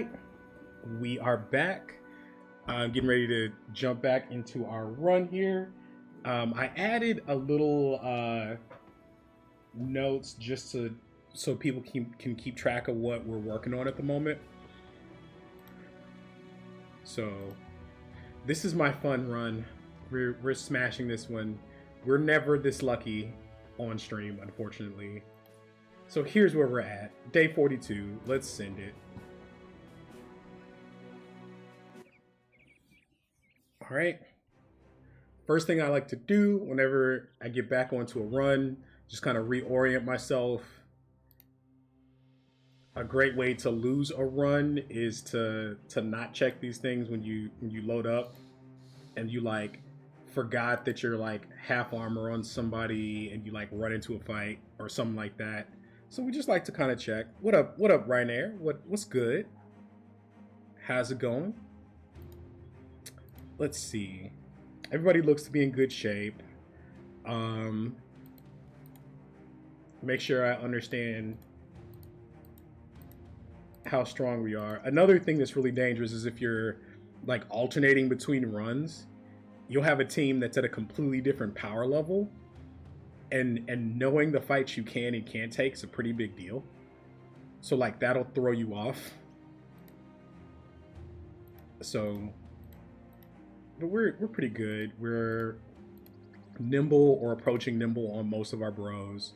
right, we are back. I'm getting ready to jump back into our run here. I added a little notes just to so people can keep track of what we're working on at the moment. So this is my fun run. We're smashing this one. We're never this lucky on stream, unfortunately. So here's where we're at. Day 42. Let's send it. All right. First thing I like to do whenever I get back onto a run, just kind of reorient myself. A great way to lose a run is to not check these things when you load up and you like forgot that you're like half armor on somebody and you like run into a fight or something like that. So we just like to kind of check. What up, Ryanair? What's good? How's it going? Let's see. Everybody looks to be in good shape. Make sure I understand how strong we are. Another thing that's really dangerous is if you're like alternating between runs, you'll have a team that's at a completely different power level. And knowing the fights you can and can't take is a pretty big deal. So like that'll throw you off. So, but we're pretty good. We're nimble or approaching nimble on most of our bros.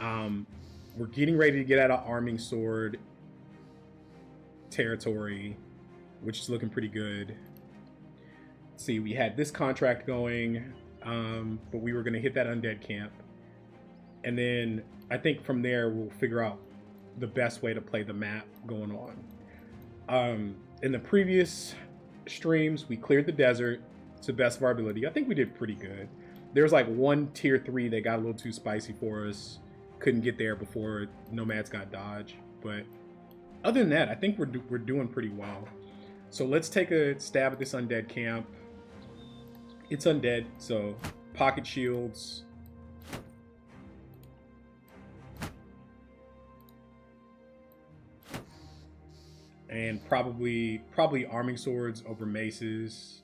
We're getting ready to get out of arming sword territory, which is looking pretty good. Let's see, we had this contract going. But we were going to hit that undead camp. And then I think from there we'll figure out the best way to play the map going on. In the previous streams, we cleared the desert to the best of our ability. I think we did pretty good. There was like one tier 3 that got a little too spicy for us. Couldn't get there before nomads got dodged. But other than that, I think we're doing pretty well. So let's take a stab at this undead camp. It's undead, so pocket shields. And probably arming swords over maces.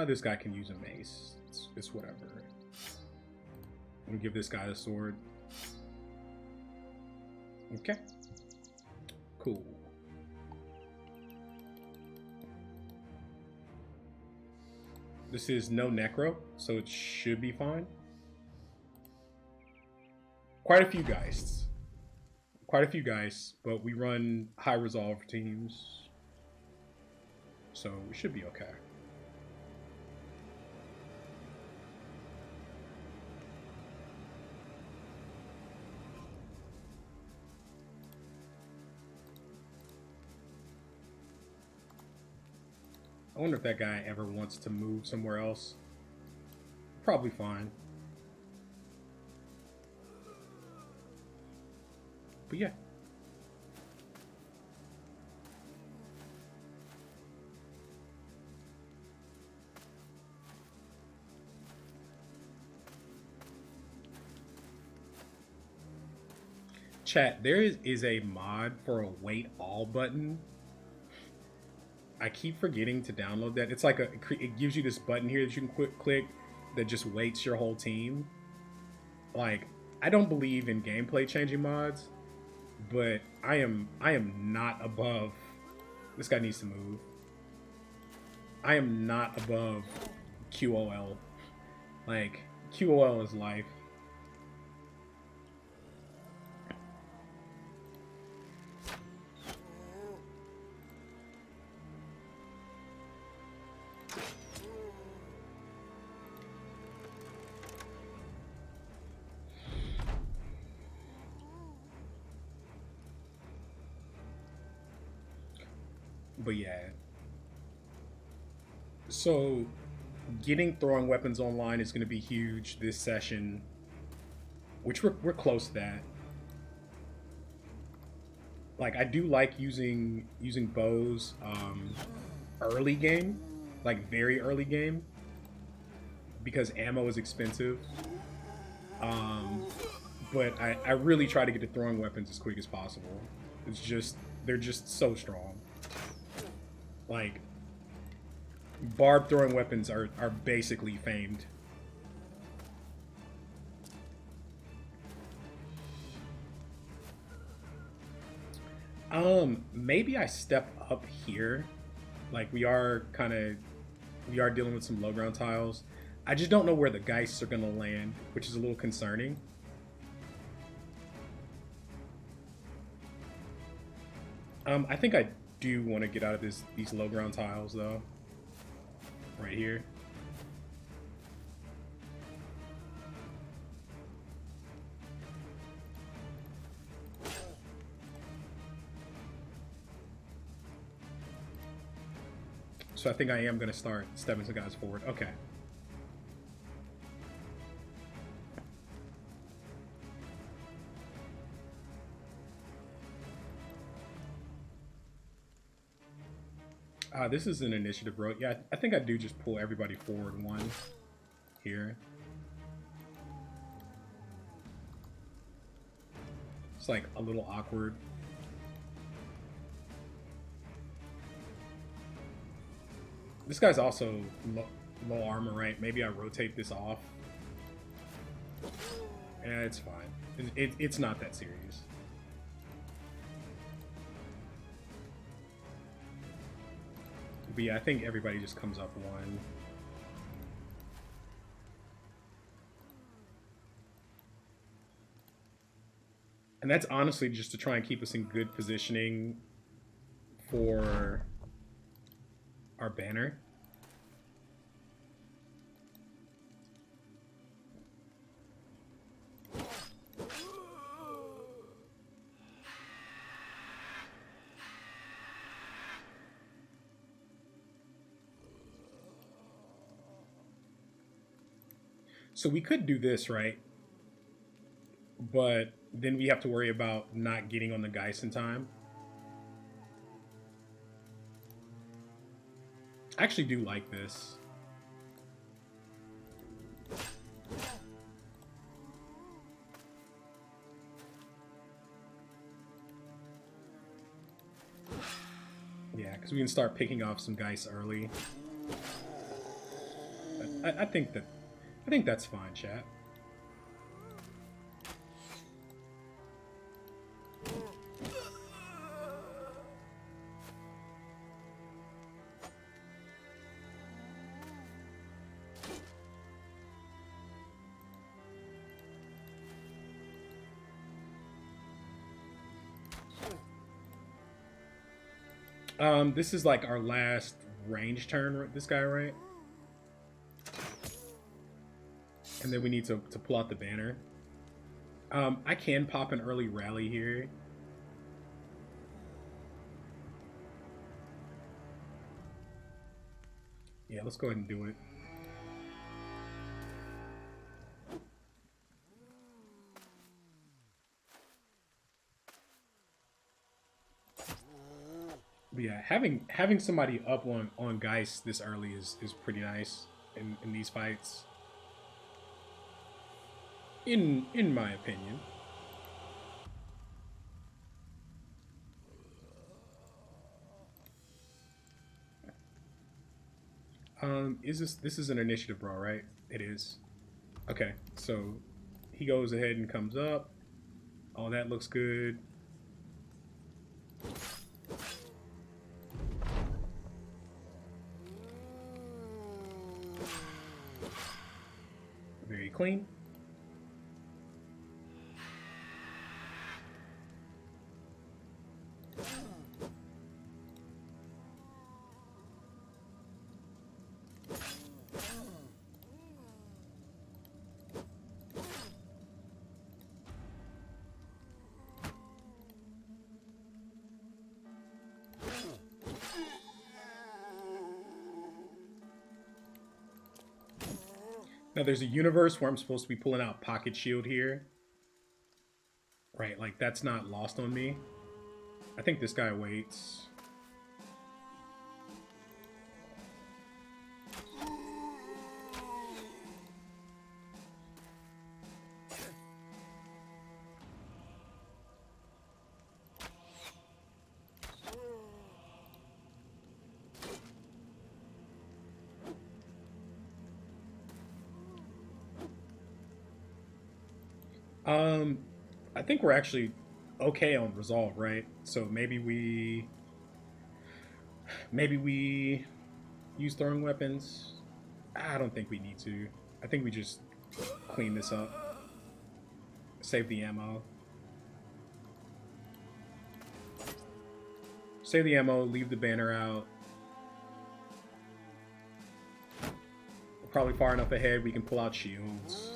This guy can use a mace. It's whatever. I'm gonna give this guy a sword. Okay. Cool. This is no necro, so it should be fine. Quite a few geists. But we run high resolve teams. So we should be okay. I wonder if that guy ever wants to move somewhere else. Probably fine. But yeah. Chat, there is a mod for a wait all button. I keep forgetting to download that. It's like it gives you this button here that you can click that just waits your whole team. Like, I don't believe in gameplay changing mods, but I am not above. This guy needs to move. I am not above QOL. Like, QOL is life. But yeah. So getting throwing weapons online is going to be huge this session, which we're close to that. Like, I do like using bows early game, like very early game. because ammo is expensive. But I really try to get to throwing weapons as quick as possible. It's just, they're just so strong. Like, barb throwing weapons are basically famed. Maybe I step up here. Like, we are dealing with some low ground tiles. I just don't know where the Geists are gonna land, which is a little concerning. I think I do want to get out of these low ground tiles though. Right here. So I think I am going to start stepping some guys forward. Okay. This is an initiative, bro. Yeah, I think I do just pull everybody forward one here. It's like a little awkward. This guy's also low armor, right? Maybe I rotate this off. Yeah, it's fine. It's not that serious. But yeah, I think everybody just comes up one. And that's honestly just to try and keep us in good positioning for our banner. So we could do this, right? But then we have to worry about not getting on the Geist in time. I actually do like this. Yeah, because we can start picking off some Geists early. I think that's fine, chat. This is like our last range turn, this guy, right? And then we need to pull out the banner. I can pop an early rally here. Yeah, let's go ahead and do it. But yeah, having somebody up on Geist this early is pretty nice in these fights. In my opinion. This is an initiative brawl, right? It is. Okay, so he goes ahead and comes up. Oh, that looks good. Very clean. Now there's a universe where I'm supposed to be pulling out Pocket Shield here. Right, like that's not lost on me. I think this guy waits. Um, I think we're actually okay on resolve, right? So maybe we use throwing weapons. I don't think we need to. I think we just clean this up, save the ammo, save the ammo, leave the banner out. We're probably far enough ahead we can pull out shields.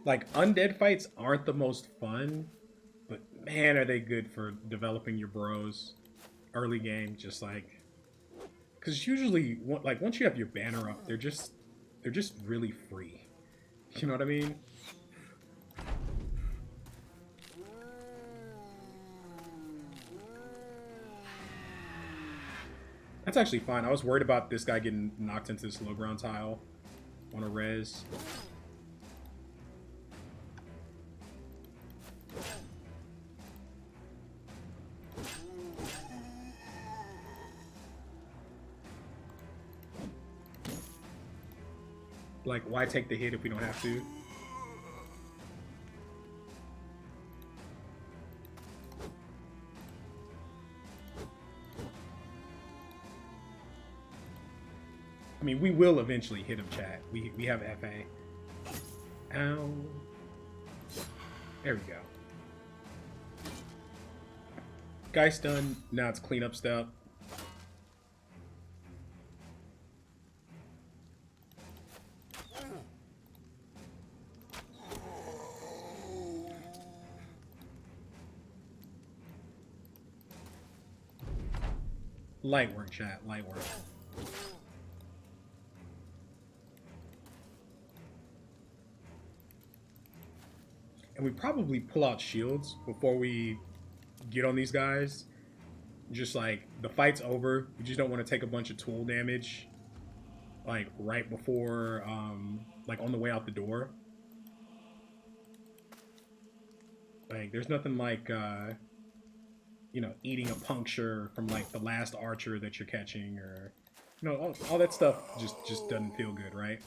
Like, undead fights aren't the most fun, but man, are they good for developing your bros early game. Just like, because usually, like once you have your banner up, they're just really free. You know what I mean? That's actually fine. I was worried about this guy getting knocked into this low ground tile on a res. Like, why take the hit if we don't have to? I mean, we will eventually hit him, chat. We have FA. Ow. There we go. Guy's done. Now it's cleanup step. Light work, chat. Light work. And we probably pull out shields before we get on these guys. Just like the fight's over, we just don't want to take a bunch of tool damage, like right before, like on the way out the door. Like, there's nothing like, eating a puncture from like the last archer that you're catching, or all that stuff just doesn't feel good, right?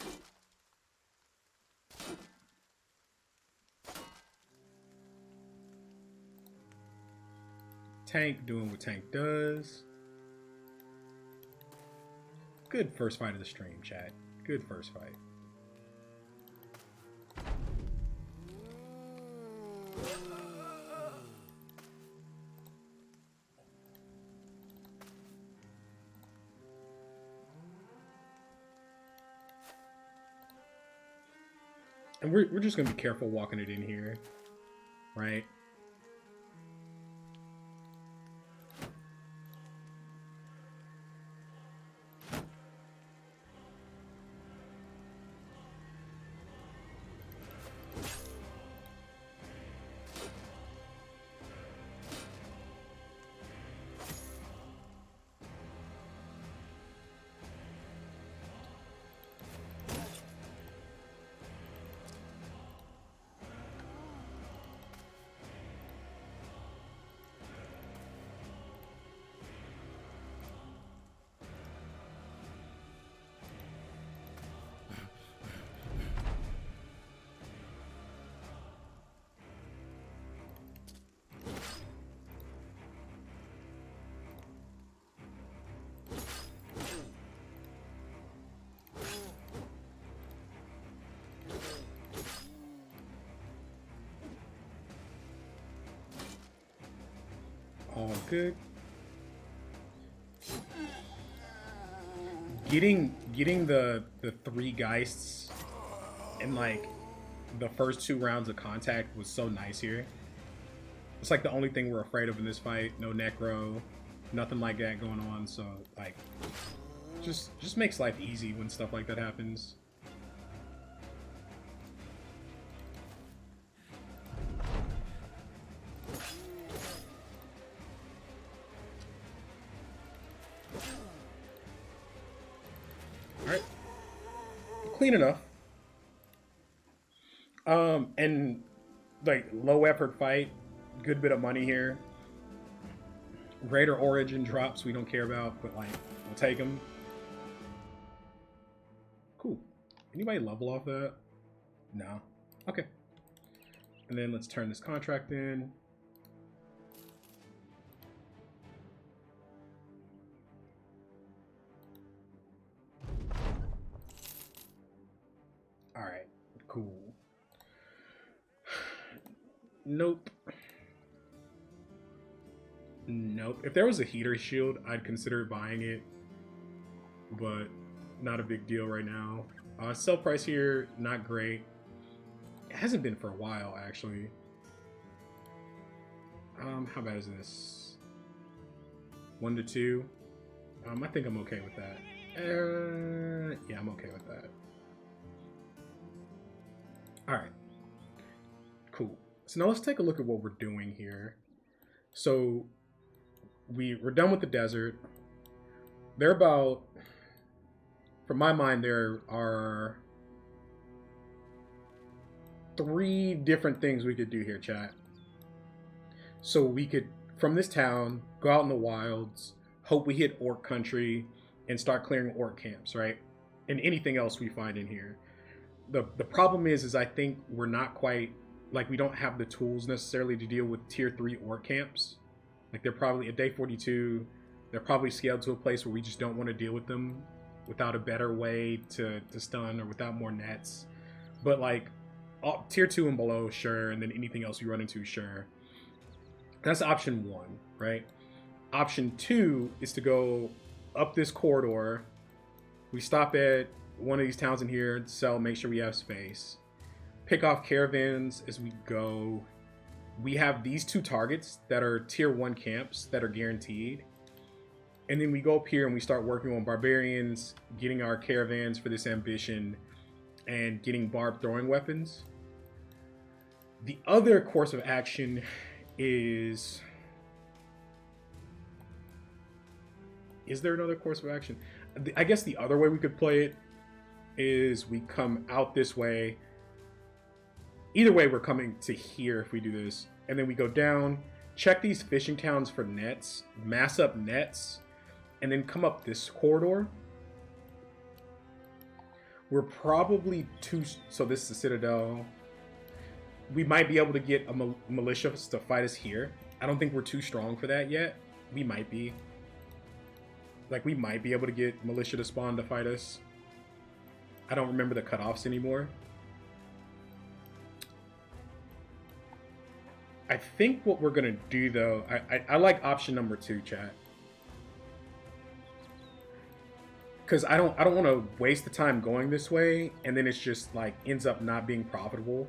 Tank doing what tank does. Good first fight of the stream, chat. Good first fight. And we're just gonna be careful walking it in here, right? All good. Getting the three geists and like the first 2 rounds of contact was so nice here. It's like the only thing we're afraid of in this fight. No necro, nothing like that going on. So like, just makes life easy when stuff like that happens. All right, clean enough. And like low effort fight, good bit of money here. Raider origin drops we don't care about, but like we'll take them. Cool. Anybody level off that? No. Okay. And then let's turn this contract in. All right. Cool. Nope. Nope. If there was a heater shield, I'd consider buying it, but not a big deal right now. Sell price here, not great. It hasn't been for a while, actually. How bad is this? 1 to 2. I think I'm okay with that. Yeah, I'm okay with that. All right. Cool. So now let's take a look at what we're doing here. So we're done with the desert. They're about, from my mind, there are 3 different things we could do here, chat. So we could, from this town, go out in the wilds, hope we hit orc country, and start clearing orc camps, right? And anything else we find in here. The problem is I think we're not quite, like, we don't have the tools necessarily to deal with tier 3 orc camps. Like, they're probably, at day 42, they're probably scaled to a place where we just don't want to deal with them without a better way to stun or without more nets. But, like, tier 2 and below, sure, and then anything else we run into, sure. That's option 1, right? Option 2 is to go up this corridor. We stop at one of these towns in here, sell, make sure we have space. Pick off caravans as we go. We have these 2 targets that are tier 1 camps that are guaranteed. And then we go up here and we start working on barbarians, getting our caravans for this ambition, and getting barbed throwing weapons. The other course of action is there another course of action? I guess the other way we could play it is we come out this way. Either way, we're coming to here if we do this. And then we go down, check these fishing towns for nets, mass up nets, and then come up this corridor. We're probably too... So this is the Citadel. We might be able to get a militia to fight us here. I don't think we're too strong for that yet. We might be. Like, we might be able to get militia to spawn to fight us. I don't remember the cutoffs anymore. I think what we're gonna do, though, I like option number 2, chat. Because I don't want to waste the time going this way, and then it's just like ends up not being profitable.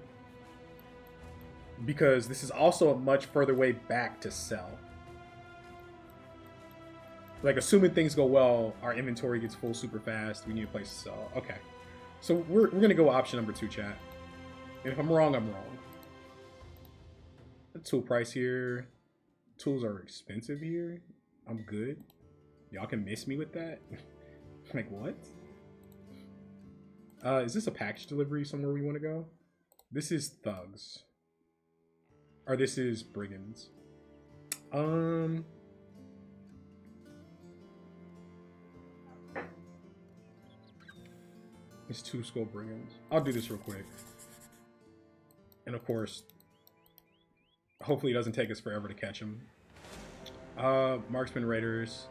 Because this is also a much further way back to sell. Like, assuming things go well, our inventory gets full super fast. We need a place to sell. Okay, so we're gonna go option number 2, chat. And if I'm wrong, I'm wrong. The tool price here. Tools are expensive here. I'm good. Y'all can miss me with that. Like, what? Is this a package delivery somewhere we want to go? This is thugs. Or this is brigands. It's 2 skull brigands. I'll do this real quick. And of course, hopefully it doesn't take us forever to catch him. Marksman Raiders.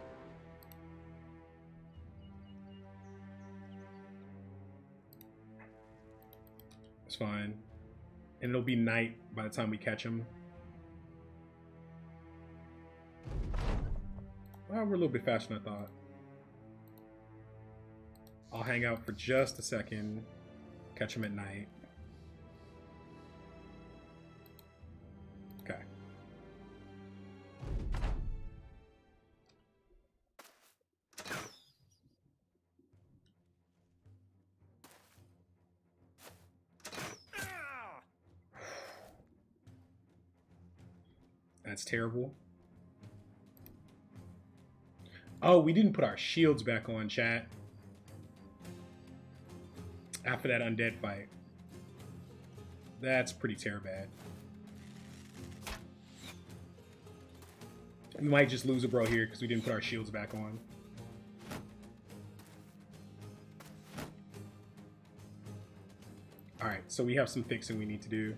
It's fine. And it'll be night by the time we catch him. Well, we're a little bit faster than I thought. I'll hang out for just a second. Catch him at night. That's terrible. Oh, we didn't put our shields back on, chat. After that undead fight. That's pretty terrible. We might just lose a bro here because we didn't put our shields back on. Alright, so we have some fixing we need to do.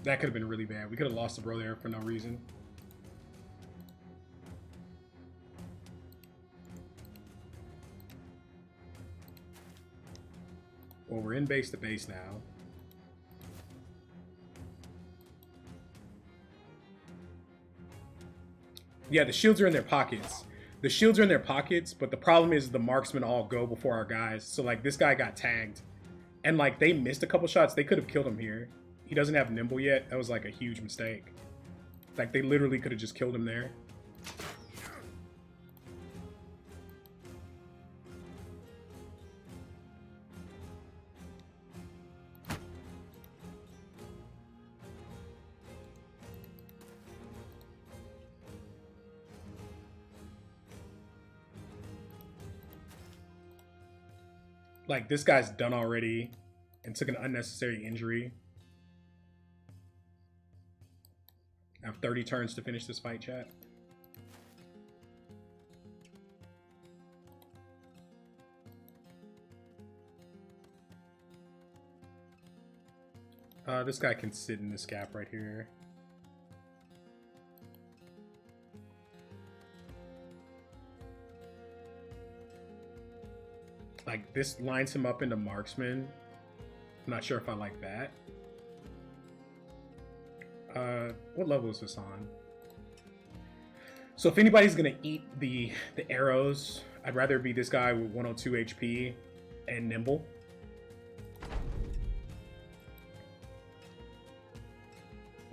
That could have been really bad. We could have lost the bro there for no reason. Well, we're in base to base now. Yeah, the shields are in their pockets. The shields are in their pockets, but the problem is the marksmen all go before our guys. So, like, this guy got tagged. And, like, they missed a couple shots. They could have killed him here. He doesn't have nimble yet. That was, like, a huge mistake. Like, they literally could have just killed him there. Like, this guy's done already and took an unnecessary injury. I have 30 turns to finish this fight, chat. This guy can sit in this gap right here. Like, this lines him up into marksman. I'm not sure if I like that. What level is this on? So if anybody's gonna eat the arrows, I'd rather it be this guy with 102 HP and nimble.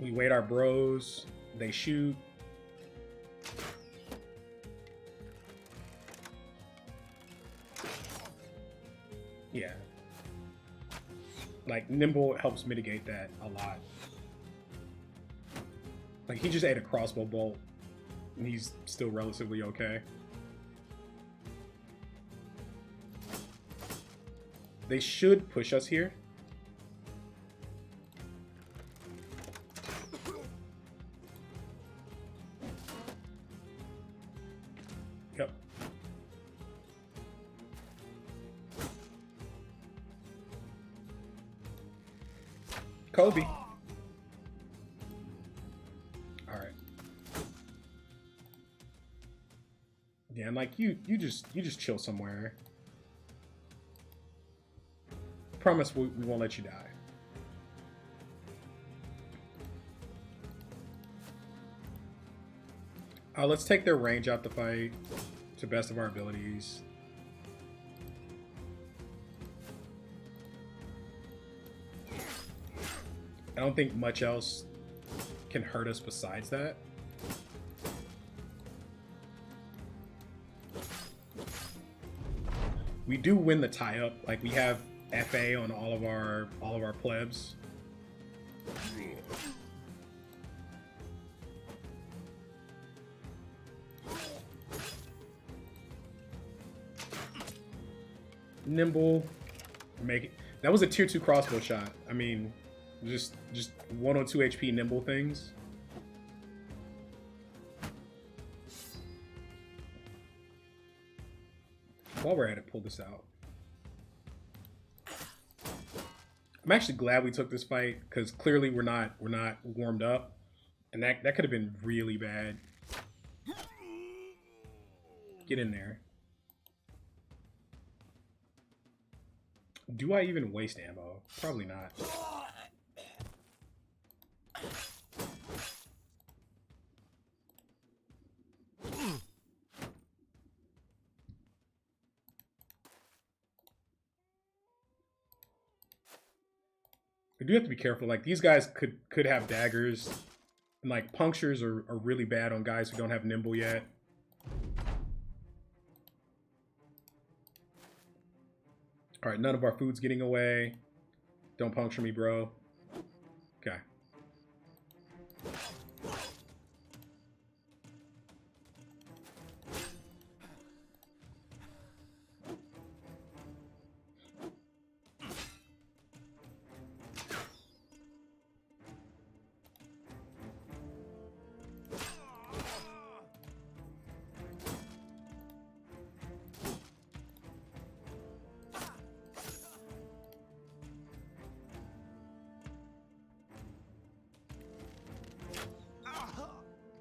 We wait our bros, they shoot. Yeah. Like, nimble helps mitigate that a lot. Like, he just ate a crossbow bolt, and he's still relatively okay. They should push us here. Yep. Kobe. Alright. Yeah, and like you just chill somewhere. Promise we won't let you die. Let's take their range out the fight to best of our abilities. I don't think much else can hurt us besides that. We do win the tie-up. Like, we have FA on all of our plebs. Nimble, make it. That was a tier 2 crossbow shot. I mean, just 102 HP nimble things. While we're at it, pull this out. I'm actually glad we took this fight because clearly we're not warmed up, and that could have been really bad. Get in there. Do I even waste ammo? Probably not. We do have to be careful. Like, these guys could have daggers, And, like, punctures are really bad on guys who don't have nimble yet. All right, none of our food's getting away. Don't puncture me, bro. Okay.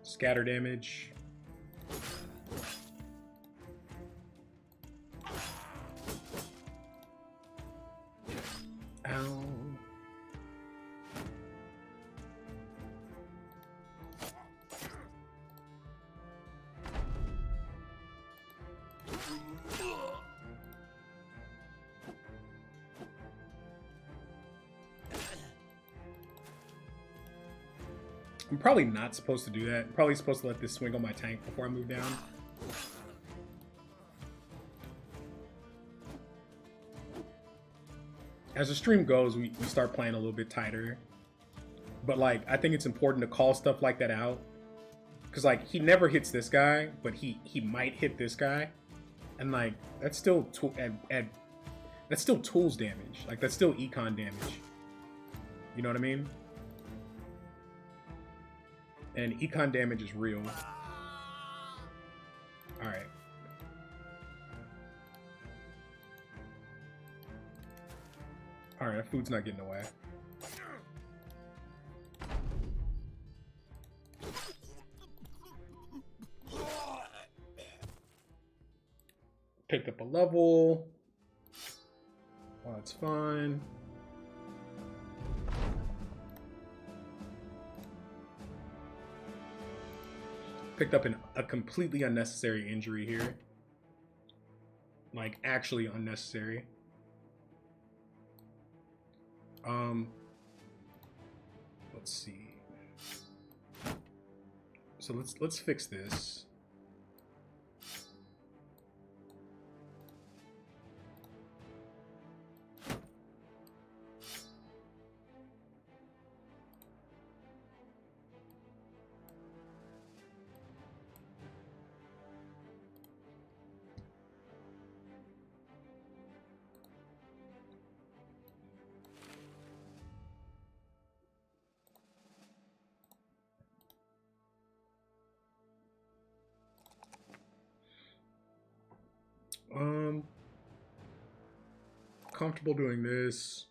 Scatter damage. Ow. I'm probably not supposed to do that. I'm probably supposed to let this swing on my tank before I move down. As the stream goes, we start playing a little bit tighter. But, like, I think it's important to call stuff like that out. Because, like, he never hits this guy, but he might hit this guy. And, like, that's still that's still tools damage. Like, that's still econ damage. You know what I mean? And econ damage is real. Alright. Alright, that food's not getting away. Picked up a level. Oh, that's fine. Picked up a completely unnecessary injury here. Like, actually unnecessary. Let's see. So let's fix this. Comfortable doing this.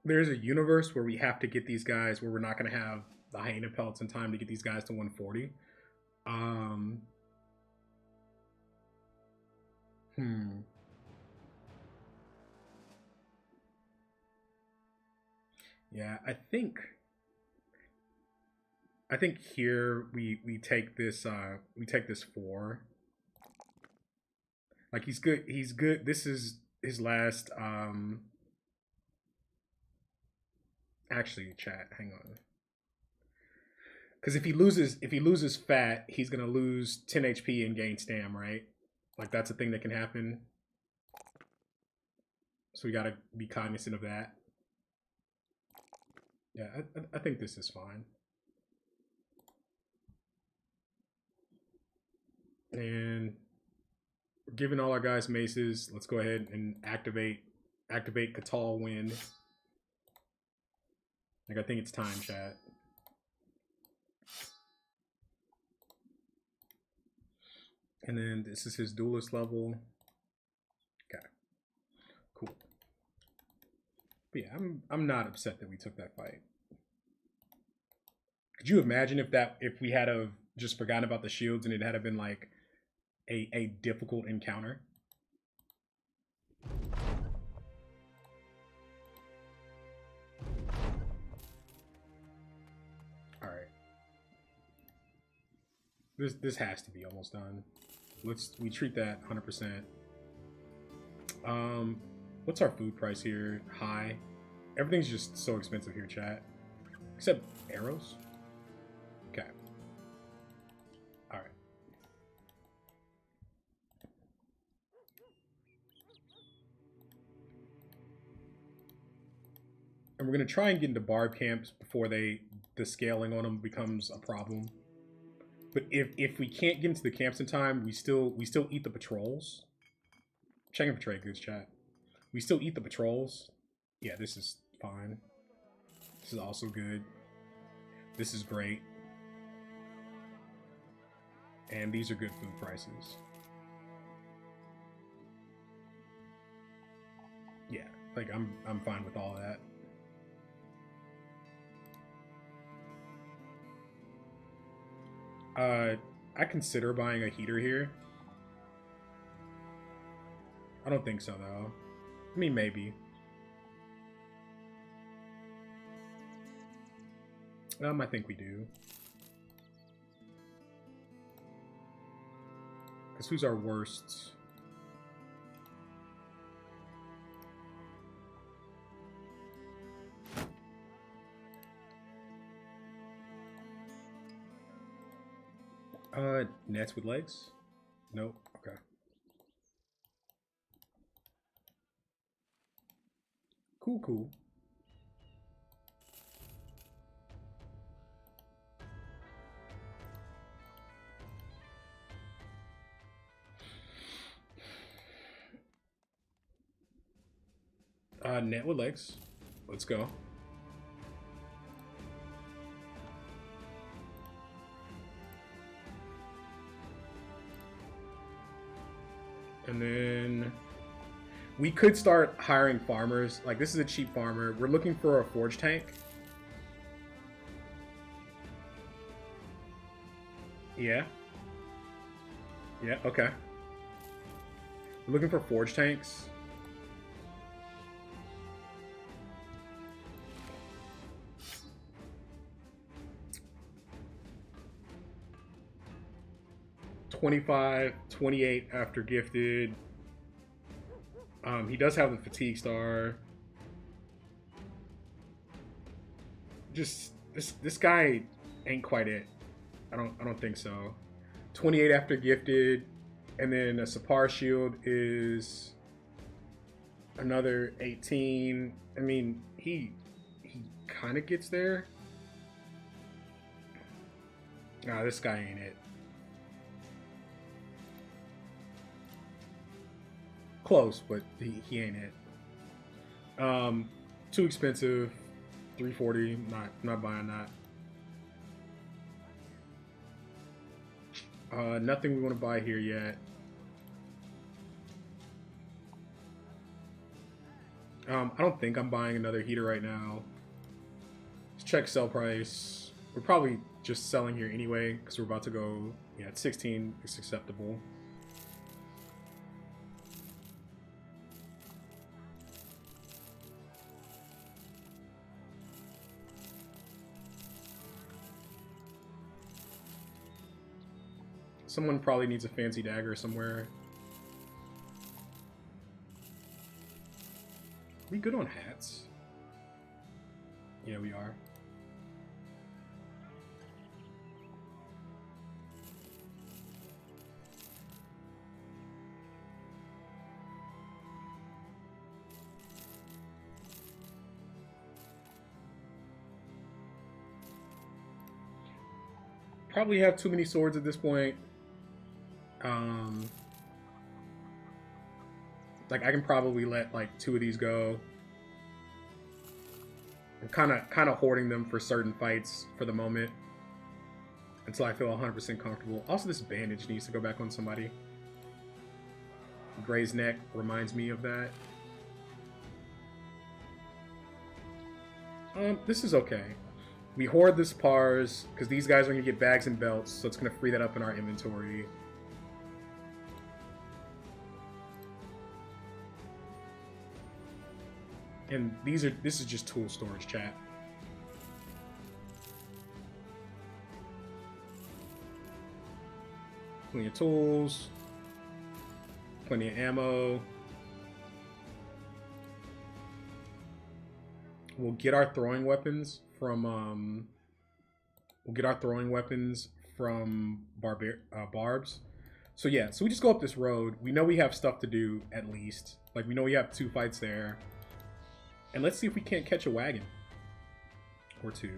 There's a universe where we have to get these guys, where we're not going to have the hyena pellets in time to get these guys to 140. Yeah, I think here we take this 4. Like, he's good. He's good. This is his last. Actually, chat. Hang on. Because if he loses fat, he's gonna lose 10 HP and gain stam, right? Like, that's a thing that can happen. So we gotta be cognizant of that. Yeah, I think this is fine. And given all our guys maces, let's go ahead and activate Catal Wind. Like, I think it's time, chat. And then this is his duelist level. Okay, cool. But yeah, I'm not upset that we took that fight. Could you imagine if we had just forgotten about the shields and it had been like a difficult encounter? All right. This has to be almost done. We treat that 100%. What's our food price here? High. Everything's just so expensive here, chat. Except arrows. Okay. Alright. And we're going to try and get into barb camps before the scaling on them becomes a problem. But if we can't get into the camps in time, we still eat the patrols. Checking for trade goods, chat. We still eat the patrols. Yeah, this is fine. This is also good. This is great. And these are good food prices. Yeah, like I'm fine with all of that. I consider buying a heater here. I don't think so, though. I mean, maybe. I think we do. Because who's our worst? Nets with legs? Nope. Okay. Cool, cool. Net with legs. Let's go. And then we could start hiring farmers. Like, this is a cheap farmer. We're looking for a forge tank. Yeah. Yeah, okay. We're looking for forge tanks. $25, $28 after gifted. He does have the fatigue star. Just this guy ain't quite it. I don't think so. 28 after gifted, and then a Sapar shield is another 18. I mean, he kind of gets there. Nah, this guy ain't it. Close, but he ain't it. Too expensive. 340. Not buying that. Nothing we want to buy here yet. I don't think I'm buying another heater right now. Let's check sell price. We're probably just selling here anyway because we're about to go. Yeah, at 16 is acceptable. Someone probably needs a fancy dagger somewhere. Are we good on hats? Yeah, we are. Probably have too many swords at this point. Like I can probably let like 2 of these go. I'm kind of hoarding them for certain fights for the moment until I feel 100% comfortable. Also, this bandage needs to go back on somebody. Gray's neck reminds me of that. This is okay. We hoard the spars because these guys are going to get bags and belts, so it's going to free that up in our inventory. And this is just tool storage, chat. Plenty of tools. Plenty of ammo. We'll get our throwing weapons from Barbs. So yeah, so we just go up this road. We know we have stuff to do at least. Like we know we have 2 fights there. And let's see if we can't catch a wagon or 2.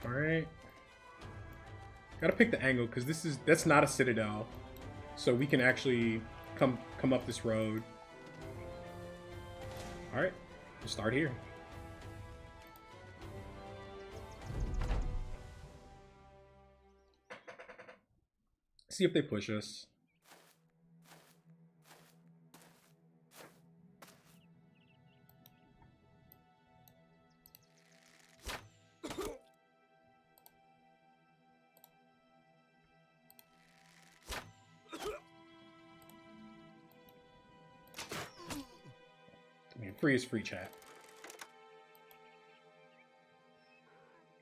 All right. Gotta pick the angle because that's not a citadel, so we can actually come up this road. All right, we'll start here. See if they push us. Free is free, chat.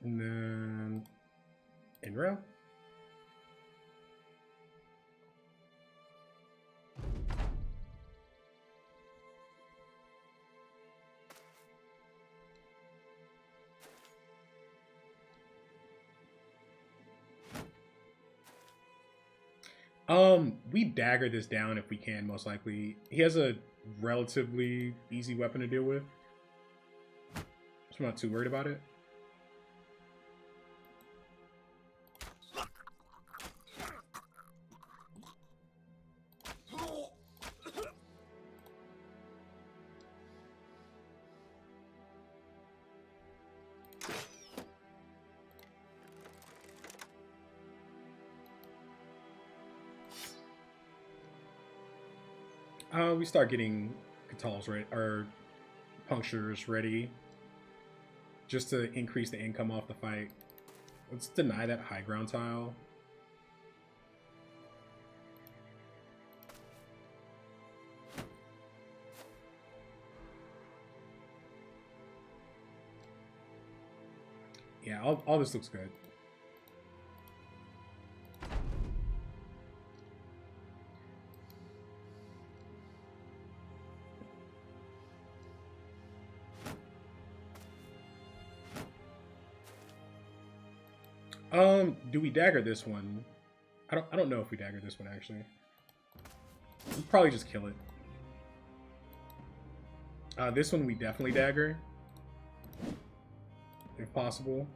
And then in rail. We dagger this down if we can, most likely. He has a relatively easy weapon to deal with, so I'm not too worried about it. We start getting Catals ready, or punctures ready, just to increase the income off the fight. Let's deny that high ground tile. Yeah, all this looks good. Do we dagger this one? I don't know if we dagger this one actually. We'll probably just kill it. This one we definitely dagger, if possible.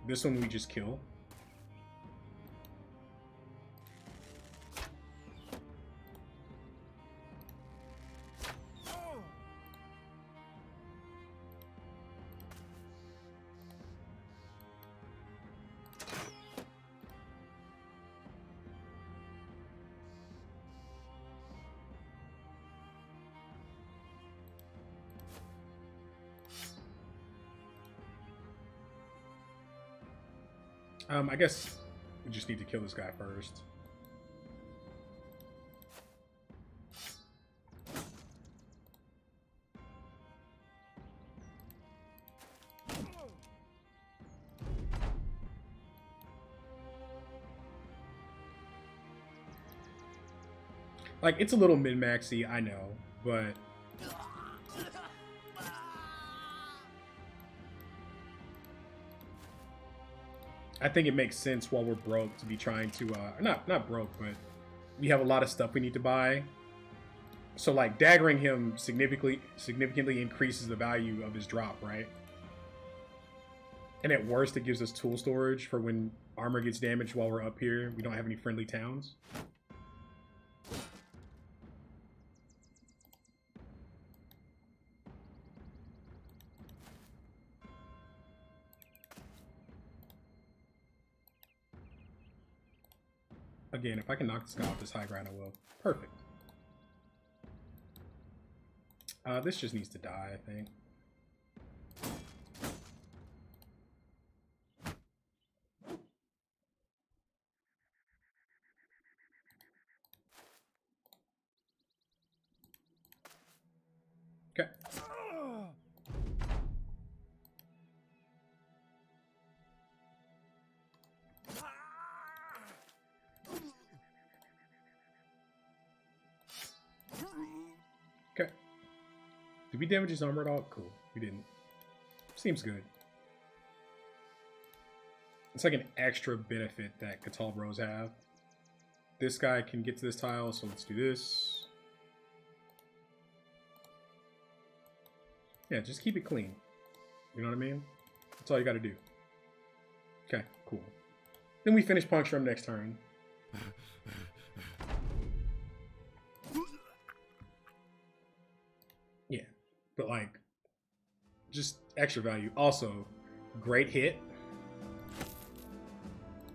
This one we just kill. I guess we just need to kill this guy first. Like, it's a little min-maxy, I know, but I think it makes sense while we're broke to be trying to, not broke, but we have a lot of stuff we need to buy. So, like, daggering him significantly increases the value of his drop, right? And at worst, it gives us tool storage for when armor gets damaged while we're up here. We don't have any friendly towns. Again, if I can knock this guy off this high ground, I will. Perfect. This just needs to die, I think. Okay. Okay. Did we damage his armor at all? Cool. We didn't. Seems good. It's like an extra benefit that Catal Bros have. This guy can get to this tile, so let's do this. Yeah, just keep it clean. You know what I mean? That's all you gotta do. Okay, cool. Then we finish Puncture him next turn. Yeah, but like, just extra value. Also, great hit.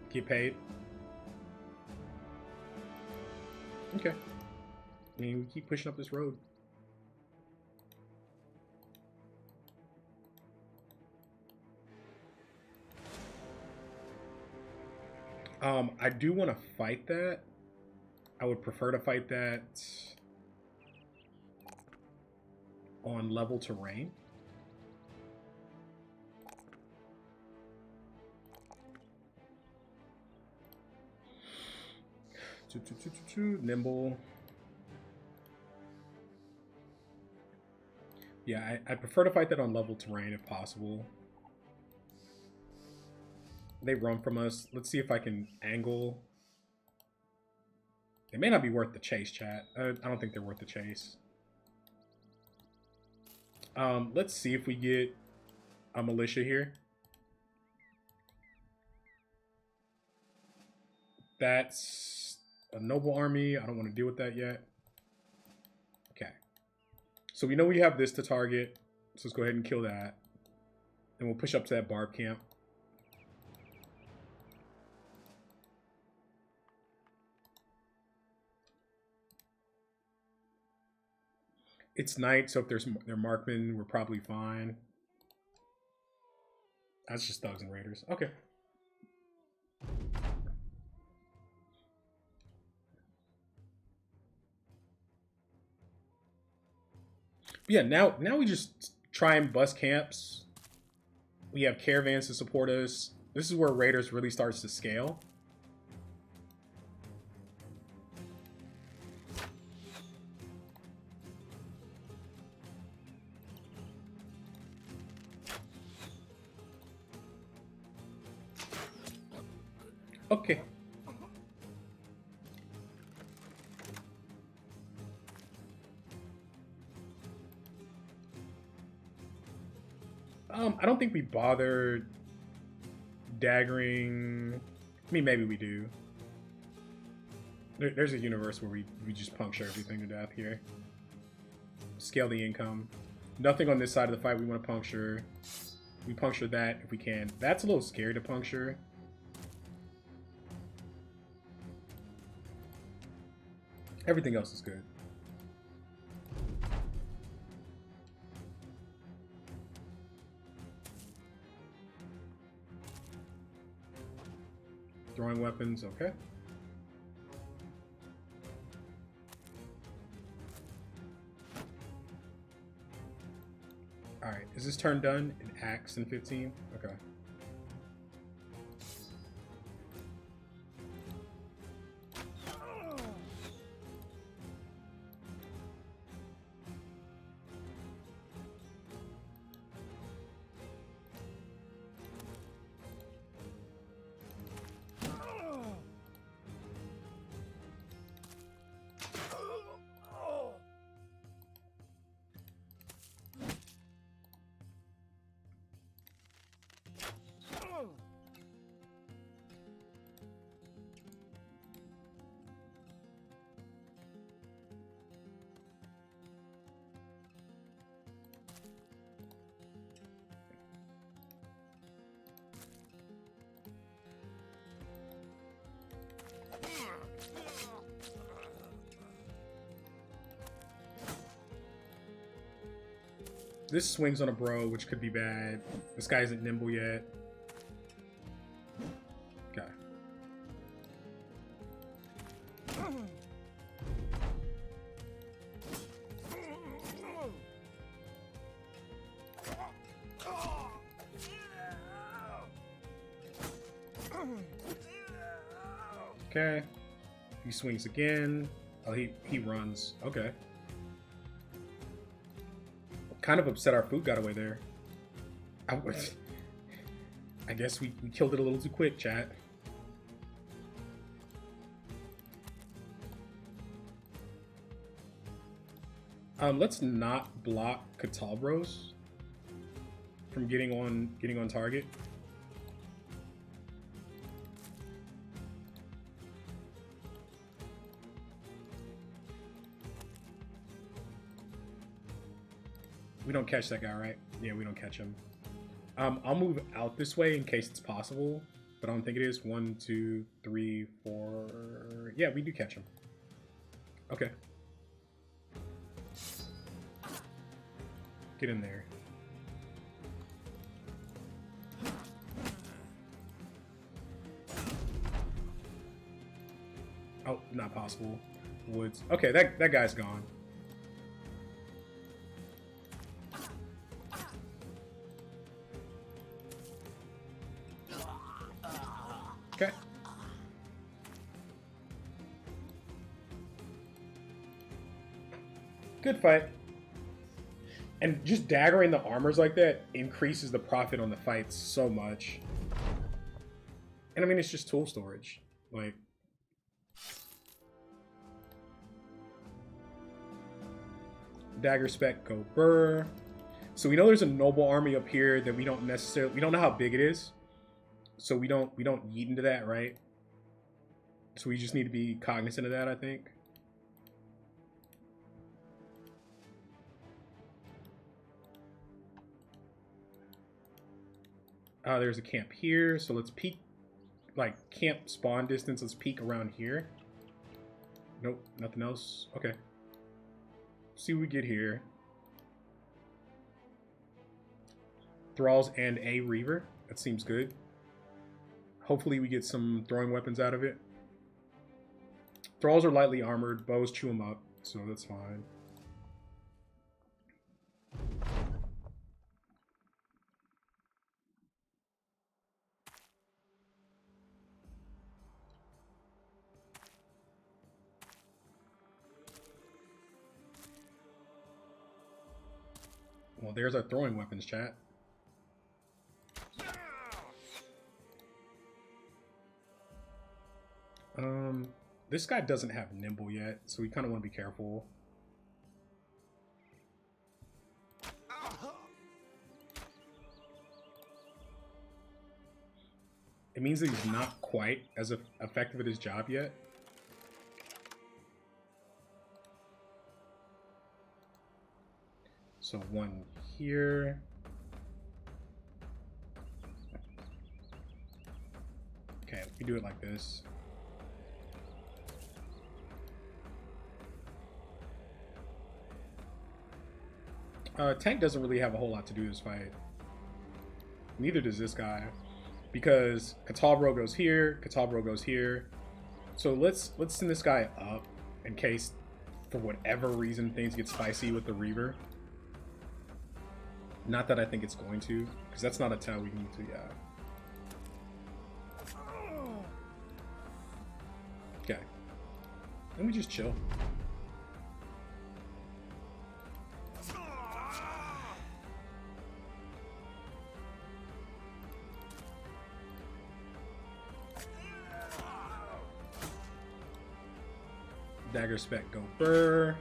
Get paid. Okay. I mean, we keep pushing up this road. I do want to fight that. I would prefer to fight that on level terrain. Nimble. Yeah, I prefer to fight that on level terrain if possible. They run from us. Let's see if I can angle. They may not be worth the chase, chat. I don't think they're worth the chase. Let's see if we get a militia here. That's a noble army. I don't want to deal with that yet. Okay. So we know we have this to target. So let's go ahead and kill that. And we'll push up to that barb camp. It's night, so if they're markmen, we're probably fine. That's just thugs and raiders. Okay. But yeah, now we just try and bust camps. We have caravans to support us. This is where raiders really starts to scale. Okay. I don't think we bothered daggering. I mean, maybe we do. There's a universe where we just puncture everything to death here. Scale the income. Nothing on this side of the fight we want to puncture. We puncture that if we can. That's a little scary to puncture. Everything else is good. Throwing weapons, okay. Alright, is this turn done? An axe in 15? Okay. this swings on a bro, which could be bad. This guy isn't nimble yet. Okay. Okay. He swings again. Oh, he runs. Okay. Kind of upset our food got away there. I guess we killed it a little too quick, chat. Let's not block Catalbros from getting on target. We don't catch that guy, right? Yeah, we don't catch him. I'll move out this way in case it's possible, but I don't think it is. 1, 2, 3, 4. Yeah, we do catch him. Okay. Get in there. Oh, not possible. Woods. Okay, that guy's gone. Okay. Good fight. And just daggering the armors like that increases the profit on the fights so much. And I mean, it's just tool storage. Like, dagger spec, go burr. So we know there's a noble army up here that we don't know how big it is. So we don't yeet into that, right? So we just need to be cognizant of that, I think. There's a camp here, so let's peek, like, camp spawn distance, let's peek around here. Nope, nothing else. Okay. See what we get here. Thralls and a Reaver. That seems good. Hopefully we get some throwing weapons out of it. Thralls are lightly armored. Bows chew them up, so that's fine. Well, there's our throwing weapons, chat. This guy doesn't have nimble yet, so we kind of want to be careful. It means that he's not quite as effective at his job yet. So one here. Okay, we do it like this. Tank doesn't really have a whole lot to do this fight. Neither does this guy. Because Catalbro goes here, Catalbro goes here. So let's send this guy up in case, for whatever reason, things get spicy with the Reaver. Not that I think it's going to, because that's not a tell we need to, yeah. Okay. Let me just chill. Dagger spec, go burr.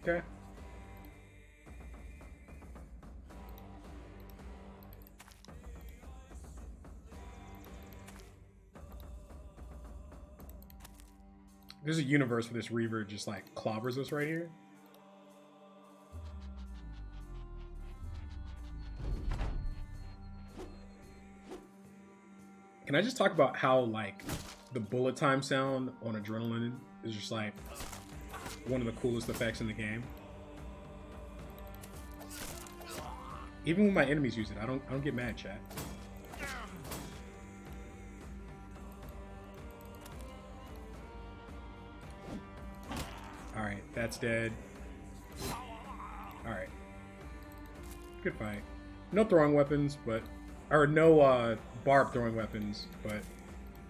Okay. There's a universe where this Reaver just like clobbers us right here. Can I just talk about how like the bullet time sound on Adrenaline is just like one of the coolest effects in the game? Even when my enemies use it, I don't get mad, chat. Alright, that's dead. Alright. Good fight. No throwing weapons, but... Or no barb throwing weapons, but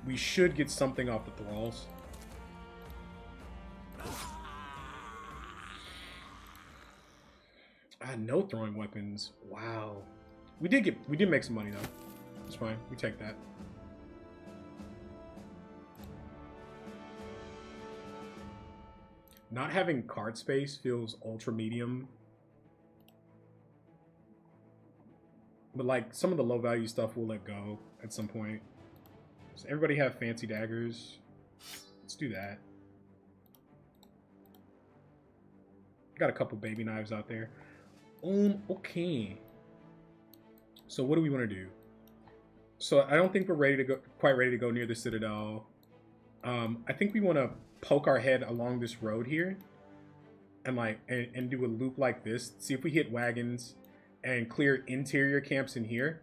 we should get something off the thralls. No throwing weapons. Wow. We did make some money though. It's fine. We take that. Not having card space feels ultra medium. But like some of the low value stuff we'll let go at some point. So everybody have fancy daggers. Let's do that. Got a couple baby knives out there. Okay. So what do we want to do? So I don't think we're ready to go, quite ready to go near the Citadel. I think we want to poke our head along this road here, and like and do a loop like this. See if we hit wagons and clear interior camps in here,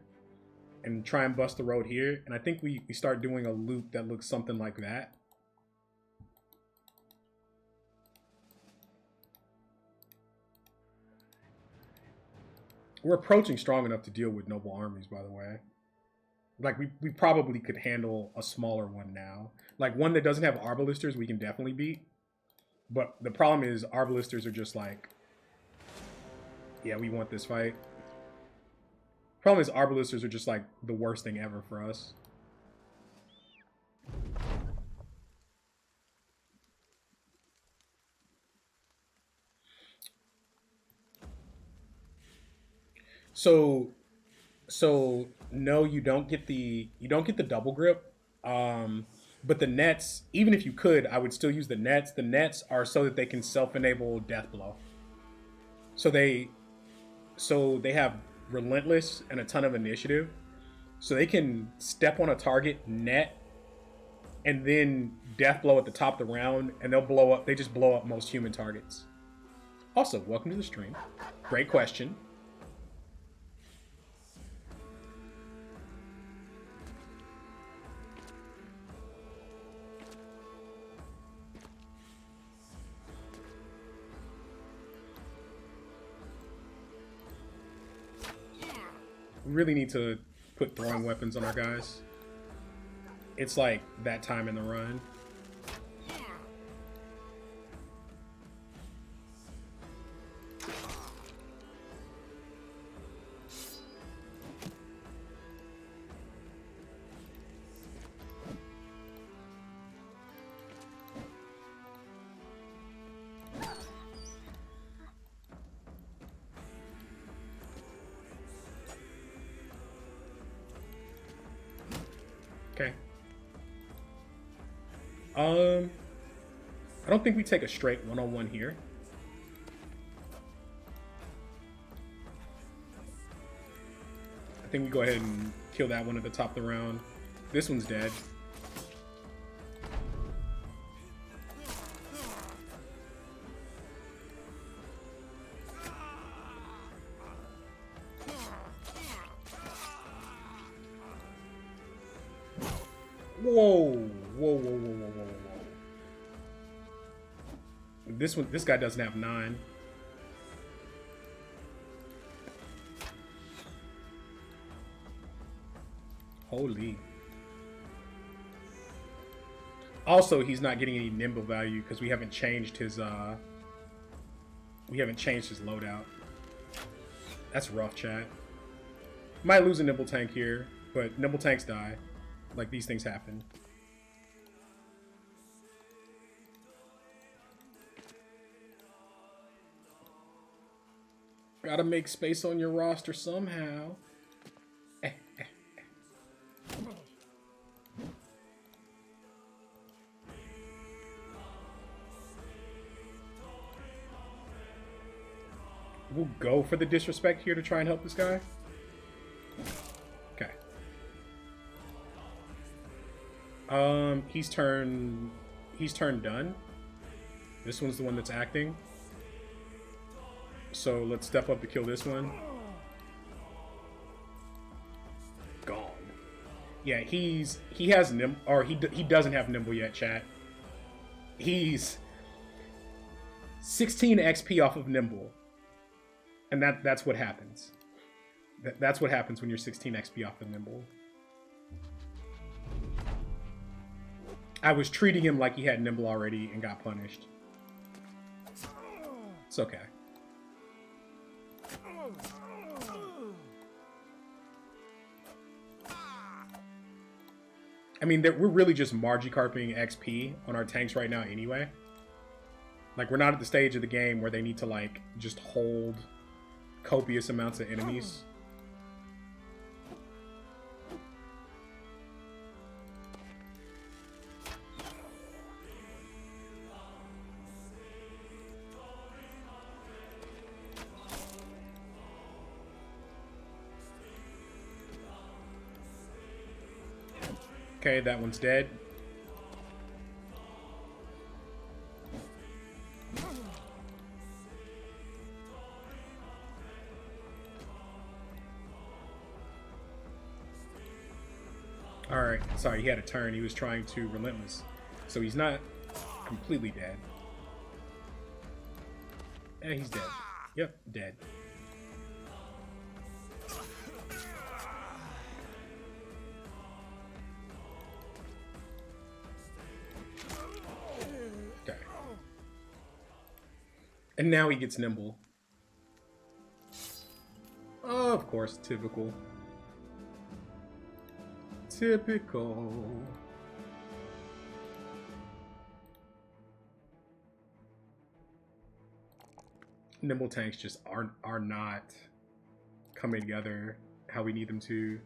and try and bust the road here. And I think we start doing a loop that looks something like that. We're approaching strong enough to deal with noble armies, by the way. Like, we probably could handle a smaller one now. Like, one that doesn't have Arbalisters, we can definitely beat. But the problem is, Arbalisters are just like... Yeah, we want this fight. Problem is, Arbalisters are just like the worst thing ever for us. So no, you don't get the double grip. But the nets, even if you could, I would still use the nets. The nets are so that they can self-enable death blow. So they have relentless and a ton of initiative. So they can step on a target, net, and then death blow at the top of the round, and they'll blow up. They just blow up most human targets. Also, welcome to the stream. Great question. We really need to put throwing weapons on our guys. It's like that time in the run. Okay. I don't think we take a straight one-on-one here. I think we go ahead and kill that one at the top of the round. This one's dead. Whoa, whoa, whoa, whoa, whoa, whoa, whoa. This guy doesn't have 9. Holy. Also, he's not getting any nimble value because we haven't changed his loadout. That's rough, chat. Might lose a nimble tank here, but nimble tanks die. Like, these things happen. Gotta make space on your roster somehow. We'll go for the disrespect here to try and help this guy. Okay. He's turned done. This one's the one that's acting. So let's step up to kill this one. Gone. Yeah, he has nimble, or he doesn't have nimble yet, chat. He's 16 XP off of nimble. And that's what happens. That's what happens when you're 16 XP off of nimble. I was treating him like he had nimble already and got punished. It's okay. I mean, we're really just Magikarping XP on our tanks right now anyway. Like, we're not at the stage of the game where they need to, like, just hold copious amounts of enemies. Okay, that one's dead. Alright, sorry, he had a turn. He was trying to Relentless. So he's not completely dead. Yeah, he's dead. Yep, dead. Okay. And now he gets nimble. Oh, of course, typical. Typical. Nimble tanks just are not coming together how we need them to.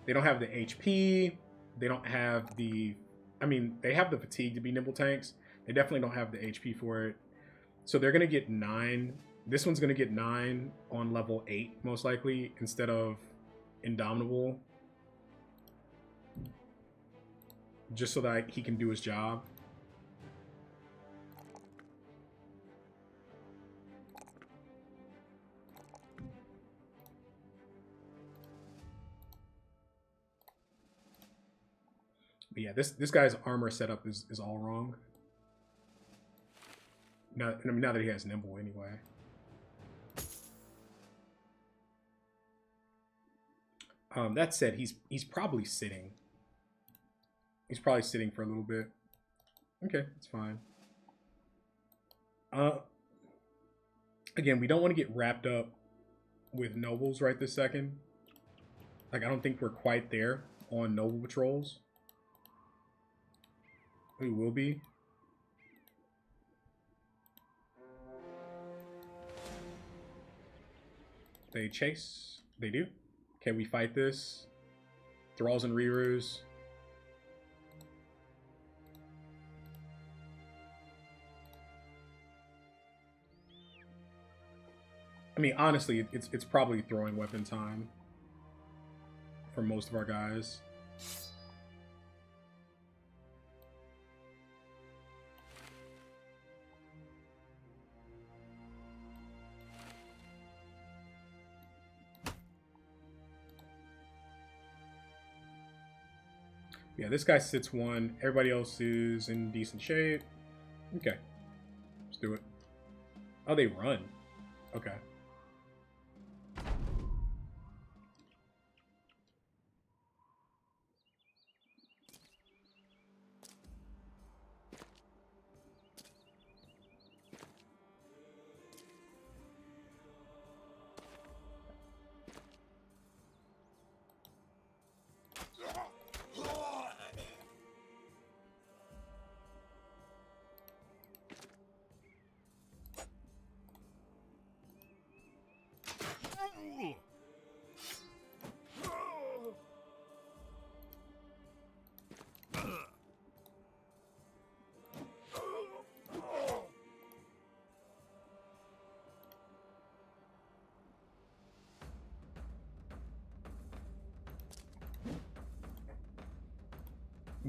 They don't have the HP. They don't have the... I mean, they have the fatigue to be nimble tanks. They definitely don't have the HP for it. So they're going to get 9. This one's going to get 9 on level 8, most likely, instead of Indomitable. Just so that he can do his job. But yeah, this guy's armor setup is all wrong. Now that he has nimble anyway. That said, he's probably sitting. He's probably sitting for a little bit. Okay, it's fine. Again, we don't want to get wrapped up with nobles right this second. Like, I don't think we're quite there on noble patrols. We will be. They chase. They do. Can we fight this? Thralls and Reroos. I mean, honestly, it's probably throwing weapon time for most of our guys. Yeah, this guy sits 1. Everybody else is in decent shape. Okay. Let's do it. Oh, they run. Okay.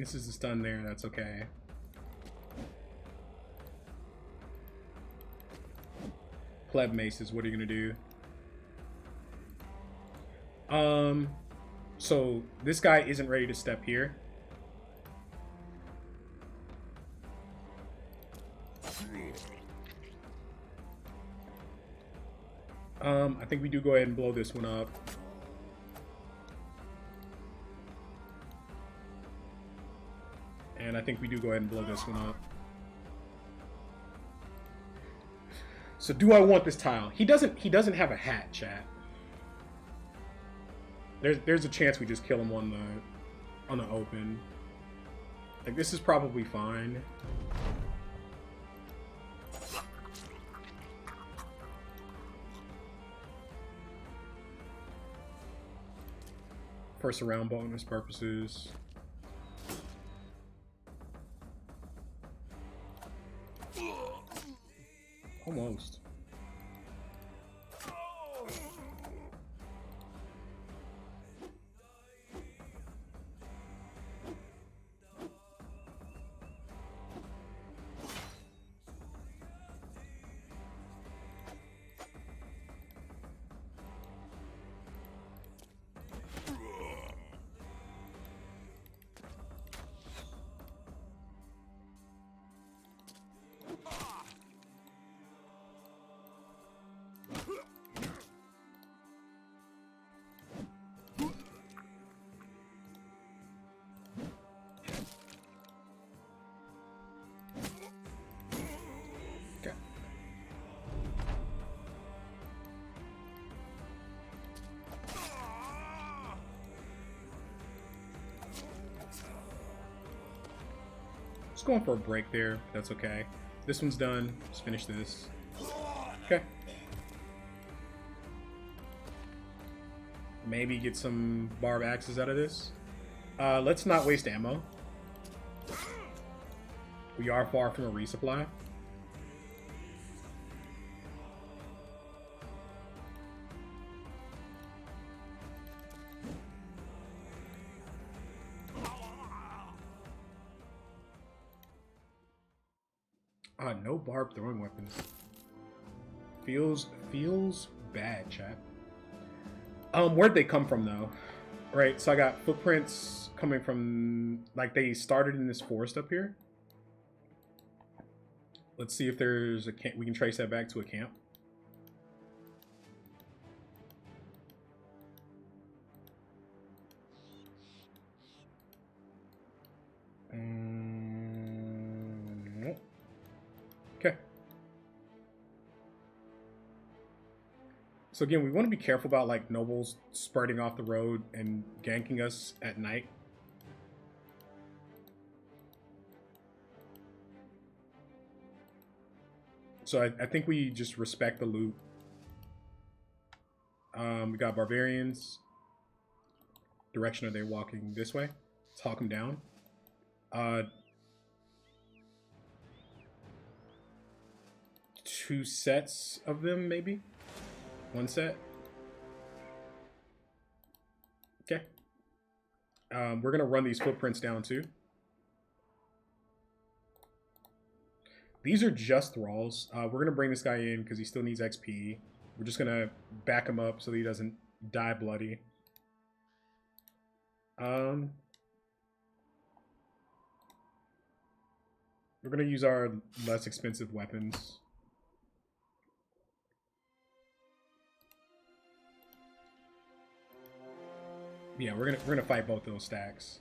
Misses the stun there. That's okay. Pleb maces. What are you gonna do? So this guy isn't ready to step here. I think we do go ahead and blow this one up. And I think we do go ahead and blow this one up. So do I want this tile? He doesn't have a hat, chat. There's a chance we just kill him on the open. Like, this is probably fine. First round bonus purposes. Almost. Just going for a break there. That's okay. This one's done. Let's finish this. Okay. Maybe get some barb axes out of this. Let's not waste ammo. We are far from a resupply. No barb throwing weapons. Feels bad, chat. Where'd they come from though? Right, so I got footprints coming from, like, they started in this forest up here. Let's see if there's a camp. We can trace that back to a camp. Okay. So again, we want to be careful about, like, nobles spreading off the road and ganking us at night. So I think we just respect the loot. We got barbarians. Direction are they walking? This way? Let's hawk them down. 2 sets of them, maybe? 1 set? Okay. We're gonna run these footprints down too. These are just thralls. We're gonna bring this guy in because he still needs XP. We're just gonna back him up so that he doesn't die bloody. We're gonna use our less expensive weapons. Yeah, we're gonna fight both those stacks.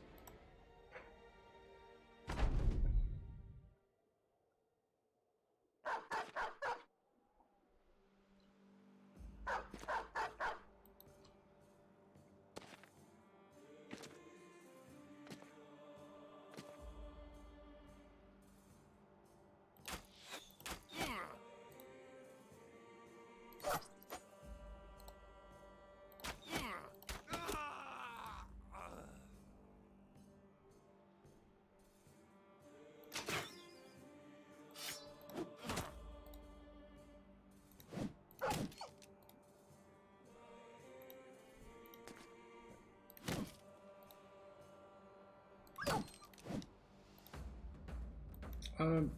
You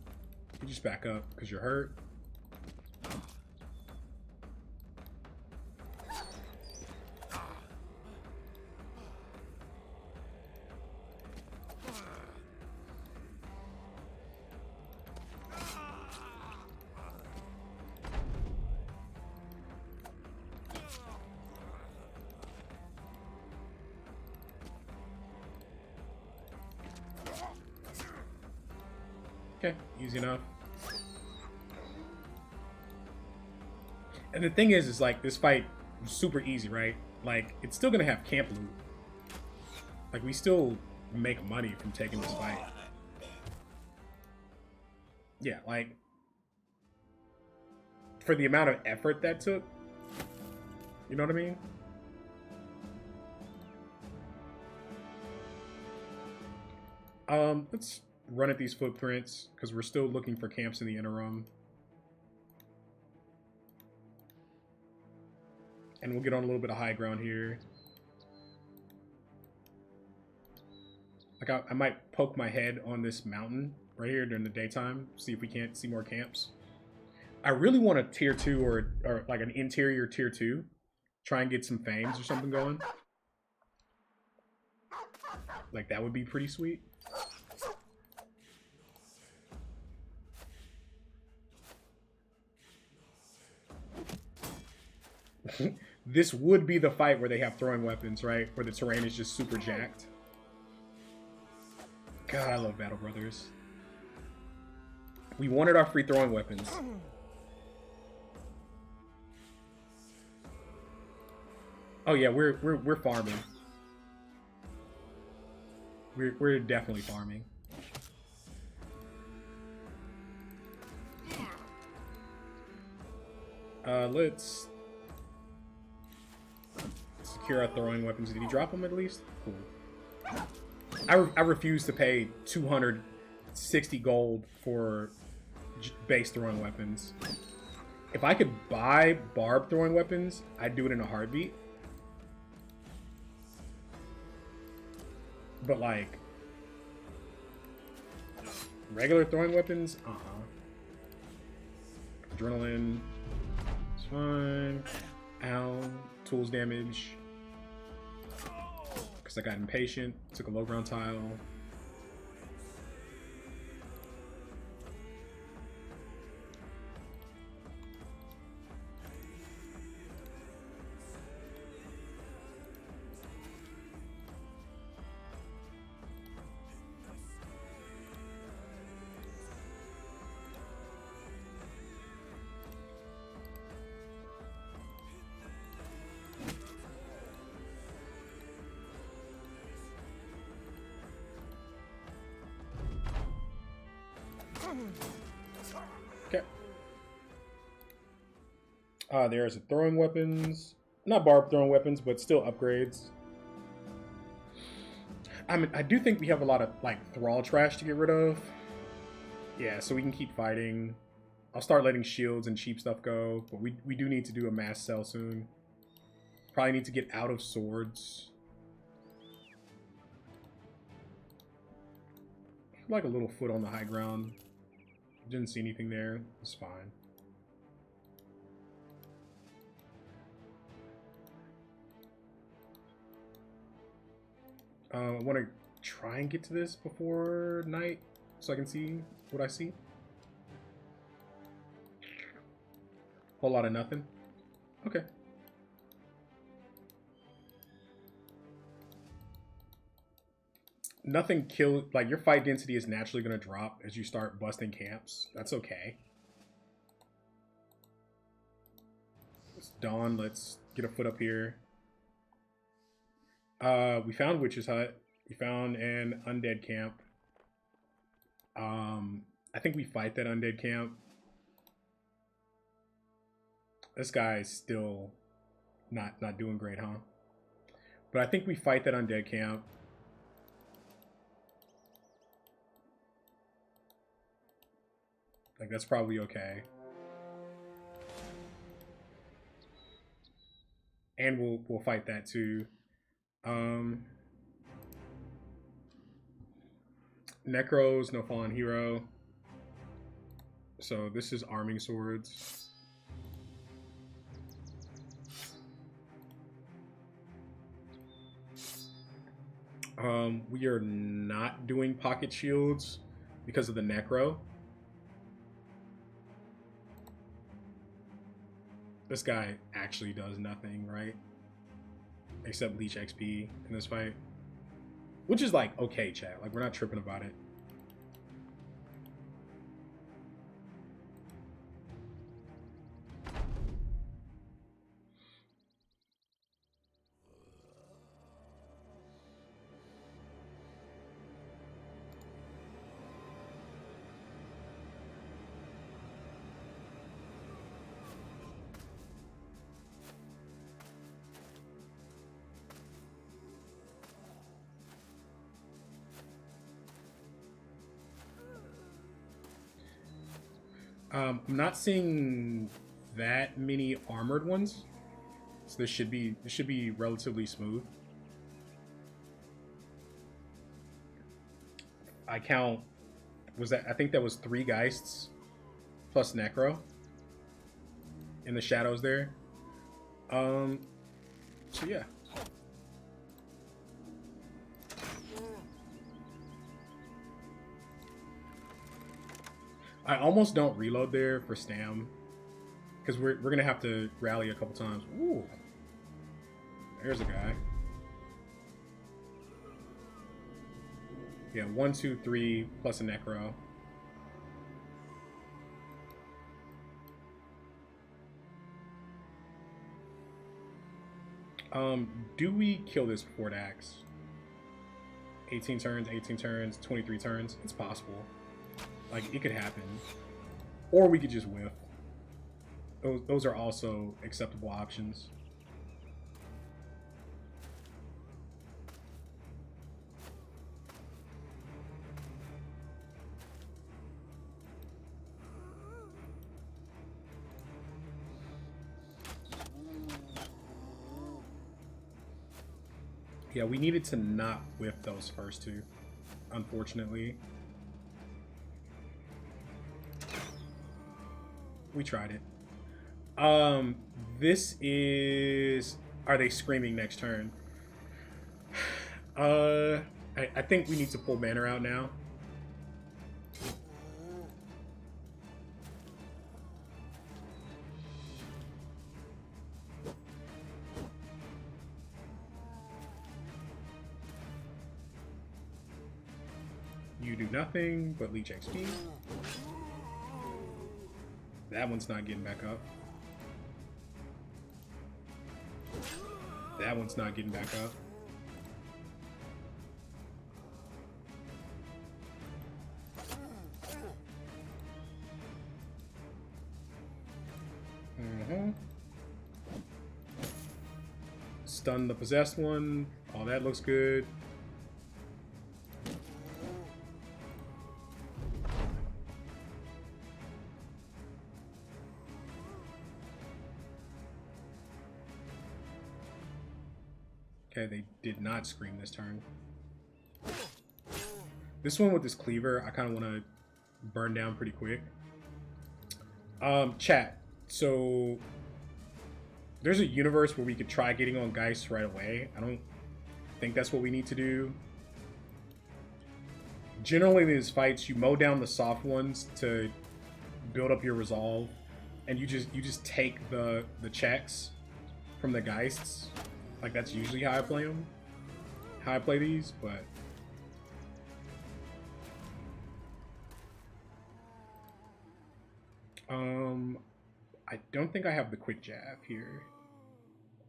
just back up because you're hurt. Okay, easy enough. And the thing is like this fight was super easy, right? Like it's still gonna have camp loot. Like we still make money from taking this fight. Yeah, like for the amount of effort that took, you know what I mean? Let's run at these footprints because we're still looking for camps in the interim. And we'll get on a little bit of high ground here. Like I might poke my head on this mountain right here during the daytime, see if we can't see more camps. I really want a tier 2 or like an interior tier 2. Try and get some fames or something going. Like that would be pretty sweet. This would be the fight where they have throwing weapons, right? Where the terrain is just super jacked. God, I love Battle Brothers. We wanted our free throwing weapons. Oh yeah, we're farming. We're definitely farming. Let's secure our throwing weapons. Did he drop them at least? Cool. I refuse to pay 260 gold for base throwing weapons. If I could buy barb throwing weapons, I'd do it in a heartbeat. But like regular throwing weapons, Adrenaline, it's fine. Ow, tools damage. Because I got impatient, took a low ground tile. Okay. There's throwing weapons. Not barb throwing weapons, but still upgrades. I mean, I do think we have a lot of, like, thrall trash to get rid of. Yeah, so we can keep fighting. I'll start letting shields and cheap stuff go, but we do need to do a mass sell soon. Probably need to get out of swords. Like a little foot on the high ground. Didn't see anything there. It's fine. I want to try and get to this before night so I can see what I see. Whole lot of nothing. Okay. Nothing kill, like your fight density is naturally going to drop as you start busting camps. That's okay. It's dawn. Let's get a foot up here. We found Witch's Hut. We found an undead camp. I think we fight that undead camp. This guy's still not doing great, huh? But I think we fight that undead camp. Like that's probably okay. And we'll fight that too. Necros, no fallen hero. So this is arming swords. We are not doing pocket shields because of the necro. This guy actually does nothing, right? Except leech XP in this fight. Which is like, okay, chat. Like, we're not tripping about it. I'm not seeing that many armored ones, so this should be relatively smooth. I count, I think that was 3 Geists plus Necro in the shadows there. So yeah. I almost don't reload there for Stam, because we're gonna have to rally a couple times. Ooh, there's a guy. Yeah, 1, 2, 3 plus a Necro. Do we kill this before it acts? 18 turns, 23 turns. It's possible. Like, it could happen. Or we could just whiff. Those are also acceptable options. Yeah, we needed to not whiff those first 2, unfortunately. We tried it. This is... Are they screaming next turn? I think we need to pull Banner out now. You do nothing but leech XP. That one's not getting back up. That one's not getting back up. Stun the possessed one. Oh, that looks good. Okay, they did not scream this turn. This one with this cleaver, I kind of want to burn down pretty quick. Chat. So there's a universe where we could try getting on Geist right away. I don't think that's what we need to do. Generally, in these fights, you mow down the soft ones to build up your resolve, and you just take the checks from the Geists. Like, that's usually how I play them. How I play these, but... I don't think I have the quick jab here.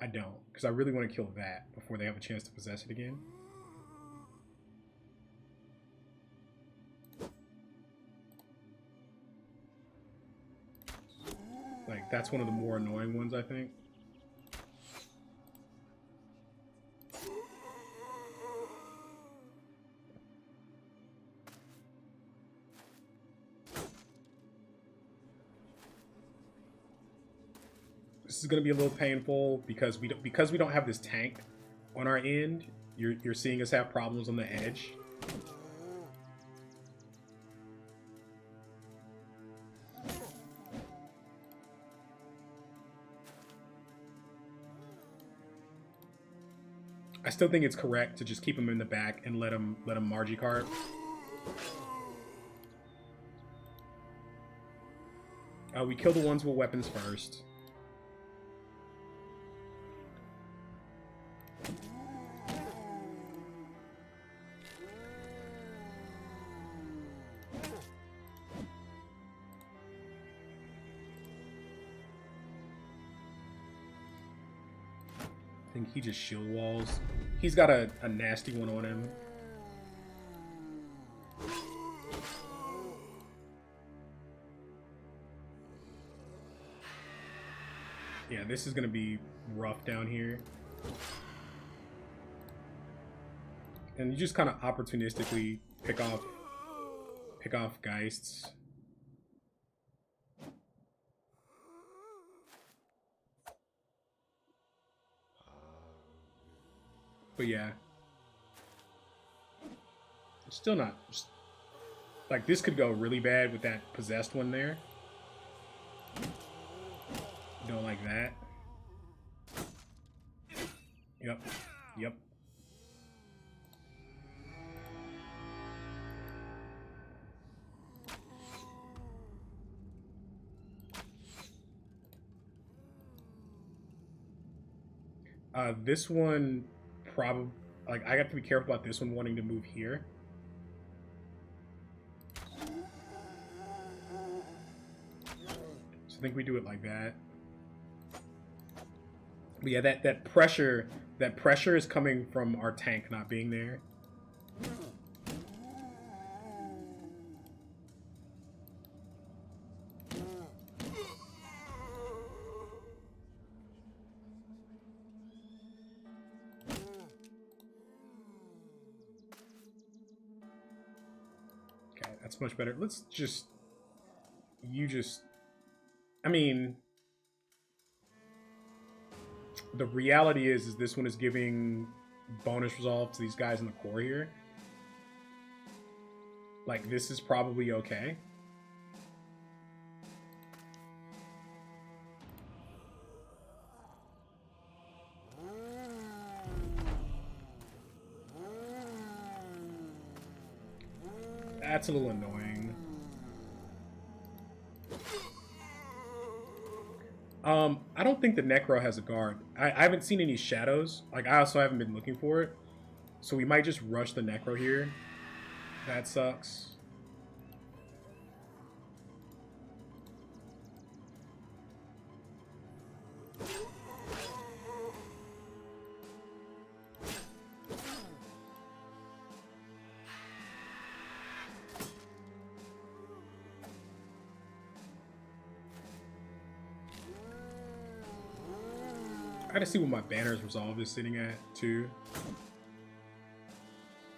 I don't, because I really want to kill that before they have a chance to possess it again. Like, that's one of the more annoying ones, I think. This is going to be a little painful because we don't have this tank on our end. You're seeing us have problems on the edge. I still think it's correct to just keep him in the back and let him Margie card. We kill the ones with weapons first. I think he just shield walls. He's got a nasty one on him. Yeah, this is gonna be rough down here. And you just kind of opportunistically pick off Geists. But yeah, it's still not just, like, this could go really bad with that possessed one there. Don't like that. Yep. Yep. This one probably, like, I have to be careful about this one wanting to move here. So I think we do it like that. But yeah, that pressure is coming from our tank not being there. Okay, that's much better. Let's just, I mean, the reality is this one is giving bonus resolve to these guys in the core here. Like, this is probably okay. That's a little annoying. I don't think the Necro has a guard. I haven't seen any shadows. Like, I also haven't been looking for it. So we might just rush the Necro here. That sucks. I gotta see what my banner's resolve is sitting at, too.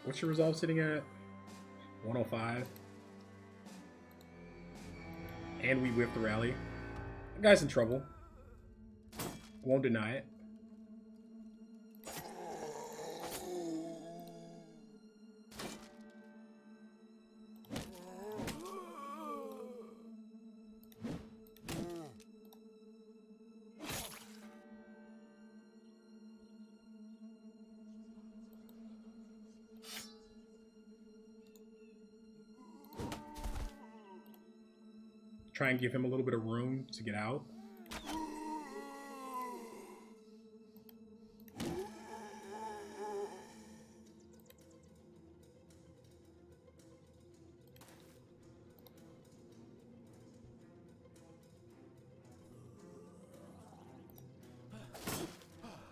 What's your resolve sitting at? 105. And we whipped the rally. The guy's in trouble. Won't deny it. Try and give him a little bit of room to get out.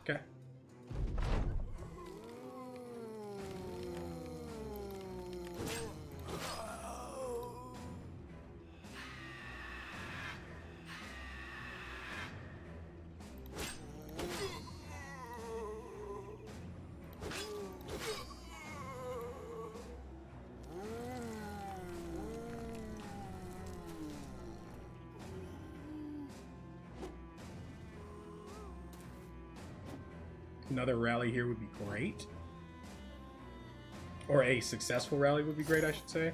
Okay. Another rally here would be great. Or a successful rally would be great, I should say.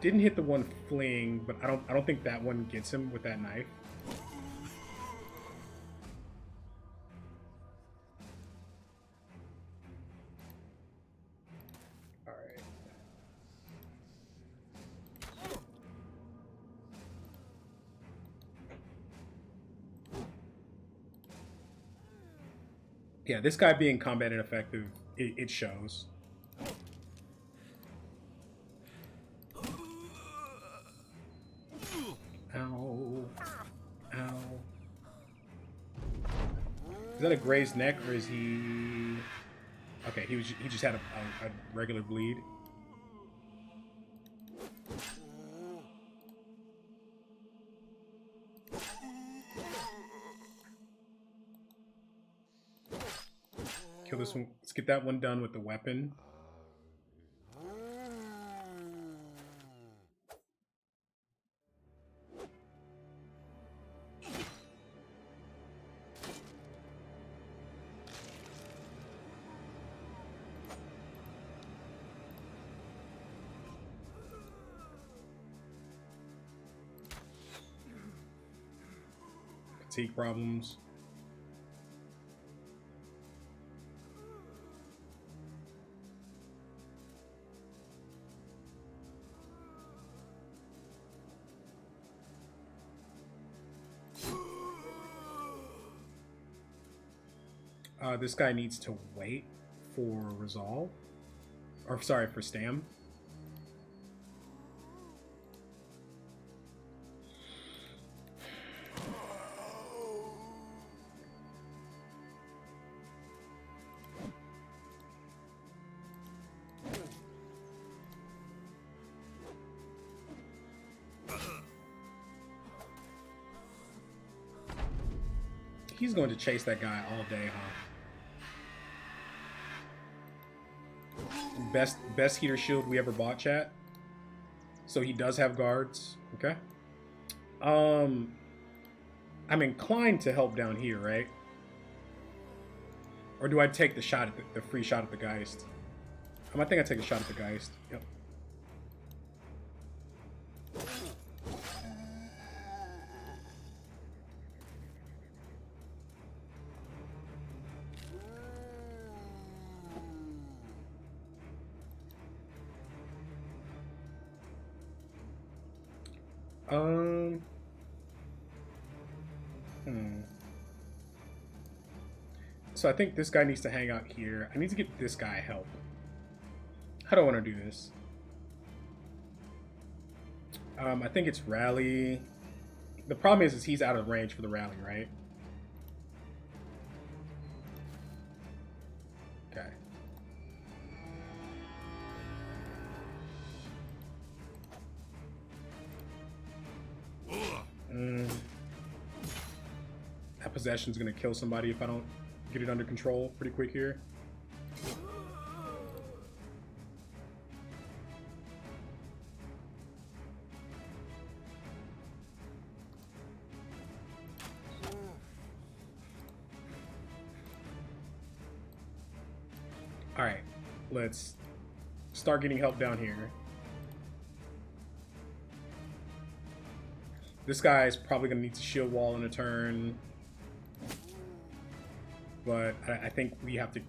Didn't hit the one fleeing, but I don't think that one gets him with that knife. Yeah, this guy being combat ineffective, it shows. Ow. Ow. Is that a grazed neck, or is he... Okay, he just had a regular bleed. Kill this one. Let's get that one done with the weapon. Fatigue problems. This guy needs to wait for resolve. Or, sorry, for stam. He's going to chase that guy all day, huh? Best heater shield we ever bought, chat. So he does have guards. Okay. I'm inclined to help down here, right? Or do I take the shot at the free shot at the Geist? I think I take a shot at the Geist. Yep. So I think this guy needs to hang out here. I need to get this guy help. How do I want to do this? I think it's rally. The problem is he's out of range for the rally, right? Okay. That possession's gonna kill somebody if I don't get it under control pretty quick here. Alright, let's start getting help down here. This guy's probably going to need to shield wall in a turn. But I think we have to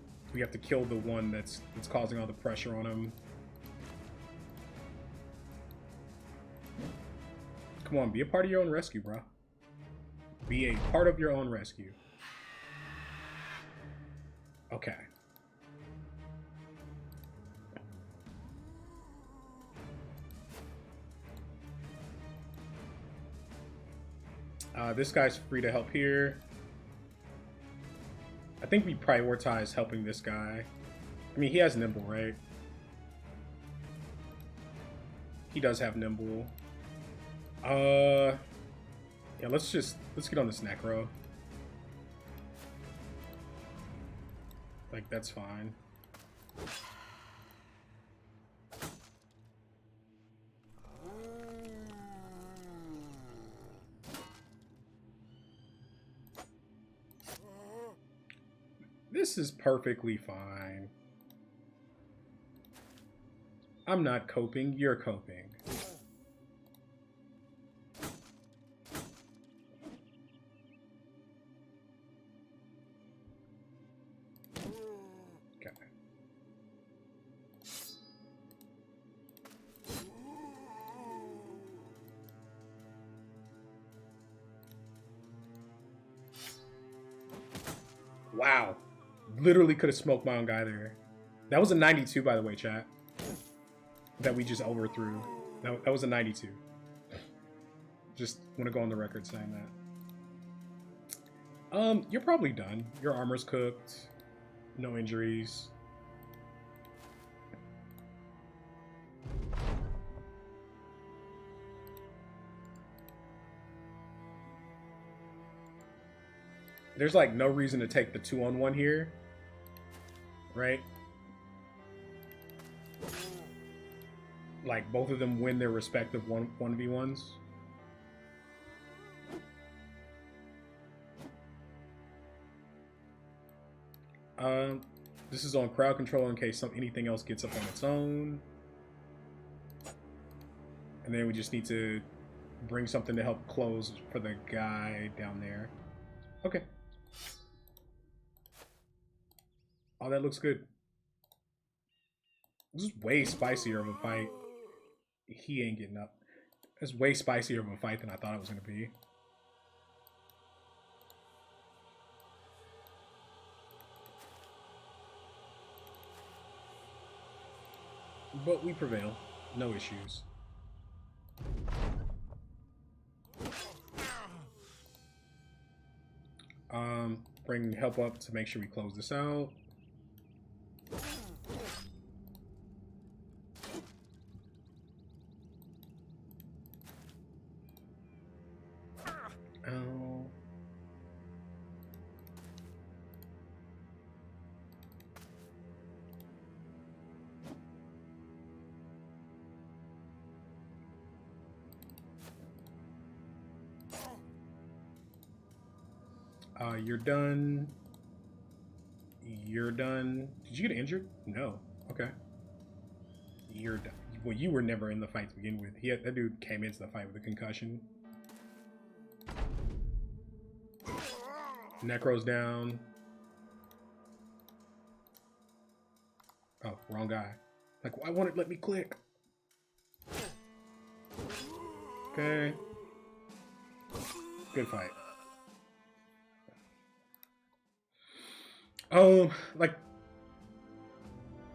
kill the one that's causing all the pressure on him. Come on, be a part of your own rescue, bro. Be a part of your own rescue. Okay. This guy's free to help here. I think we prioritize helping this guy. I mean, he has nimble, right? He does have nimble. Yeah, let's get on this necro. Like, that's fine. This is perfectly fine. I'm not coping, you're coping. Okay. Wow. Literally could have smoked my own guy there. That was a 92, by the way, chat. That we just overthrew. That was a 92. Just want to go on the record saying that. You're probably done. Your armor's cooked. No injuries. There's like no reason to take the 2-on-1 here, right? Like both of them win their respective 1v1s. This is on crowd control in case anything else gets up on its own. And then we just need to bring something to help close for the guy down there. Okay. Oh, that looks good. This is way spicier of a fight. He ain't getting up. It's way spicier of a fight than I thought it was going to be. But we prevail. No issues. Bring help up to make sure we close this out. Oh. You're done. You're done. Did you get injured? No. Okay. You're done. Well, you were never in the fight to begin with. That dude came into the fight with a concussion. Necro's down. Oh, wrong guy. Like, why won't it let me click? Okay. Good fight. Like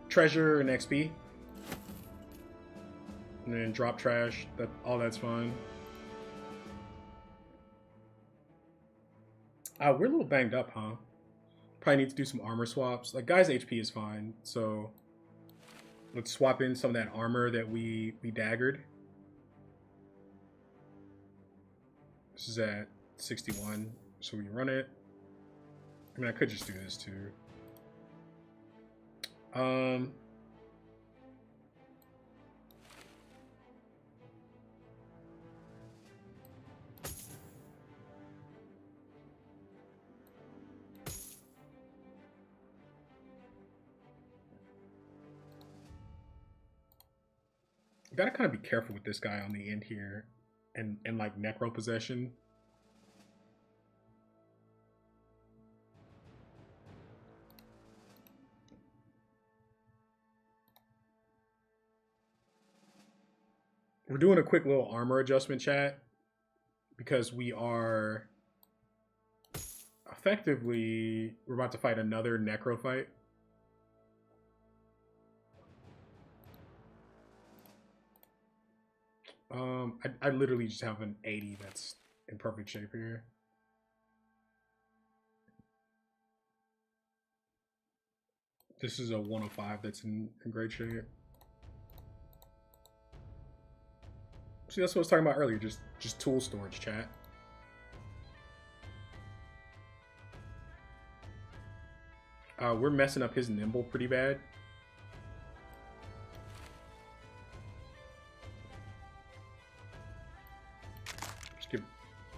treasure and XP, and then drop trash. All that's fine. We're a little banged up, huh? Probably need to do some armor swaps. Like guy's HP is fine, so let's swap in some of that armor that we daggered. This is at 61, so we run it. I mean, I could just do this too. Gotta kind of be careful with this guy on the end here, and like necro possession. We're doing a quick little armor adjustment, chat, because we are effectively, we're about to fight another necro fight. I literally just have an 80 that's in perfect shape here. This is a 105 that's in great shape. See, that's what I was talking about earlier, just tool storage, chat. We're messing up his nimble pretty bad. Just give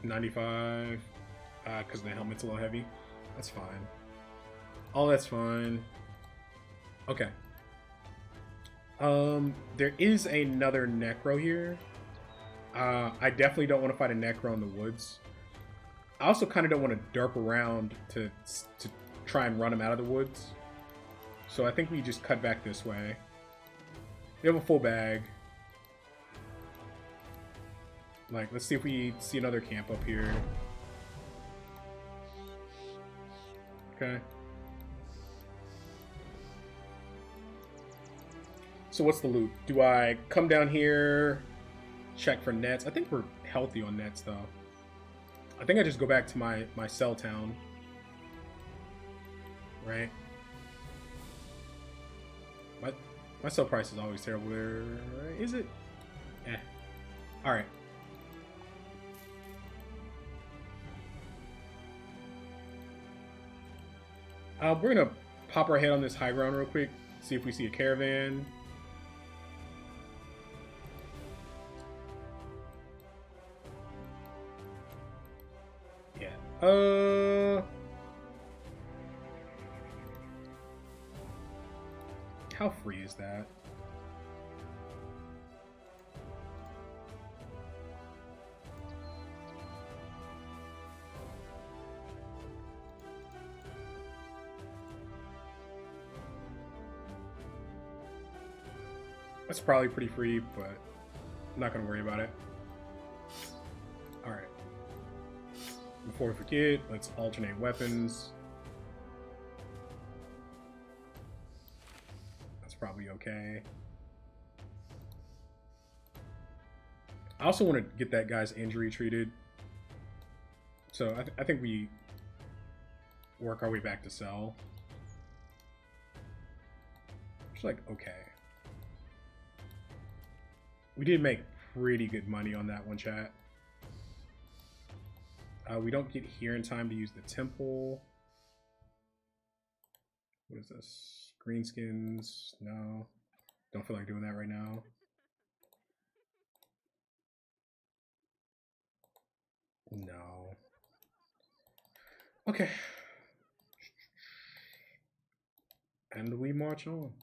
95, because the helmet's a little heavy. That's fine. All that's fine. Okay. There is another necro here. I definitely don't want to fight a necro in the woods. I also kind of don't want to derp around to try and run him out of the woods. So I think we just cut back this way. We have a full bag. Like, let's see if we see another camp up here. Okay. So what's the loop? Do I come down here, check for nets? I think we're healthy on nets though. I think I just go back to my cell town. Right? My sell price is always terrible there. Right? Is it? Eh. Alright. We're gonna pop our head on this high ground real quick. See if we see a caravan. Yeah. How free is that? That's probably pretty free, but I'm not gonna worry about it. Alright. Before we forget, let's alternate weapons. That's probably okay. I also want to get that guy's injury treated. So I think we work our way back to sell. It's like, okay. We did make pretty good money on that one, chat. We don't get here in time to use the temple. What is this? Greenskins? No. Don't feel like doing that right now. No. Okay. And we march on.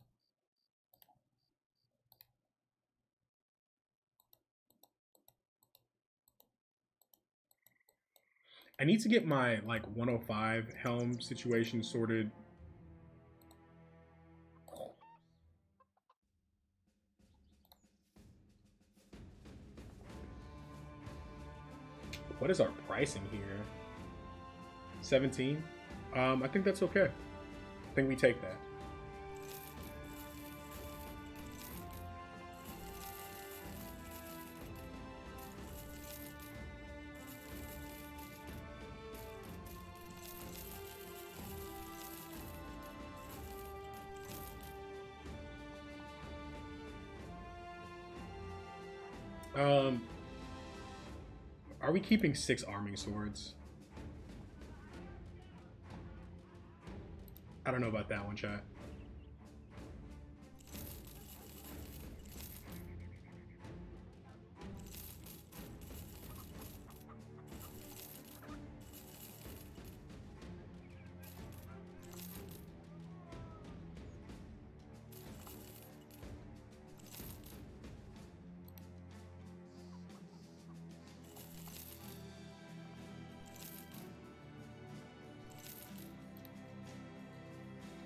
I need to get my like 105 helm situation sorted. What is our pricing here? 17? I think that's okay. I think we take that. Are we keeping 6 arming swords? I don't know about that one, chat.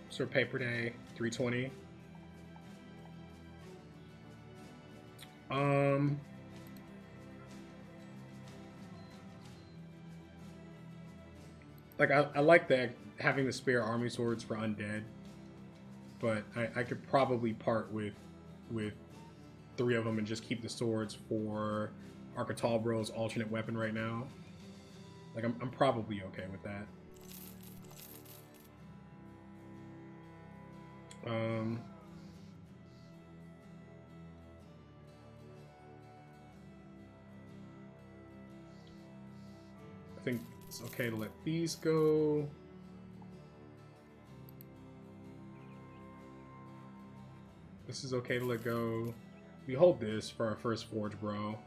So paper day, 320. Like I like that having the spare army swords for undead, but I could probably part with 3 of them and just keep the swords for Arcatalbro's alternate weapon right now. Like I'm probably okay with that. I think it's okay to let these go. This is okay to let go. We hold this for our first forge, bro.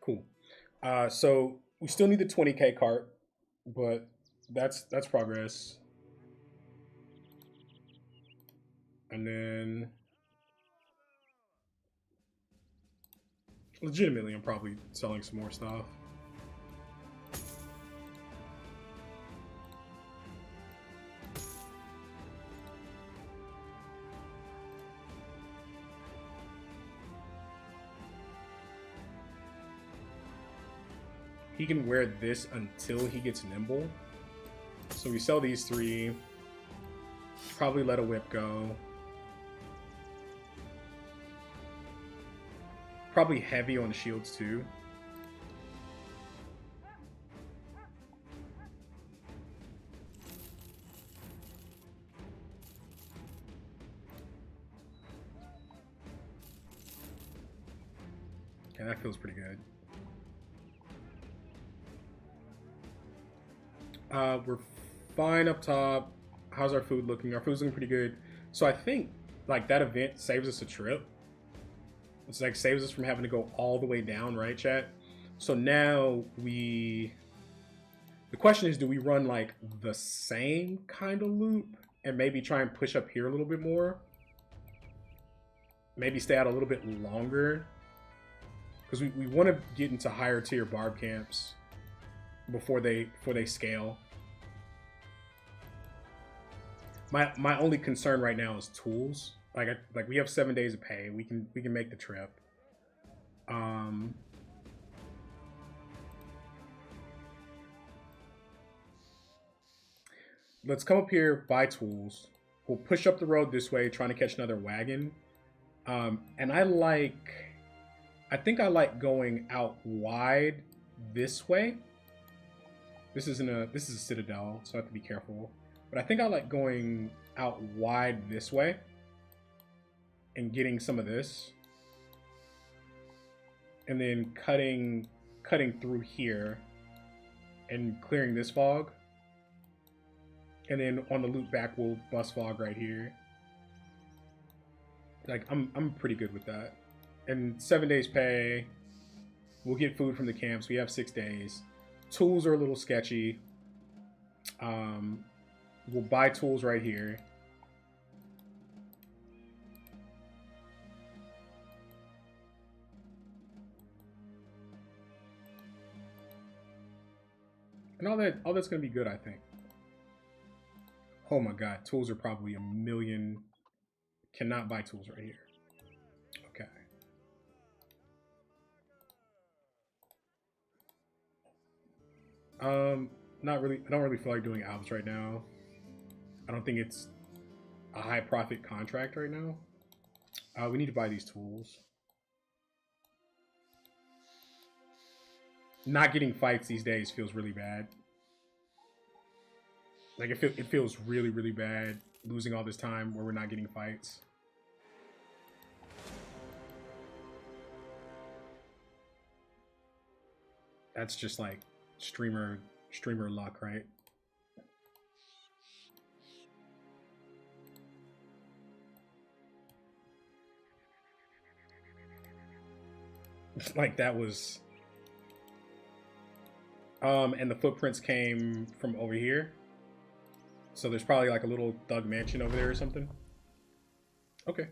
Cool. So we still need the 20k cart, but that's progress. And then legitimately I'm probably selling some more stuff. He can wear this until he gets nimble. So we sell these 3. Probably let a whip go. Probably heavy on the shields too. Okay, that feels pretty good. We're fine up top. How's our food looking? Our food's looking pretty good. So I think like that event saves us a trip. It's like saves us from having to go all the way down, right, chat? So now the question is, do we run like the same kind of loop and maybe try and push up here a little bit more? Maybe stay out a little bit longer? Because we want to get into higher tier barb camps before they scale. My only concern right now is tools. Like we have 7 days of pay. We can make the trip. Let's come up here, buy tools. We'll push up the road this way, trying to catch another wagon. And I think I like going out wide this way. This is a citadel, so I have to be careful. But I think I like going out wide this way and getting some of this. And then cutting through here and clearing this fog. And then on the loop back, we'll bust fog right here. Like, I'm pretty good with that. And 7 days pay. We'll get food from the camps. We have 6 days. Tools are a little sketchy. We'll buy tools right here. And all that's gonna be good, I think. Oh my god, tools are probably 1,000,000. Cannot buy tools right here. Okay. Not really. I don't really feel like doing albs right now. I don't think it's a high profit contract right now. We need to buy these tools. Not getting fights these days feels really bad. Like it feels really, really bad losing all this time where we're not getting fights. That's just like streamer luck, right? Like that was and the footprints came from over here. So there's probably like a little thug mansion over there or something. Okay.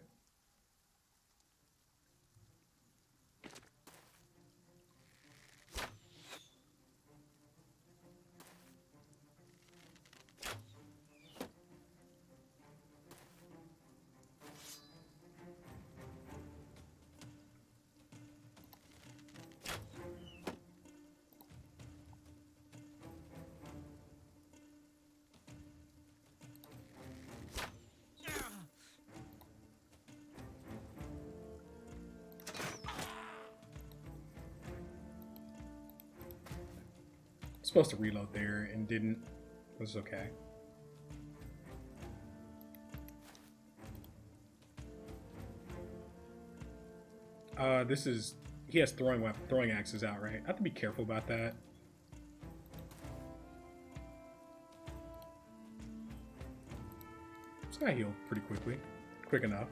Supposed to reload there and didn't. It was okay. This is he has throwing axes out, right? I have to be careful about that. This guy healed pretty quickly, quick enough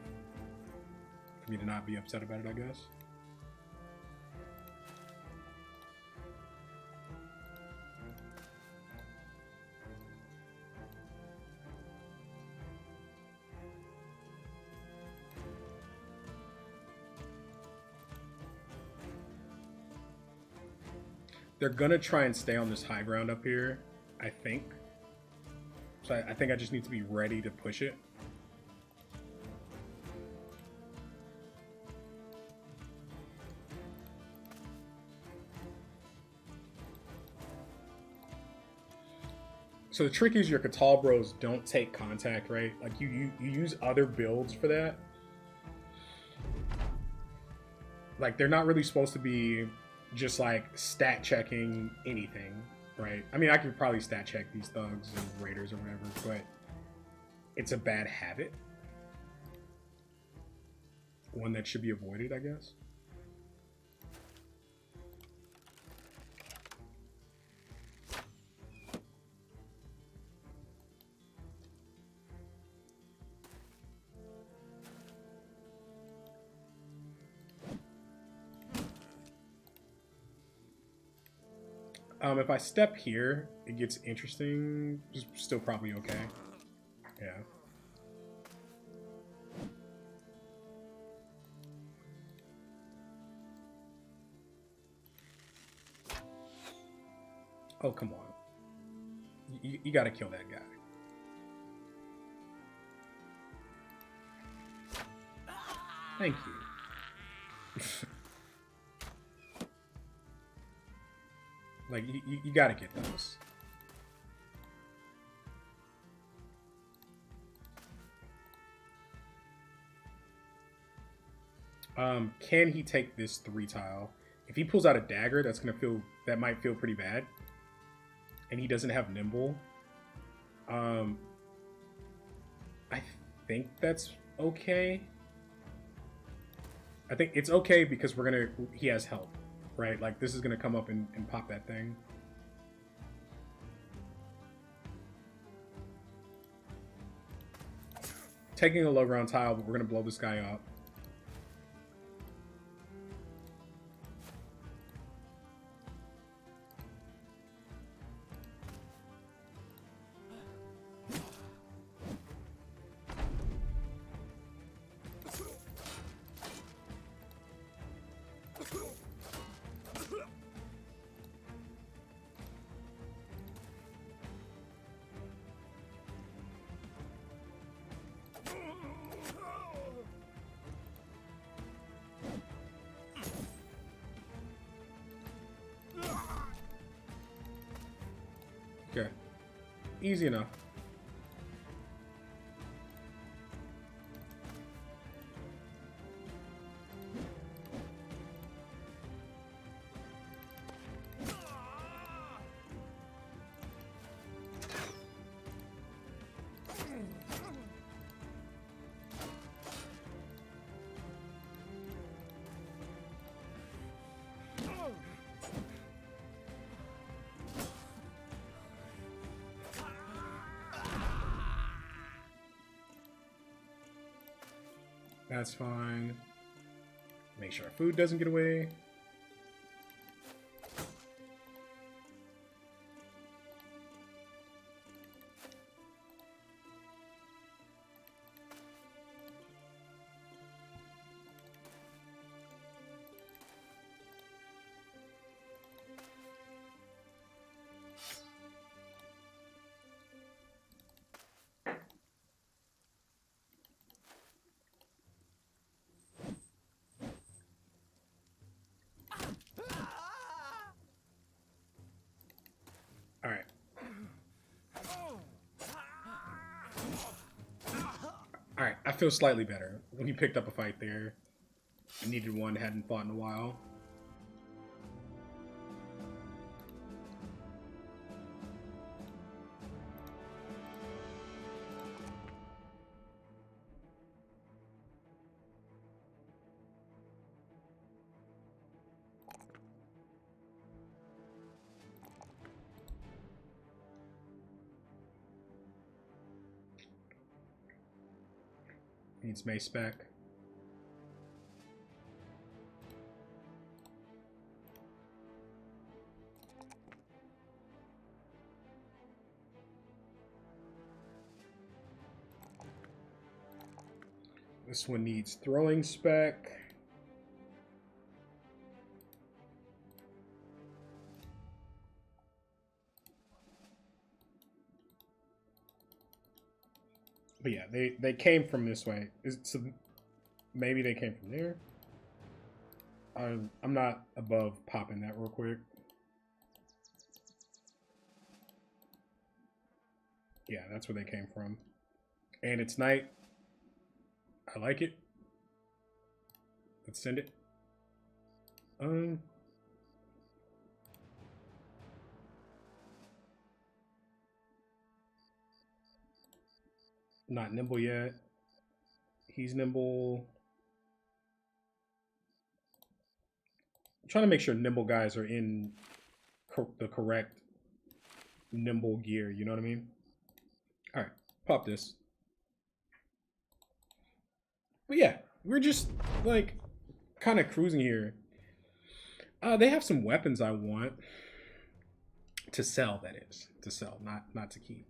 for me to not be upset about it, I guess. They're gonna try and stay on this high ground up here, I think. So I think I just need to be ready to push it. So the trick is your Catal Bros don't take contact, right? Like you use other builds for that. Like they're not really supposed to be just like stat checking anything, right? I mean, I could probably stat check these thugs and raiders or whatever, but it's a bad habit. One that should be avoided, I guess. If I step here, it gets interesting. Just still probably okay. Yeah. Oh, come on. You gotta kill that guy. Thank you. Like, you gotta get those. Can he take this 3 tile? If he pulls out a dagger, that might feel pretty bad. And he doesn't have nimble. I think that's okay. I think it's okay because he has help, right? Like this is gonna come up and pop that thing. Taking a low ground tile, but we're gonna blow this guy up. Okay. Easy enough. That's fine. Make sure our food doesn't get away. All right. All right. I feel slightly better. We picked up a fight there. I needed one. Hadn't fought in a while. Needs mace back. This one needs throwing spec. But yeah, they came from this way. So maybe they came from there. I'm not above popping that real quick. Yeah, that's where they came from. And it's night. I like it. Let's send it. Not nimble yet. He's nimble. I'm trying to make sure nimble guys are in the correct nimble gear. You know what I mean? All right, pop this. But yeah, we're just like kind of cruising here. They have some weapons I want to sell. That is to sell, not to keep.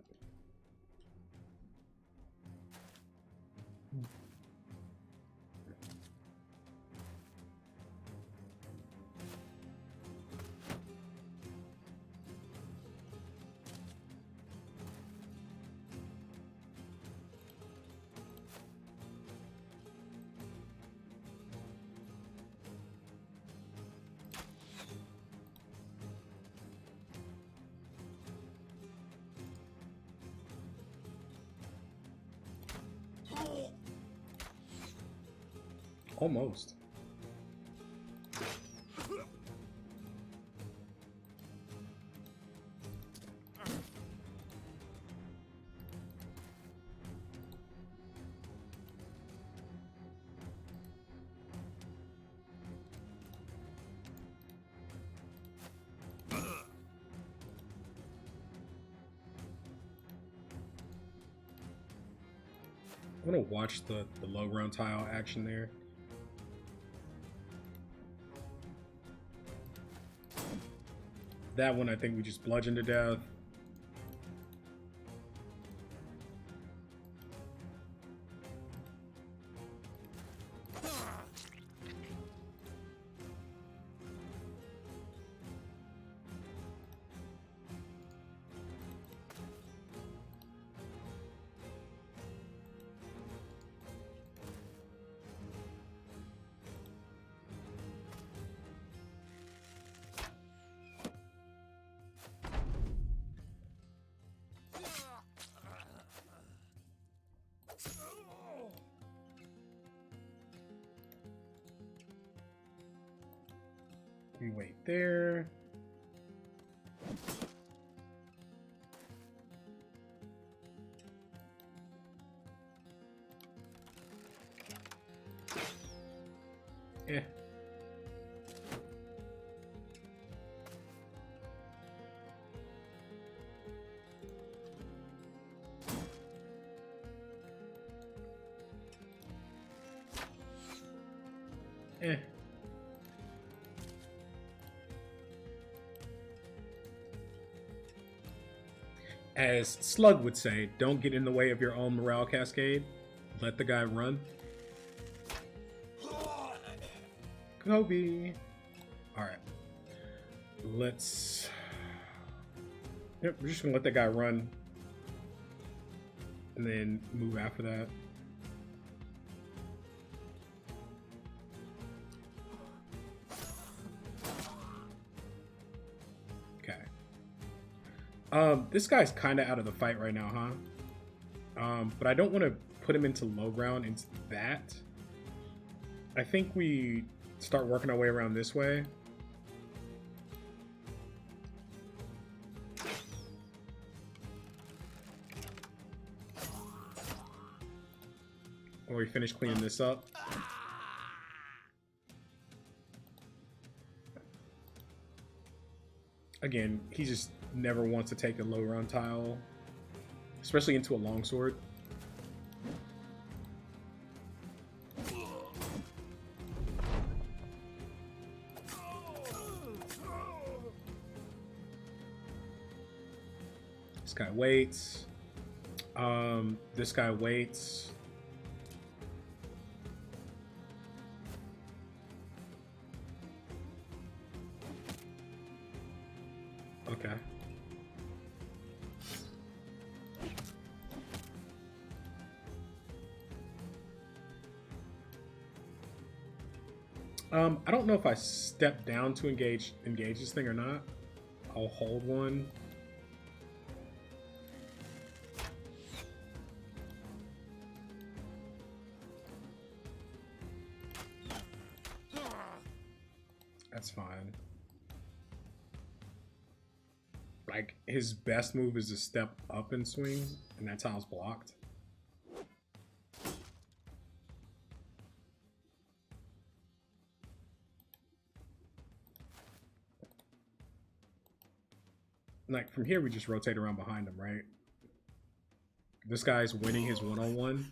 Almost. I'm gonna watch the low ground tile action there. That one I think we just bludgeoned to death. We wait there. Eh. Eh. As Slug would say, don't get in the way of your own morale cascade. Let the guy run. Kobe. Alright. Let's... Yep, we're just gonna let that guy run. And then move after that. This guy's kind of out of the fight right now, huh? But I don't want to put him into low ground into that. I think we start working our way around this way. Or we finish cleaning this up. Again, he just never wants to take a low round tile, especially into a longsword. This guy waits. This guy waits. Okay. I don't know if I step down to engage this thing or not. I'll hold one. That's fine. Like, his best move is to step up and swing, and that's how it's blocked. Like, from here, we just rotate around behind him, right? This guy's winning his one-on-one,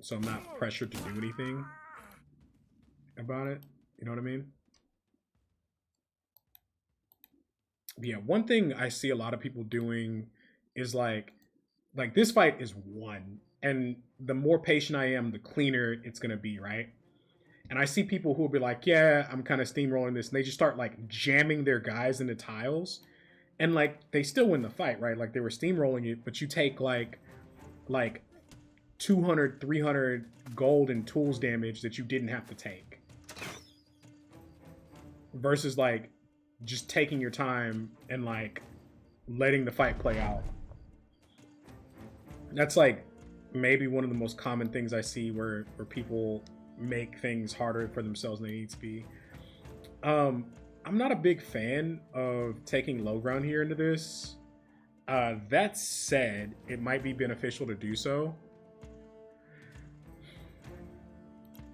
so I'm not pressured to do anything about it. You know what I mean? But yeah, one thing I see a lot of people doing is like this fight is won, and the more patient I am, the cleaner it's gonna be, right? And I see people who will be like, yeah, I'm kind of steamrolling this, and they just start like jamming their guys into tiles, and like they still win the fight, right? Like they were steamrolling it, but you take like 200, 300 gold and tools damage that you didn't have to take. Versus like just taking your time and like letting the fight play out. That's like maybe one of the most common things I see where people make things harder for themselves than they need to be. I'm not a big fan of taking low ground here into this. That said, it might be beneficial to do so.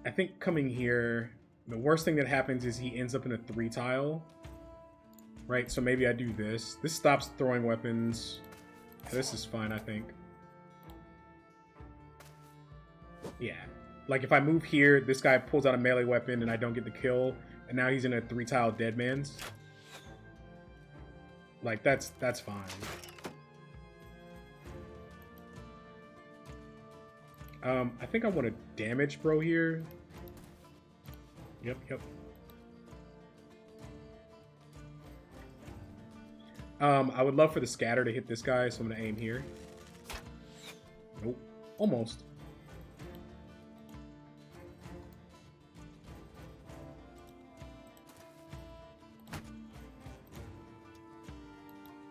I think coming here, the worst thing that happens is he ends up in a 3 tile. Right, so maybe I do this. This stops throwing weapons. This is fine, I think. Yeah. Like if I move here, this guy pulls out a melee weapon and I don't get the kill. And now he's in a 3 tile dead man's. Like that's fine. I think I want to damage bro here. Yep. I would love for the scatter to hit this guy, so I'm gonna aim here. Nope. Almost.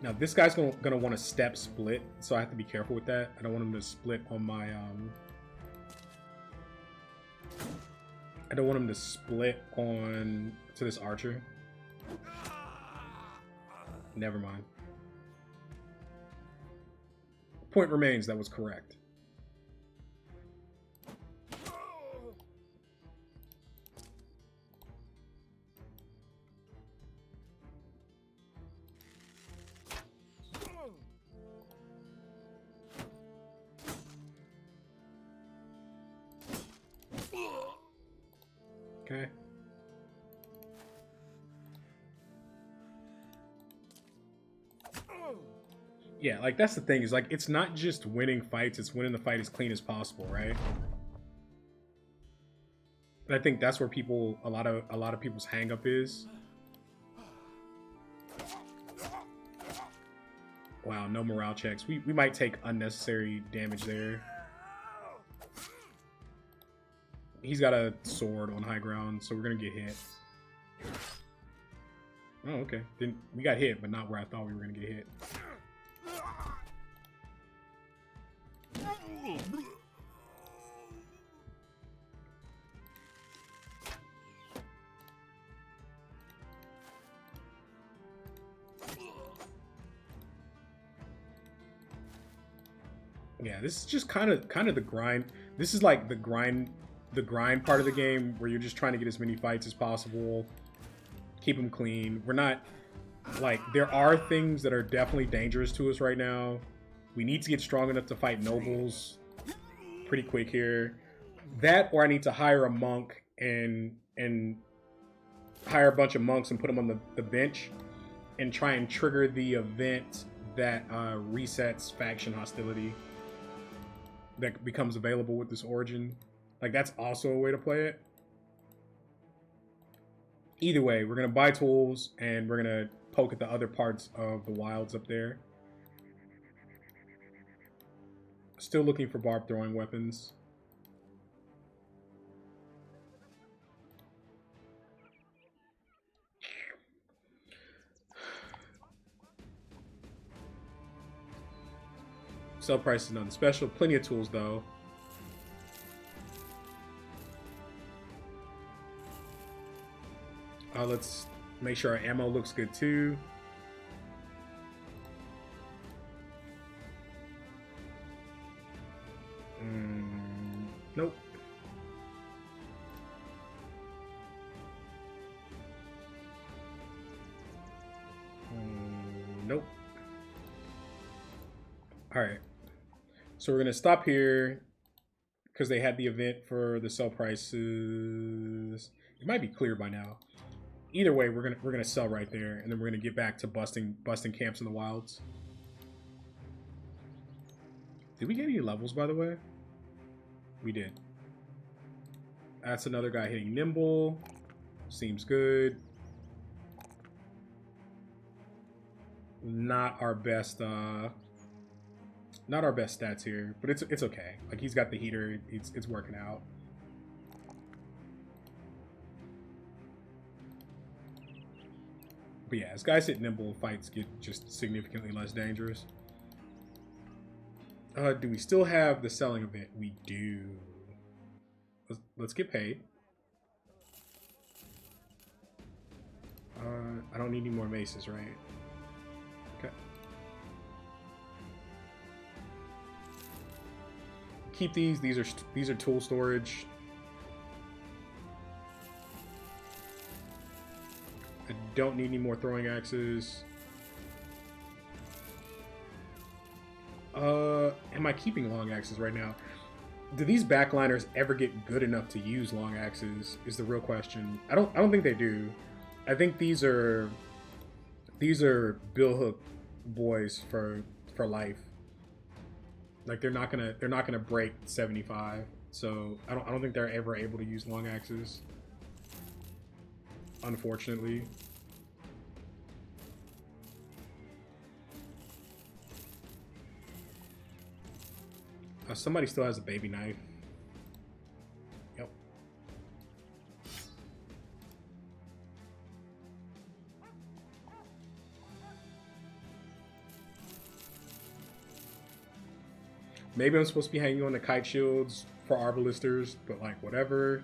Now this guy's gonna want to step split, so I have to be careful with that. I don't want him to split on my I don't want him to split on to this archer. Never mind. Point remains, that was correct. Okay. Yeah, like that's the thing, is like it's not just winning fights, it's winning the fight as clean as possible, right? And I think that's where people a lot of people's hang up is. Wow, no morale checks. We might take unnecessary damage there. He's got a sword on high ground, so we're gonna get hit. Oh, okay. Then we got hit, but not where I thought we were gonna get hit. Yeah, this is just kind of the grind. This is like the grind part of the game where you're just trying to get as many fights as possible, keep them clean. We're not like, there are things that are definitely dangerous to us right now. We need to get strong enough to fight nobles pretty quick here. That, or I need to hire a monk and hire a bunch of monks and put them on the bench and try and trigger the event that resets faction hostility that becomes available with this origin. Like, that's also a way to play it. Either way, we're going to buy tools and we're going to poke at the other parts of the wilds up there. Still looking for barb throwing weapons. Sell price is nothing special. Plenty of tools, though. Let's make sure our ammo looks good too. Nope. Nope. All right. So we're gonna stop here because they had the event for the sell prices. It might be clear by now. Either way, we're gonna sell right there, and then we're gonna get back to busting camps in the wilds. Did we get any levels, by the way? We did. That's another guy hitting nimble. Seems good. Not our best stats here, but it's okay. Like, he's got the heater, it's working out. But yeah, as guys hit nimble, fights get just significantly less dangerous. Do we still have the selling event? We do. Let's get paid. I don't need any more maces, right? Okay. Keep these. These are tool storage. I don't need any more throwing axes. Am I keeping long axes right now? Do these backliners ever get good enough to use long axes? Is the real question. I don't think they do. I think these are bill hook boys for life. Like, they're not gonna break 75. So I don't think they're ever able to use long axes. Unfortunately. Somebody still has a baby knife. Yep. Maybe I'm supposed to be hanging on the kite shields for arbalisters, but like, whatever.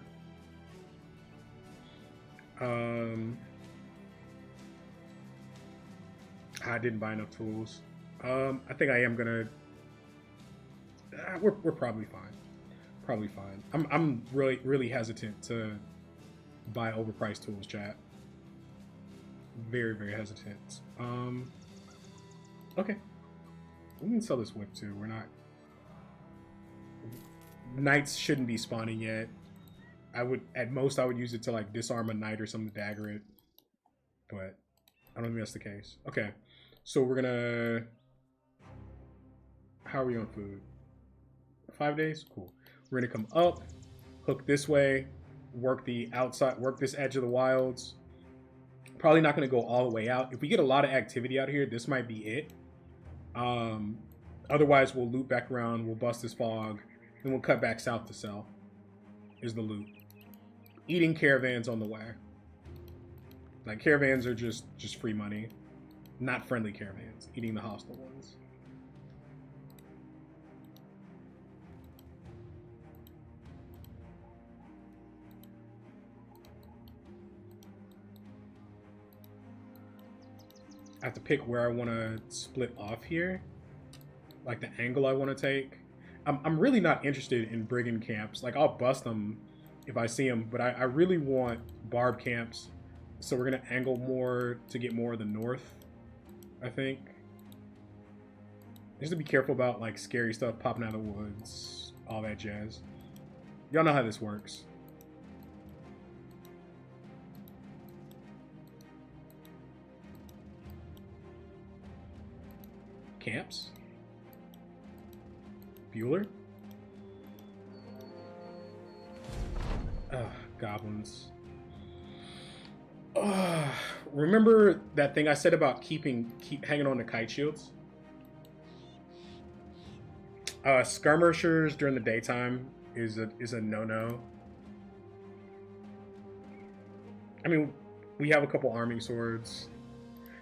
I didn't buy enough tools. I think I am gonna. We're probably fine. Probably fine. I'm really hesitant to buy overpriced tools, chat. Very hesitant. Okay. We can sell this whip too. We're not. Knights shouldn't be spawning yet. I would, at most, I would use it to like disarm a knight or something to dagger it. But I don't think that's the case. Okay. So we're gonna. How are we on food? 5 days? Cool. We're gonna come up, hook this way, work the outside, work this edge of the wilds. Probably not gonna go all the way out. If we get a lot of activity out here, this might be it. Otherwise, we'll loop back around, we'll bust this fog, and we'll cut back south to sell. Is the loop. Eating caravans on the way. Like, caravans are just free money. Not friendly caravans. Eating the hostile ones. I have to pick where I want to split off here. Like, the angle I want to take. I'm really not interested in brigand camps. Like, I'll bust them if I see them, but I really want barb camps. So we're going to angle more to get more of the north, I think. Just to be careful about, like, scary stuff popping out of the woods. All that jazz. Y'all know how this works. Camps? Bueller? Ugh, goblins. Remember that thing I said about keep hanging on to kite shields? Skirmishers during the daytime is a no-no. I mean, we have a couple arming swords.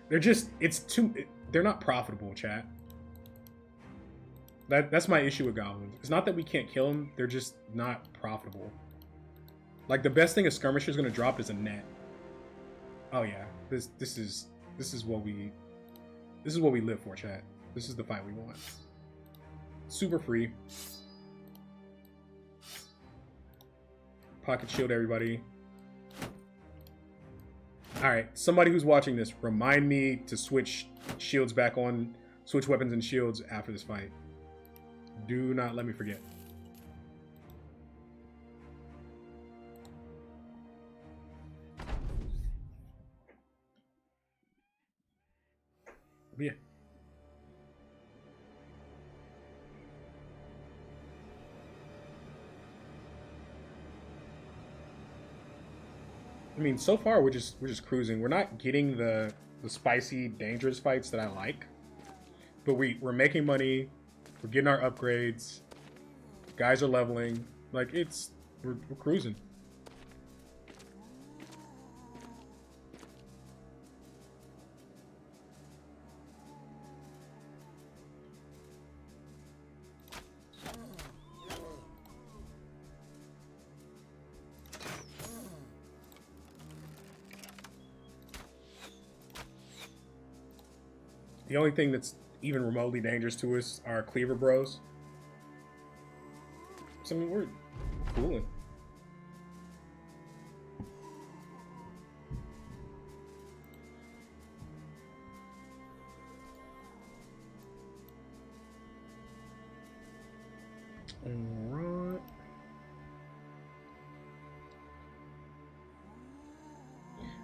They're just, they're not profitable, chat. That's my issue with goblins. It's not that we can't kill them, they're just not profitable. Like, the best thing a skirmisher is going to drop is a net. Oh yeah, this is what we live for, chat. This is the fight we want. Super free. Pocket shield, everybody. All right, somebody who's watching this, remind me to switch shields back on, switch weapons and shields after this fight. Do not let me forget. Yeah. I mean, so far we're just cruising. We're not getting the spicy, dangerous fights that I like, but we're making money. We're getting our upgrades. Guys are leveling. Like we're cruising. The only thing that's even remotely dangerous to us are cleaver bros. So I mean, we're cooling. Alright.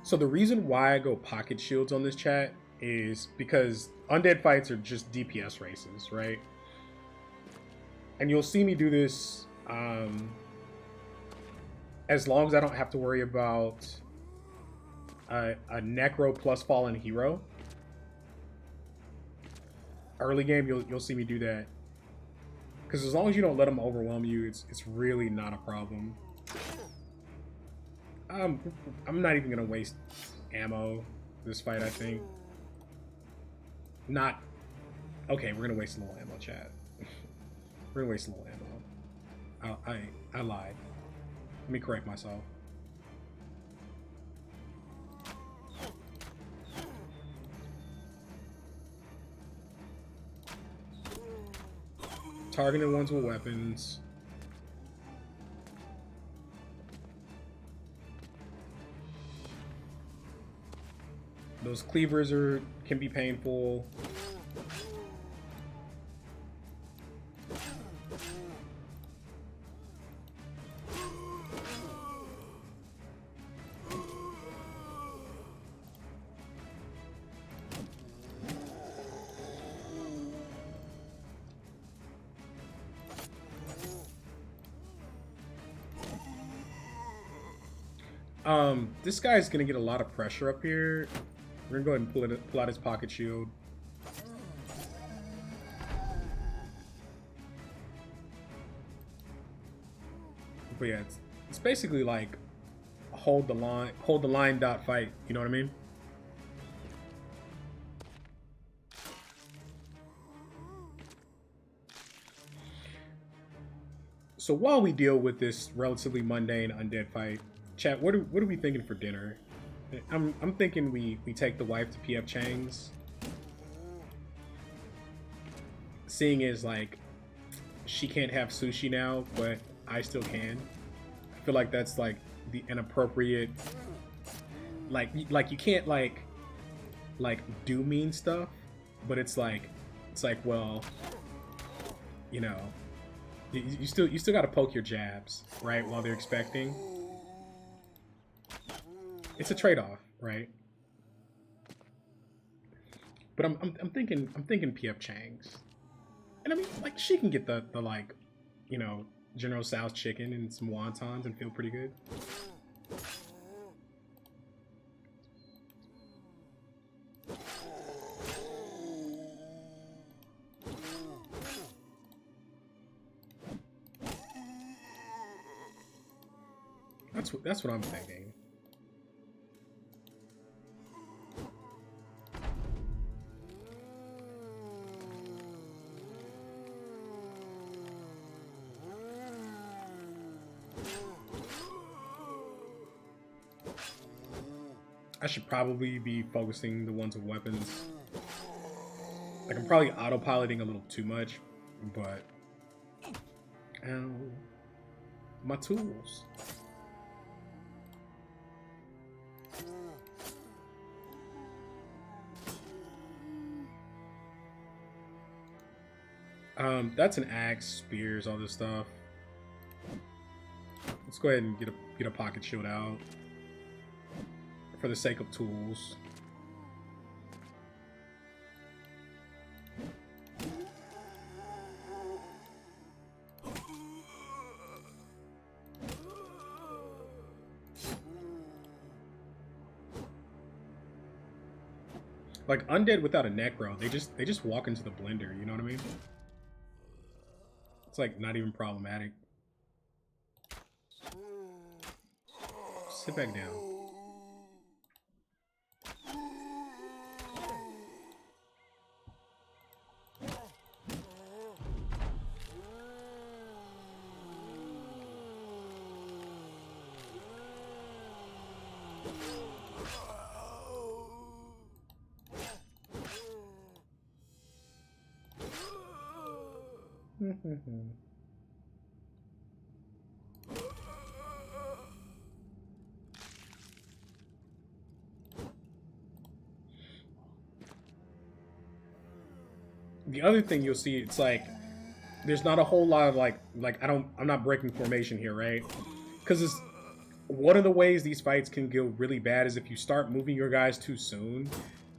So the reason why I go pocket shields on this chat is because undead fights are just DPS races, right? And you'll see me do this as long as I don't have to worry about a necro plus fallen hero. Early game, you'll see me do that. Because as long as you don't let them overwhelm you, it's really not a problem. I'm not even gonna waste ammo this fight, I think. Not okay, we're gonna waste a little ammo, chat. We're gonna waste a little ammo. I lied. Let me correct myself. Targeted ones with weapons. Those cleavers can be painful. This guy's gonna get a lot of pressure up here. We're gonna go ahead and pull out his pocket shield. But yeah, it's basically like hold the line dot fight. You know what I mean? So while we deal with this relatively mundane undead fight, chat, what are we thinking for dinner? I'm thinking we take the wife to PF Chang's. Seeing as like she can't have sushi now, but I still can. I feel like that's like the inappropriate. Like you can't like do mean stuff, but it's like well, you know, you still got to poke your jabs, right, while they're expecting. It's a trade-off, right? But I'm thinking PF Chang's, and I mean like she can get the like, you know, General Tso's chicken and some wontons and feel pretty good. That's what I'm thinking. I should probably be focusing the ones with weapons. Like, I'm probably autopiloting a little too much, but... Ow. My tools. That's an axe, spears, all this stuff. Let's go ahead and get a pocket shield out for the sake of tools. Like undead without a necro, they just walk into the blender, you know what I mean? It's like not even problematic. Sit back down. The other thing you'll see, it's like there's not a whole lot of like I'm not breaking formation here, right? Because it's one of the ways these fights can go really bad is if you start moving your guys too soon,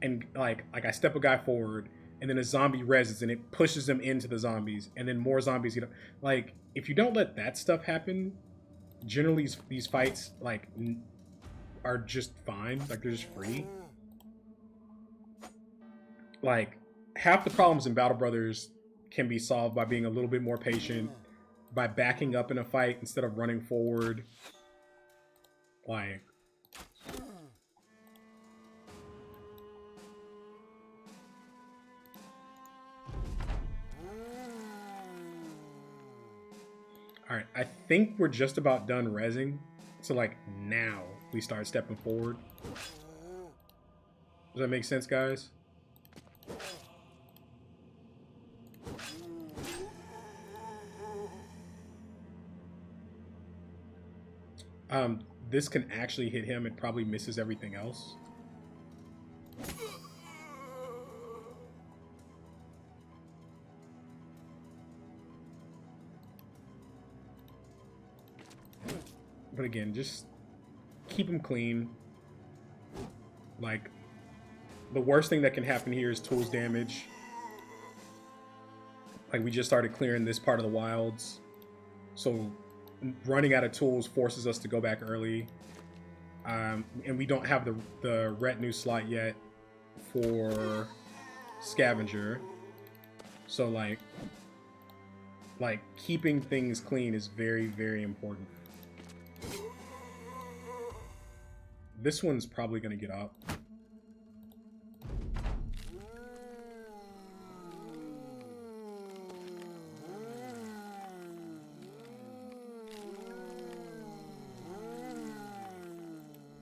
and like I step a guy forward, and then a zombie reses and it pushes them into the zombies, and then more zombies get up. Like if you don't let that stuff happen, generally these fights like are just fine, like they're just free. Like half the problems in Battle Brothers can be solved by being a little bit more patient, by backing up in a fight instead of running forward. Like, all right, I think we're just about done rezzing. So like now we start stepping forward. Does that make sense, guys? This can actually hit him. It probably misses everything else. But again, just keep him clean. Like, the worst thing that can happen here is tools damage. Like, we just started clearing this part of the wilds. So running out of tools forces us to go back early, and we don't have the retinue slot yet for scavenger, so like keeping things clean is very, very important. This one's probably gonna get up.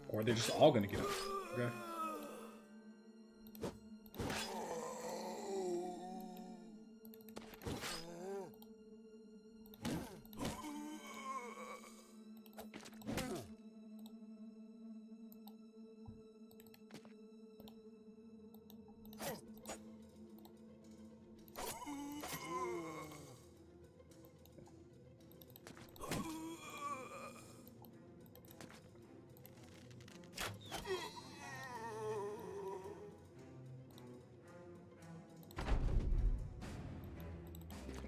Or they're just all gonna get up. Okay.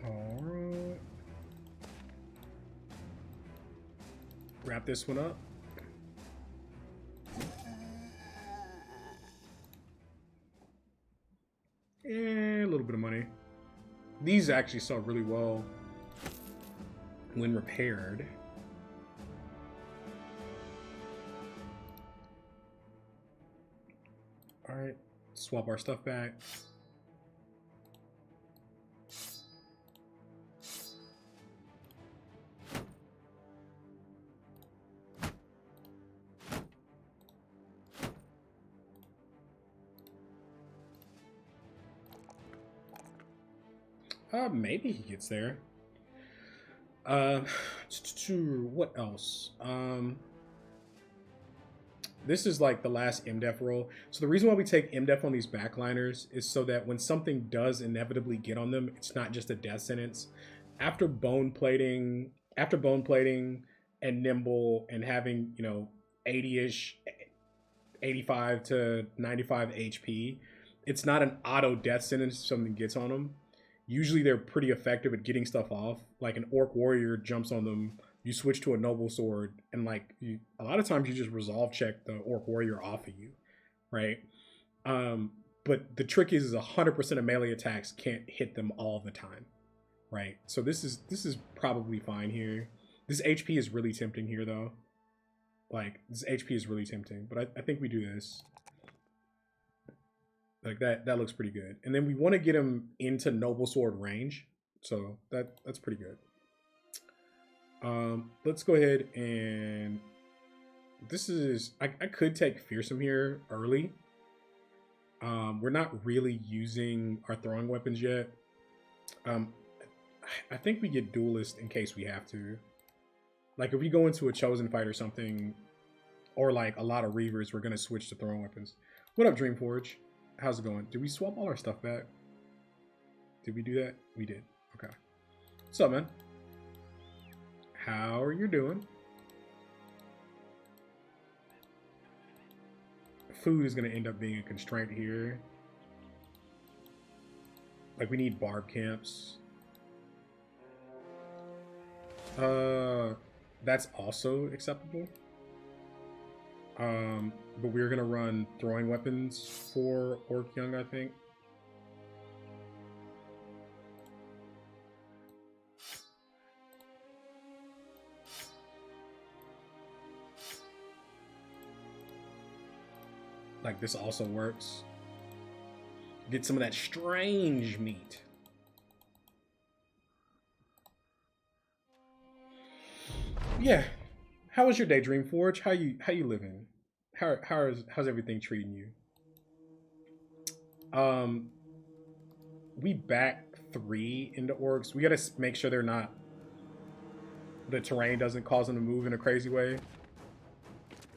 Alright. Wrap this one up. And a little bit of money. These actually sell really well when repaired. Alright, swap our stuff back. Maybe he gets there. What else? This is like the last MDEF roll. So the reason why we take MDEF on these backliners is so that when something does inevitably get on them, it's not just a death sentence. After bone plating and nimble and having, you know, 80-ish, 85 to 95 HP, it's not an auto death sentence if something gets on them. Usually they're pretty effective at getting stuff off. Like an orc warrior jumps on them, you switch to a noble sword, and like a lot of times you just resolve check the orc warrior off of you, right? But the trick is 100% of melee attacks can't hit them all the time, right? So this is probably fine here. This HP is really tempting here though. Like this HP is really tempting, but I think we do this. Like that looks pretty good. And then we want to get him into noble sword range, so that's pretty good. Let's go ahead and this is I could take fearsome here early. We're not really using our throwing weapons yet. I think we get duelist in case we have to. Like if we go into a chosen fight or something, or like a lot of reavers, we're gonna switch to throwing weapons. What up, Dreamforge? How's it going? Did we swap all our stuff back? Did we do that? We did. Okay. What's up, man? How are you doing? Food is going to end up being a constraint here. Like, we need barb camps. That's also acceptable. But we're gonna run throwing weapons for Orc Young, I think. Like this also works. Get some of that strange meat. Yeah. How was your day, Dreamforge? How you living? How's everything treating you? We back 3 into orcs. We gotta make sure they're not, the terrain doesn't cause them to move in a crazy way.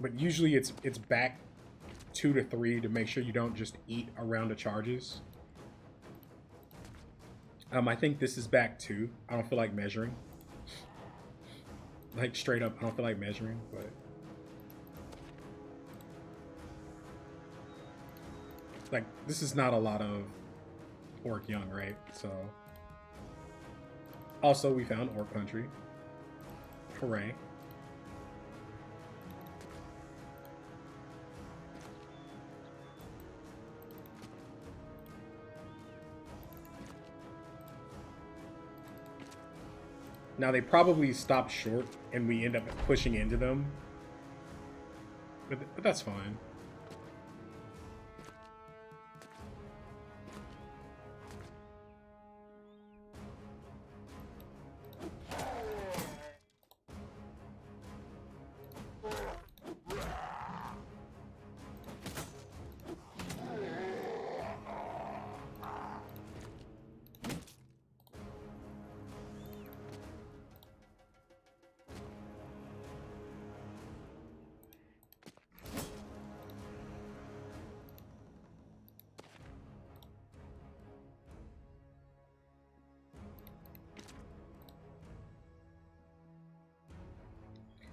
But usually it's back 2 to 3 to make sure you don't just eat around the charges. I think this is back 2. I don't feel like measuring. Like straight up, I don't feel like measuring, but like this is not a lot of Orc Young, right? So also we found Orc Country. Hooray. Now they probably stop short and we end up pushing into them. But that's fine.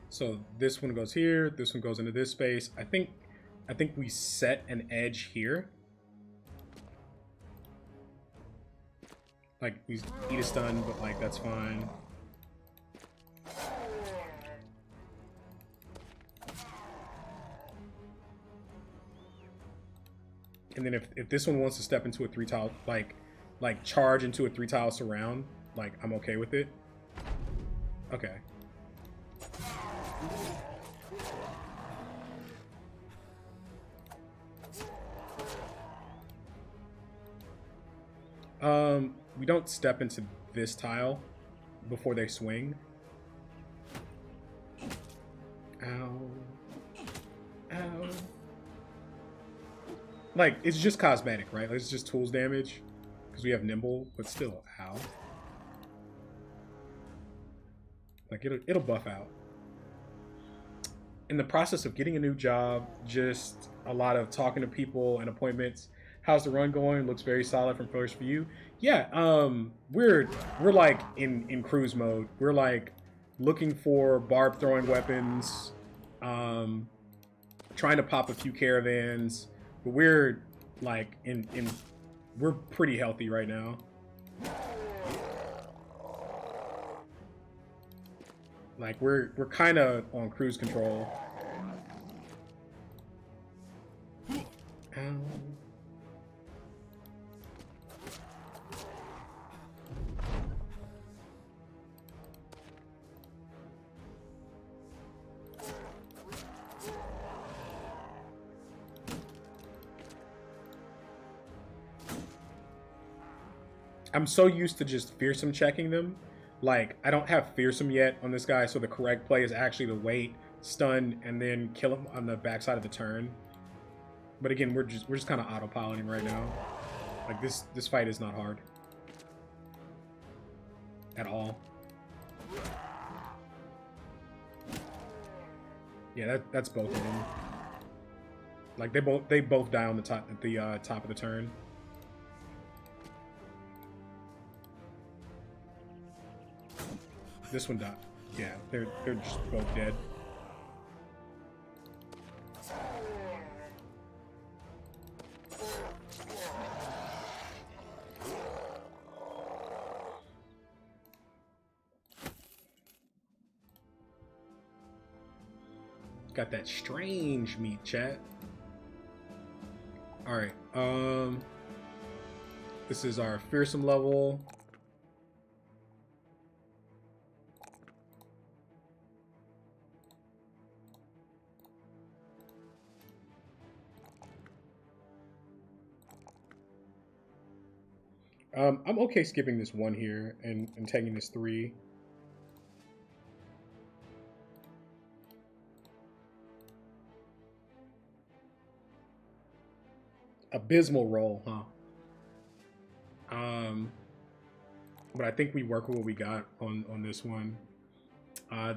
So this one goes here, this one goes into this space. I think we set an edge here. Like we eat a stun, but like that's fine. And then if this one wants to step into a 3-tile, like charge into a 3-tile surround, like I'm okay with it. Okay. We don't step into this tile before they swing. Ow. Ow. Like, it's just cosmetic, right? Like, it's just tools damage. because we have nimble, but still, ow. Like it'll buff out. In the process of getting a new job, just a lot of talking to people and appointments. How's the run going? Looks very solid from first view. Yeah, we're like in cruise mode. We're like looking for barb throwing weapons, trying to pop a few caravans, but we're like we're pretty healthy right now. Like we're kind of on cruise control. I'm so used to just fearsome checking them. Like, I don't have fearsome yet on this guy, so the correct play is actually to wait, stun, and then kill him on the backside of the turn. But again, we're just kind of autopiloting right now. Like this fight is not hard at all. Yeah, that's both of them. Like they both die on the top of the turn. This one died. Yeah, they're just both dead. Got that strange meat, chat. All right. This is our fearsome level. I'm okay skipping this one here and taking this 3. Abysmal roll, huh? But I think we work with what we got on this one.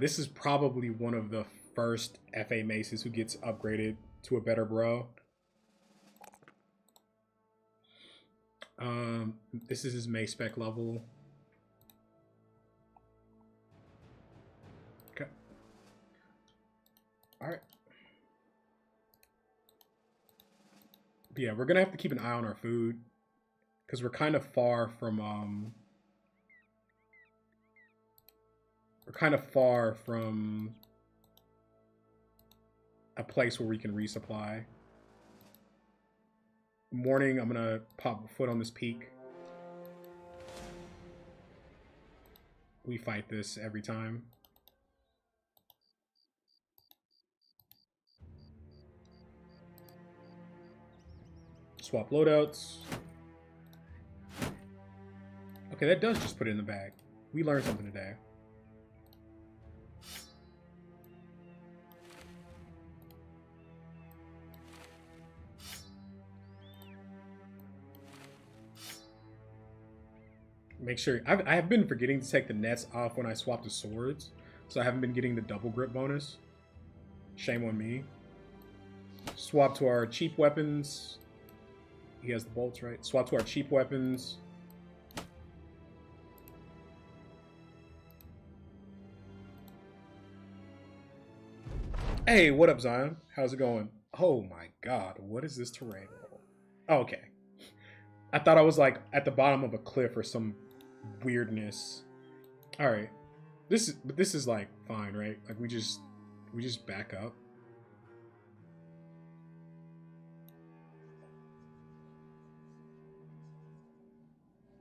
This is probably one of the first FA maces who gets upgraded to a better bro. This is his mace spec level. Okay. All right. But yeah, we're gonna have to keep an eye on our food because we're kind of far from a place where we can resupply. Morning, I'm gonna pop a foot on this peak. We fight this every time. Swap loadouts. Okay, that does just put it in the bag. We learned something today. Make sure I have been forgetting to take the nets off when I swap to swords, so I haven't been getting the double grip bonus. Shame on me. Swap to our cheap weapons. He has the bolts, right? Swap to our cheap weapons. Hey, what up, Zion? How's it going? Oh my god, what is this terrain? Oh, okay. I thought I was like at the bottom of a cliff or some weirdness. All right, this is like fine, right? Like we just back up.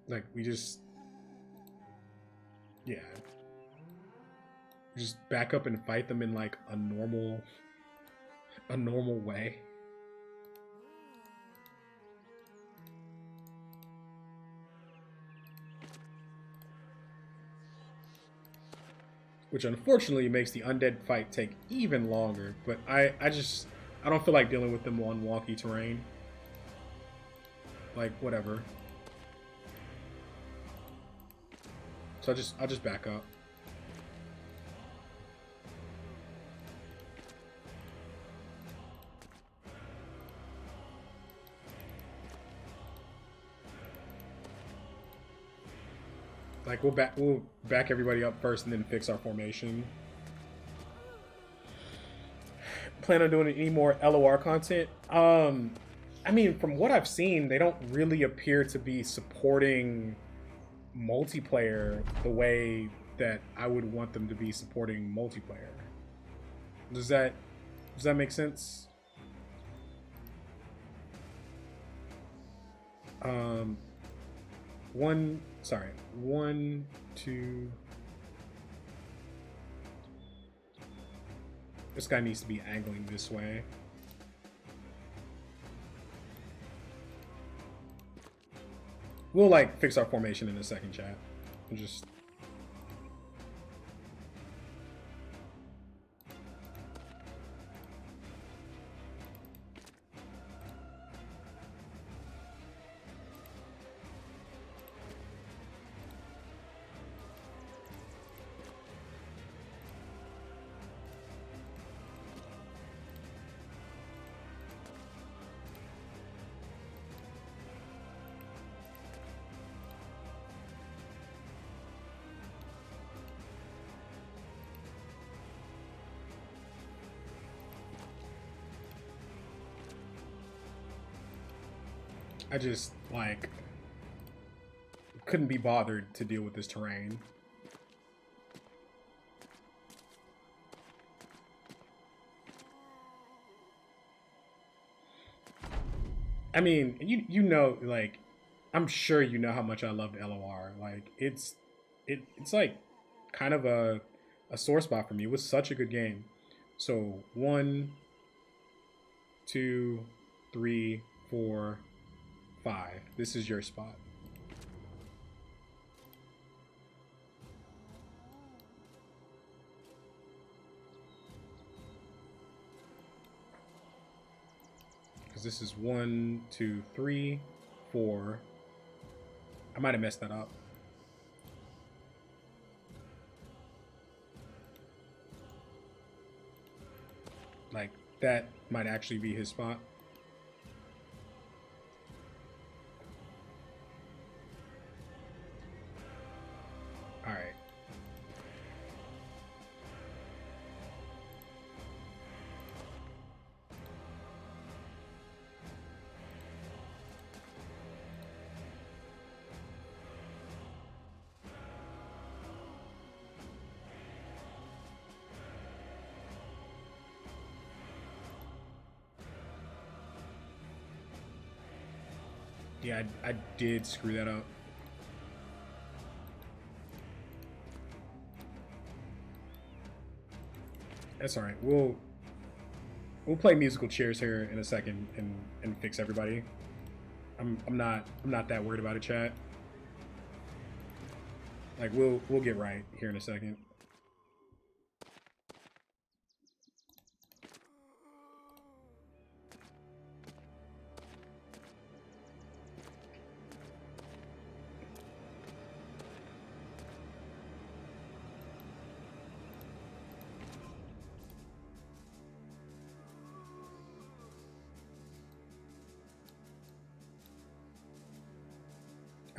Like we just, yeah, just back up and fight them in like a normal way. Which unfortunately makes the undead fight take even longer, but I don't feel like dealing with them on wonky terrain. Like, whatever. So I'll just back up. Like we'll back everybody up first and then fix our formation. Plan on doing any more LOR content? I mean, from what I've seen, they don't really appear to be supporting multiplayer the way that I would want them to be supporting multiplayer. Does that make sense? One, 2. This guy needs to be angling this way. We'll like fix our formation in a second, chat. We'll just I just like couldn't be bothered to deal with this terrain. I mean, you know, like I'm sure you know how much I loved LOR. Like it's like kind of a sore spot for me. It was such a good game. So 1, 2, 3, 4, 5. This is your spot. Because this is 1, 2, 3, 4. I might have messed that up. Like that might actually be his spot. All right. Yeah, I did screw that up. That's all right. We'll play musical chairs here in a second and fix everybody. I'm not that worried about it, chat. Like we'll get right here in a second.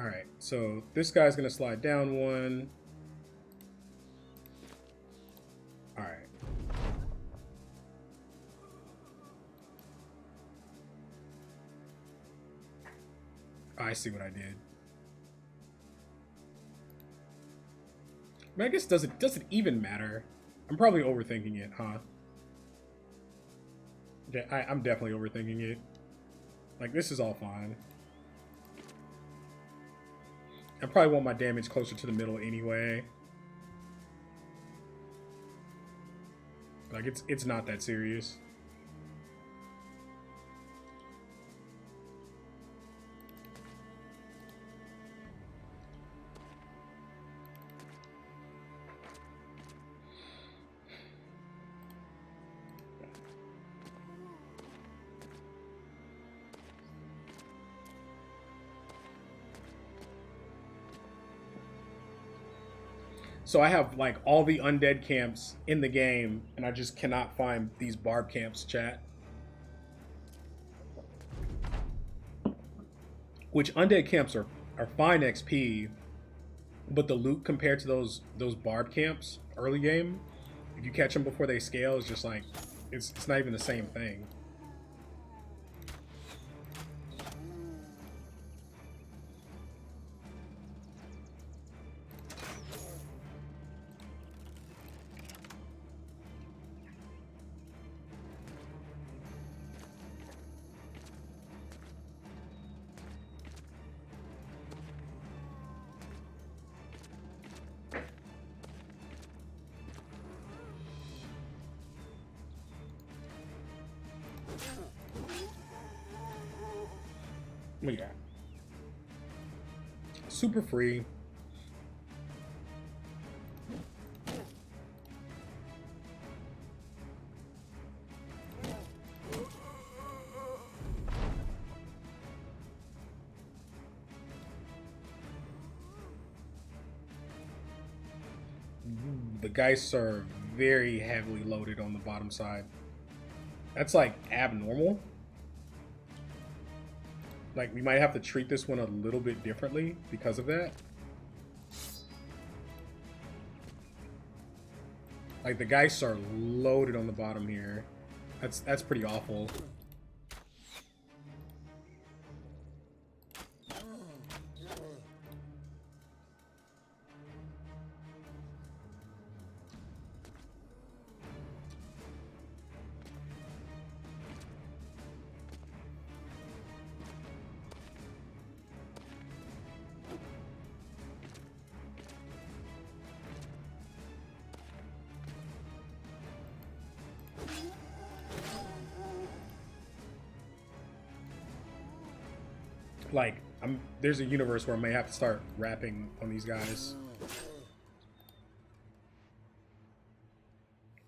All right, so this guy's gonna slide down 1. All right. I see what I did. I mean, I guess does it even matter? I'm probably overthinking it, huh? Yeah, I'm definitely overthinking it. Like this is all fine. I probably want my damage closer to the middle anyway. Like it's not that serious. So I have like all the undead camps in the game, and I just cannot find these barb camps, chat. Which undead camps are fine XP, but the loot compared to those barb camps early game, if you catch them before they scale, is just like it's not even the same thing. What you got? Super free. The Geists are very heavily loaded on the bottom side. That's like abnormal. Like, we might have to treat this one a little bit differently because of that. Like, the Geists are loaded on the bottom here. That's pretty awful. Like, there's a universe where I may have to start rapping on these guys.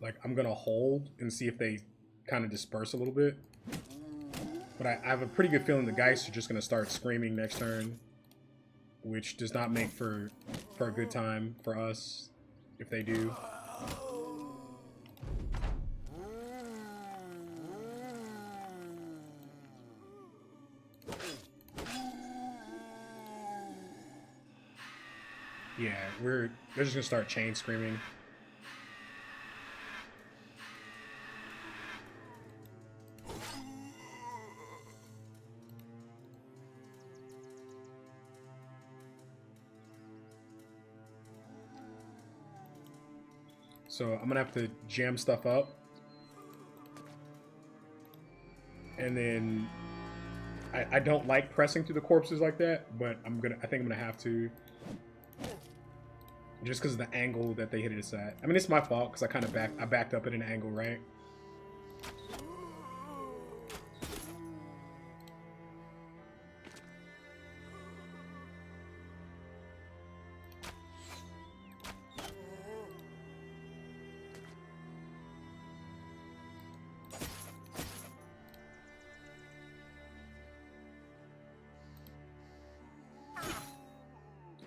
Like, I'm gonna hold and see if they kind of disperse a little bit. But I have a pretty good feeling the Geists are just gonna start screaming next turn, which does not make for a good time for us if they do. Yeah, they're just gonna start chain screaming. So I'm gonna have to jam stuff up, and then I don't like pressing through the corpses like that, but I think I'm gonna have to. Just because of the angle that they hit us at. I mean, it's my fault because I backed up at an angle, right?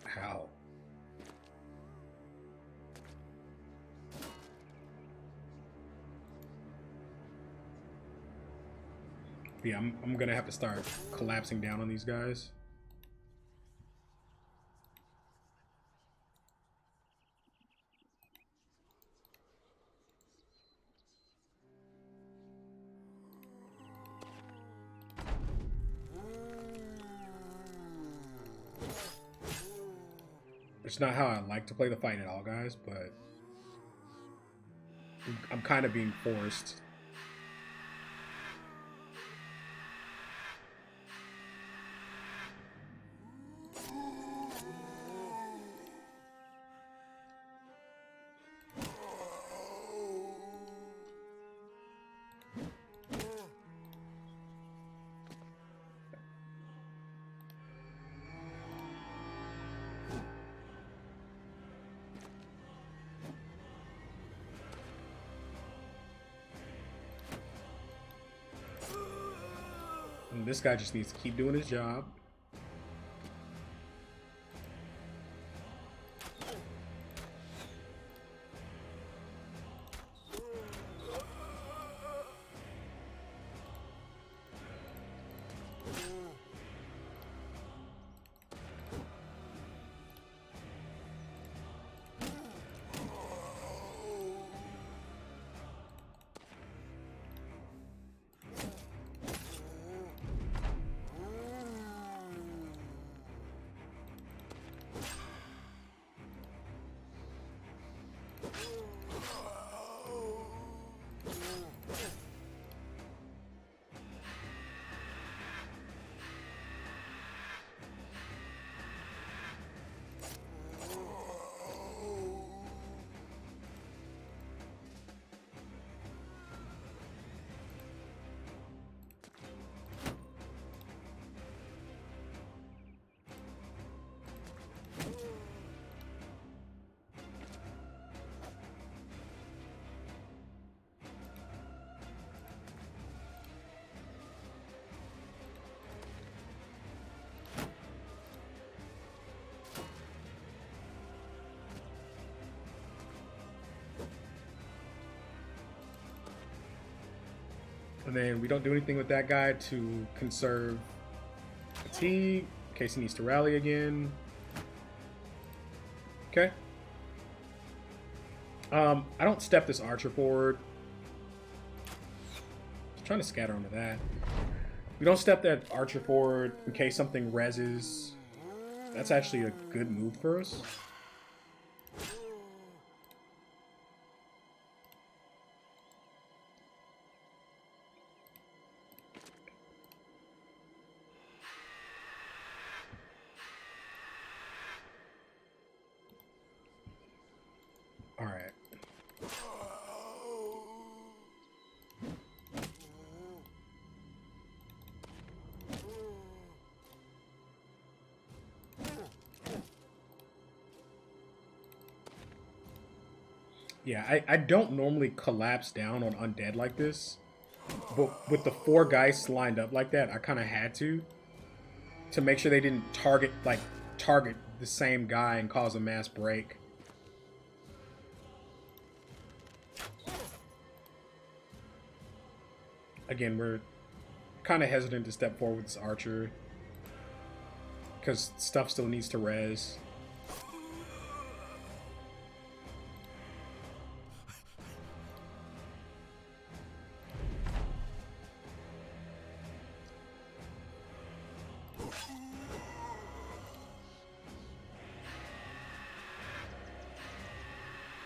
How? Yeah, I'm gonna have to start collapsing down on these guys. It's not how I like to play the fight at all, guys, but I'm kind of being forced. And this guy just needs to keep doing his job. And then we don't do anything with that guy to conserve fatigue in case he needs to rally again. Okay. I don't step this archer forward. I'm trying to scatter onto that. We don't step that archer forward in case something reses. That's actually a good move for us. All right. Yeah, I don't normally collapse down on undead like this. But with the 4 guys lined up like that, I kind of had to make sure they didn't target the same guy and cause a mass break. Again, we're kind of hesitant to step forward with this archer because stuff still needs to res.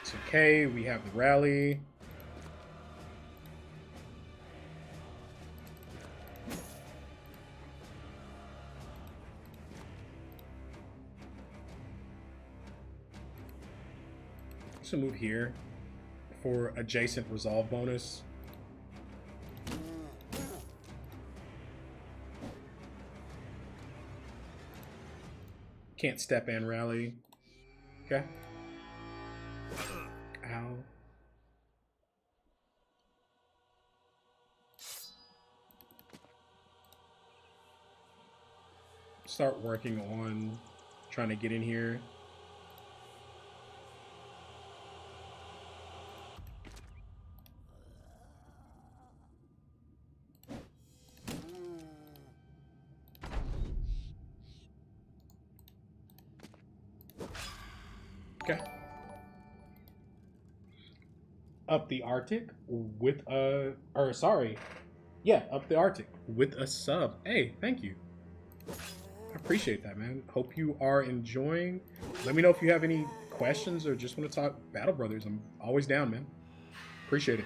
It's okay, we have the rally. So move here for adjacent resolve bonus. Can't step and rally. Okay. Ow. Start working on trying to get in here. Okay. Up the Arctic with a, or sorry, yeah, up the Arctic with a sub. Hey, thank you. I appreciate that, man. Hope you are enjoying. Let me know if you have any questions or just want to talk Battle Brothers. I'm always down, man. Appreciate it.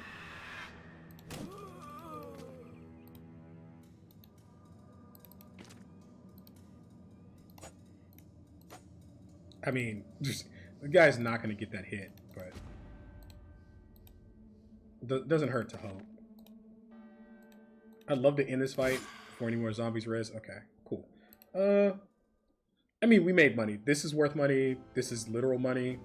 I mean, just, the guy's not going to get that hit, but doesn't hurt to hope. I'd love to end this fight before any more zombies res. Okay, cool. I mean, we made money. This is worth money. This is literal money.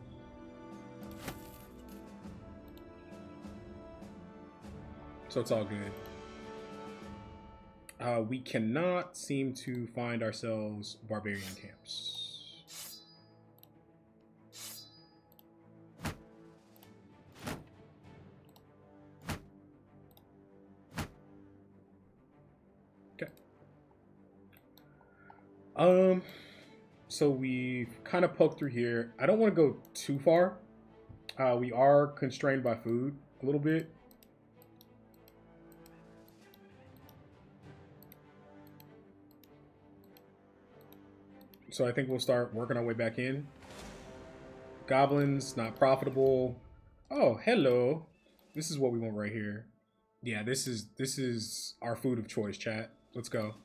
So it's all good. We cannot seem to find ourselves barbarian camps. Okay. So we kind of poked through here. I don't want to go too far. We are constrained by food a little bit. So I think we'll start working our way back in. Goblins, not profitable. Oh, hello. This is what we want right here. Yeah, this is our food of choice, chat. Let's go.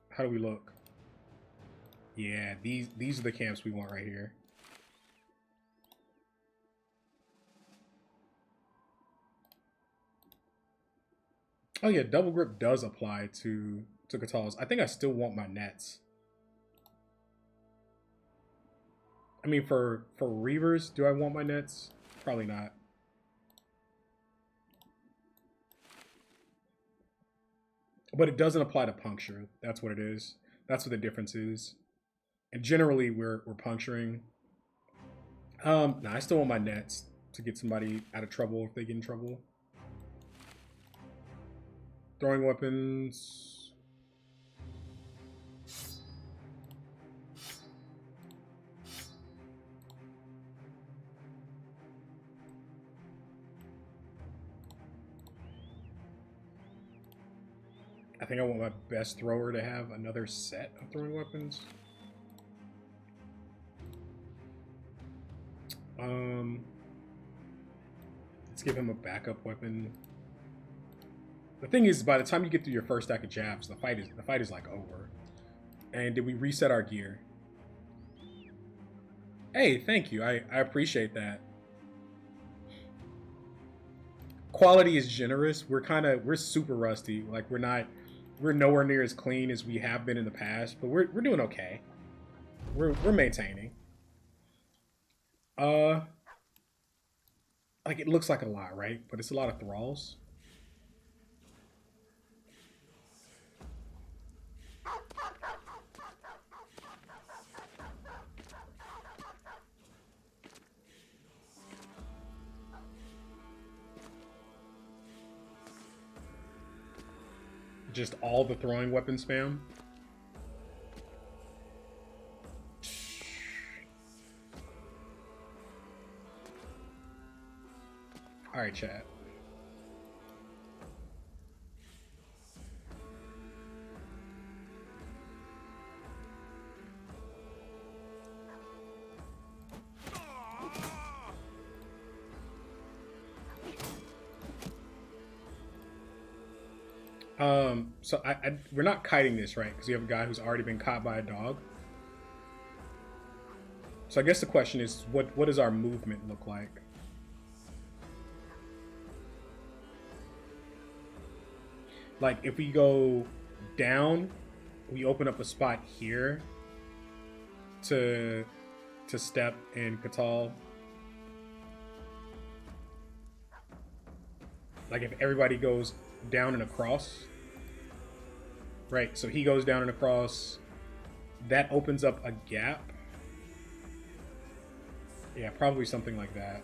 How do we look? Yeah, these are the camps we want right here. Oh yeah, double grip does apply to Catal's. I think I still want my nets. I mean, for Reavers, do I want my nets? Probably not. But it doesn't apply to puncture. That's what it is. That's what the difference is. And generally, we're puncturing. I still want my nets to get somebody out of trouble if they get in trouble. Throwing weapons. I think I want my best thrower to have another set of throwing weapons. Let's give him a backup weapon. The thing is, by the time you get through your first stack of jabs, the fight is like over. And did we reset our gear? Hey, thank you. I appreciate that. Quality is generous. We're super rusty. Like we're nowhere near as clean as we have been in the past, but we're doing okay. We're maintaining. Like it looks like a lot, right? But it's a lot of thralls. Just all the throwing weapon spam. All right, chat. So we're not kiting this, right? Because you have a guy who's already been caught by a dog. So I guess the question is, what does our movement look like? Like if we go down, we open up a spot here to step in Katal. Like if everybody goes down and across, right? So he goes down and across. That opens up a gap. Yeah, probably something like that.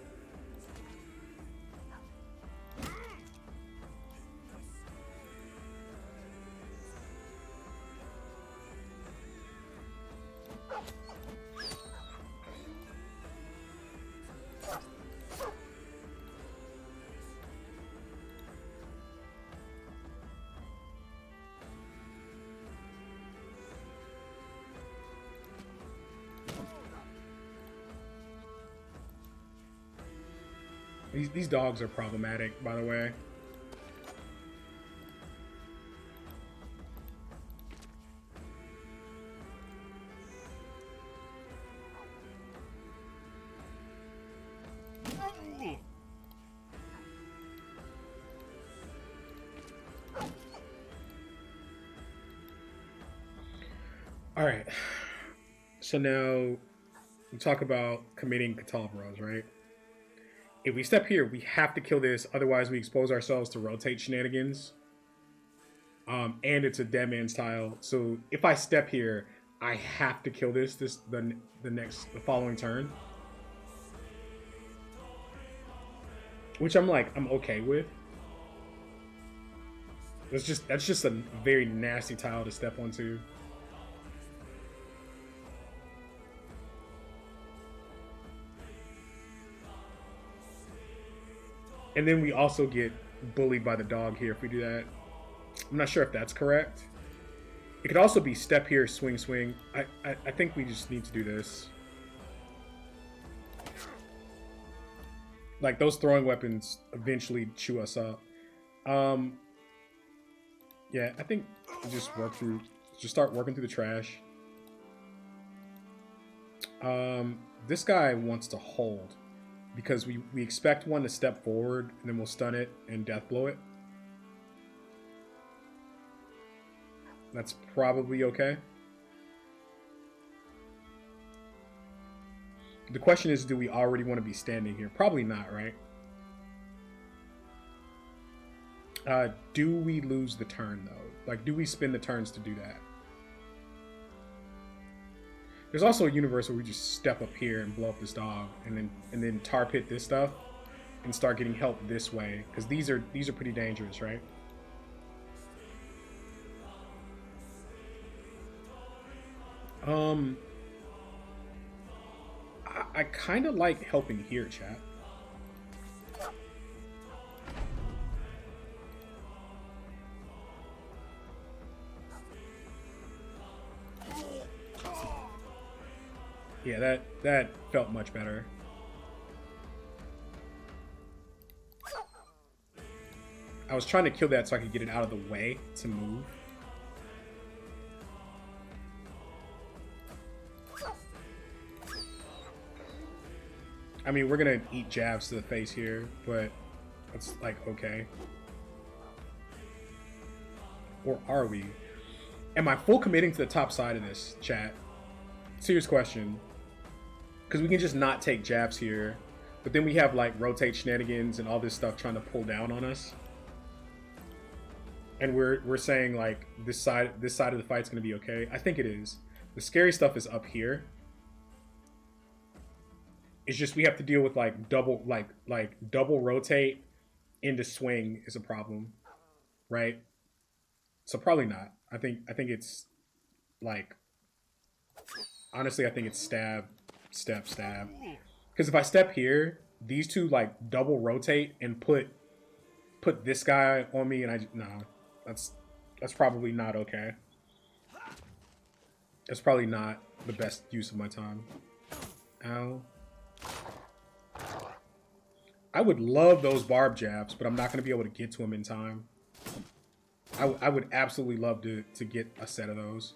These dogs are problematic, by the way. All right. So now we talk about committing Katal Bros, right? If we step here, we have to kill this, otherwise we expose ourselves to rotate shenanigans. And it's a dead man's tile, so if I step here, I have to kill this the following turn. Which I'm okay with. That's just a very nasty tile to step onto. And then we also get bullied by the dog here if we do that. I'm not sure if that's correct. It could also be step here, swing, swing. I think we just need to do this. Like, those throwing weapons eventually chew us up. Yeah, I think we just start working through the trash. This guy wants to hold. Because we expect one to step forward, and then we'll stun it and death blow it. That's probably okay. The question is, do we already want to be standing here? Probably not, right? Do we lose the turn, though? Like, do we spend the turns to do that? There's also a universe where we just step up here and blow up this dog, and then tar pit this stuff, and start getting help this way, because these are pretty dangerous, right? Um, I kind of like helping here, chat. Yeah, that felt much better. I was trying to kill that so I could get it out of the way to move. I mean, we're gonna eat jabs to the face here, but it's like, okay. Or are we? Am I full committing to the top side of this, chat? Serious question. Because we can just not take jabs here, but then we have like rotate shenanigans and all this stuff trying to pull down on us. And we're saying like this side of the fight's gonna be okay. I think it is. The scary stuff is up here. It's just we have to deal with like double rotate into swing is a problem, right? So probably not. I think it's like honestly I think it's stab, step, stab. Because if I step here, these two like double rotate and put this guy on me, and that's probably not okay. That's probably not the best use of my time. Ow. I would love those barb jabs, but I'm not going to be able to get to him in time. I would absolutely love to get a set of those.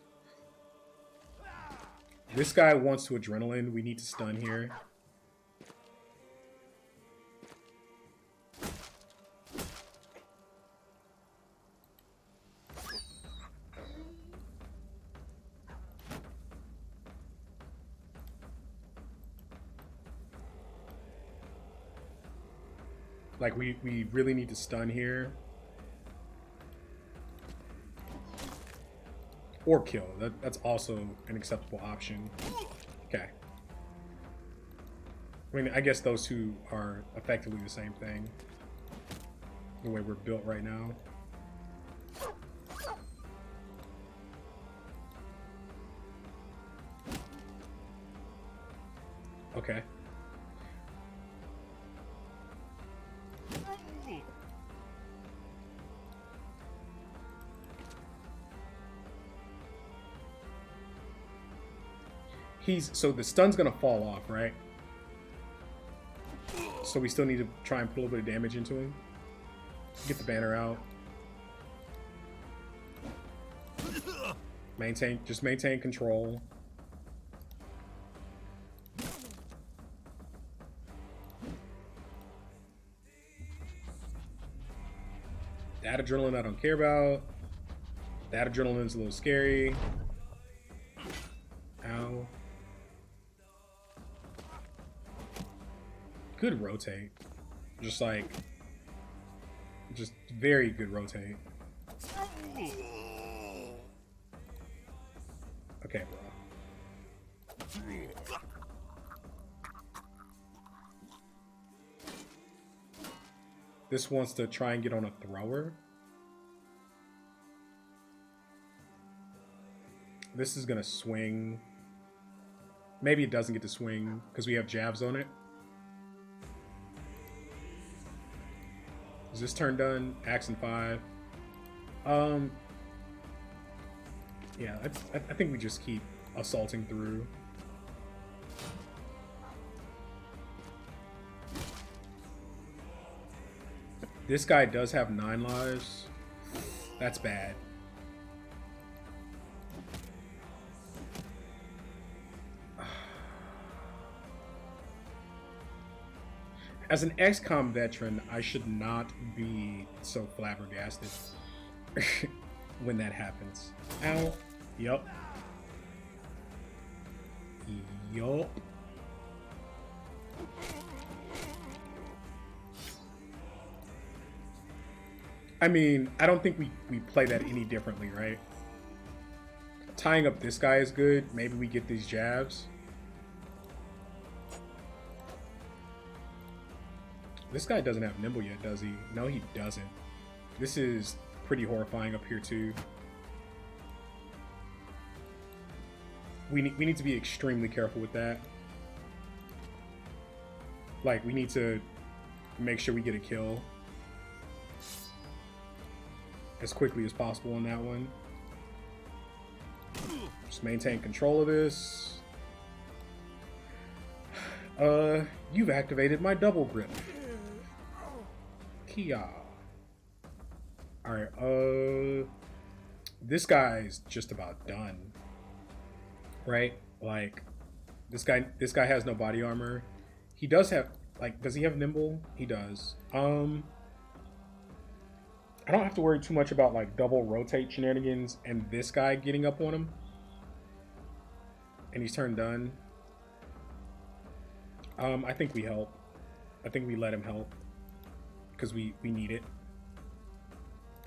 This guy wants to adrenaline. We need to stun here. Like, we really need to stun here. Or kill. That's also an acceptable option. Okay. I mean, I guess those two are effectively the same thing. The way we're built right now. Okay. So the stun's gonna fall off, right? So we still need to try and put a little bit of damage into him. Get the banner out. Just maintain control. That adrenaline I don't care about. That adrenaline's a little scary. Ow. Good rotate. Just very good rotate. Okay, bro. This wants to try and get on a thrower. This is gonna swing. Maybe it doesn't get to swing because we have jabs on it. Is this turn done? Action 5. Yeah, I think we just keep assaulting through. This guy does have 9 lives. That's bad. As an XCOM veteran, I should not be so flabbergasted when that happens. Ow. Yup. Yup. I mean, I don't think we play that any differently, right? Tying up this guy is good. Maybe we get these jabs. This guy doesn't have nimble yet, does he? No, he doesn't. This is pretty horrifying up here, too. we need to be extremely careful with that. Like, we need to make sure we get a kill as quickly as possible on that one. Just maintain control of this. You've activated my double grip. Kia. Alright, this guy's just about done. Right? Like, this guy has no body armor. He does have, like, does he have nimble? He does. I don't have to worry too much about, like, double rotate shenanigans and this guy getting up on him. And he's turned done. I think we help. I think we let him help. Because we need it.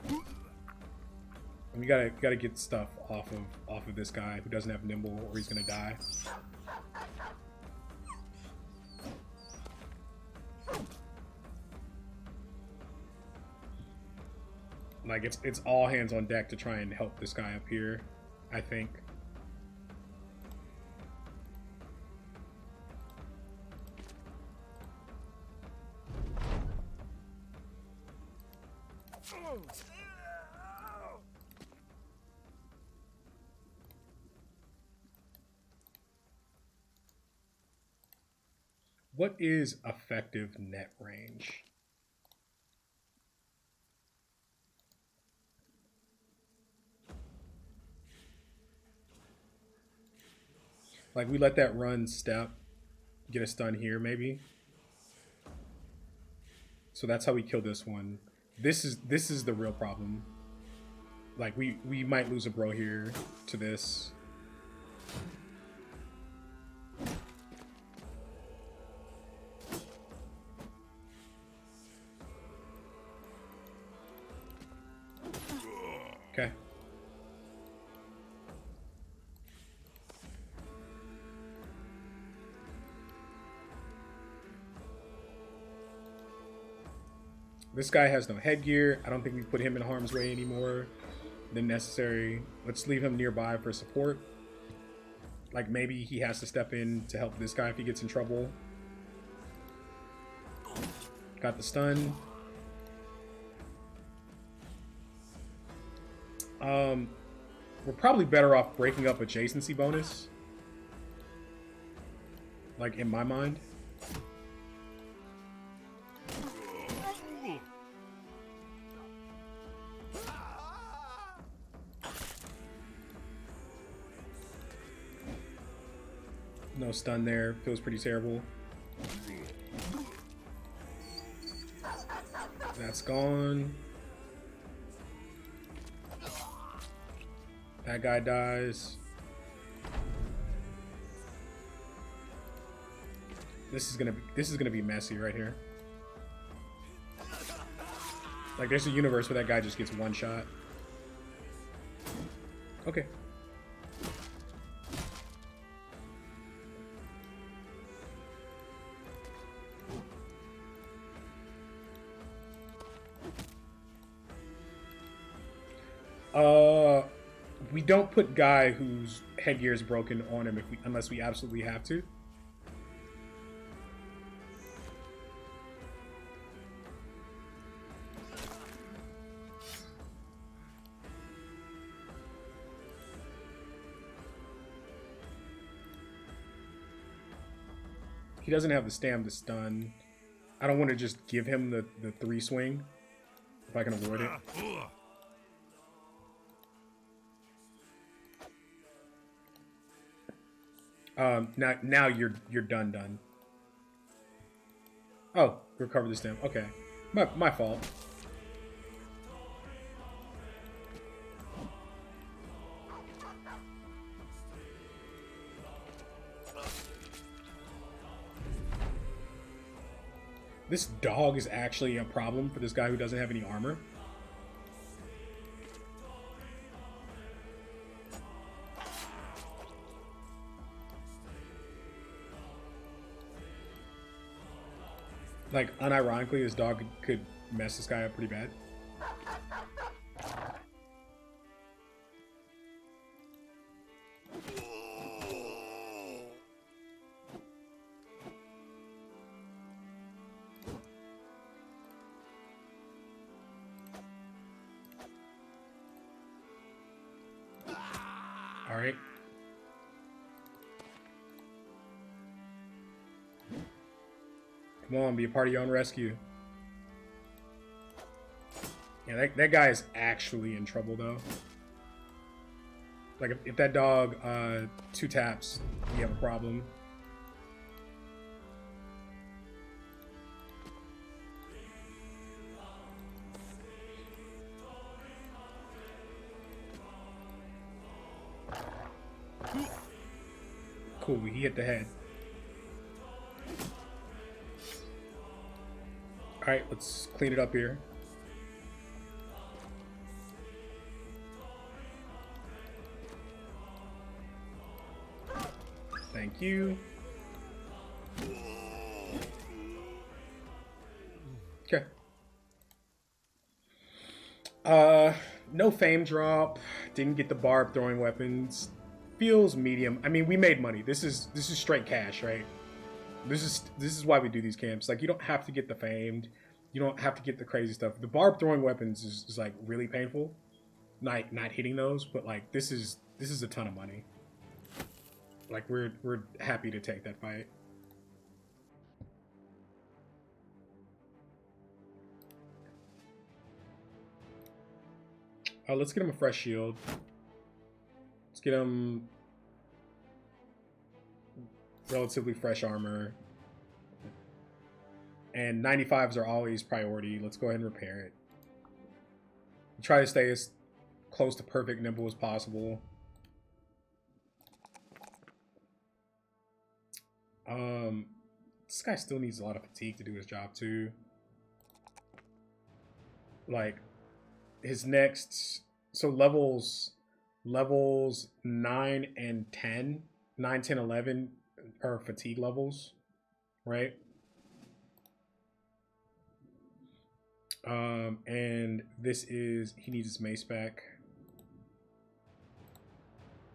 And we gotta get stuff off of this guy who doesn't have nimble, or he's gonna die. Like, it's all hands on deck to try and help this guy up here, I think. What is effective net range? Like, we let that run step, get a stun here, maybe. So that's how we kill this one. This is the real problem. Like, we might lose a bro here to this. Okay. This guy has no headgear. I don't think we put him in harm's way anymore than necessary. Let's leave him nearby for support. Like, maybe he has to step in to help this guy if he gets in trouble. Got the stun. We're probably better off breaking up adjacency bonus. Like, in my mind. No stun there. Feels pretty terrible. That's gone. That guy dies. This is gonna be messy right here. Like, there's a universe where that guy just gets one shot. Okay. We don't put guy whose headgear is broken on him unless we absolutely have to. He doesn't have the stam to stun. I don't want to just give him the 3 swing if I can avoid it. Now you're done. Oh, recover the stem. Okay, my fault. This dog is actually a problem for this guy who doesn't have any armor. Like, unironically, this dog could mess this guy up pretty bad. All right. Come on, be a part of your own rescue. Yeah, that guy is actually in trouble, though. Like, if that dog 2 taps, you have a problem. Cool, he hit the head. Alright, let's clean it up here. Thank you. Okay. No fame drop. Didn't get the barb throwing weapons. Feels medium. I mean, we made money. This is straight cash, right? This is why we do these camps. Like, you don't have to get the famed. You don't have to get the crazy stuff. The barb throwing weapons is like really painful. Not hitting those, but like this is a ton of money. Like we're happy to take that fight. Let's get him a fresh shield. Let's get him relatively fresh armor. And 95s are always priority. Let's go ahead and repair it. Try to stay as close to perfect nimble as possible. This guy still needs a lot of fatigue to do his job too. Like his next, so levels 9 and 10, 9, 10, 11 are fatigue levels, right? And this is, he needs his mace back.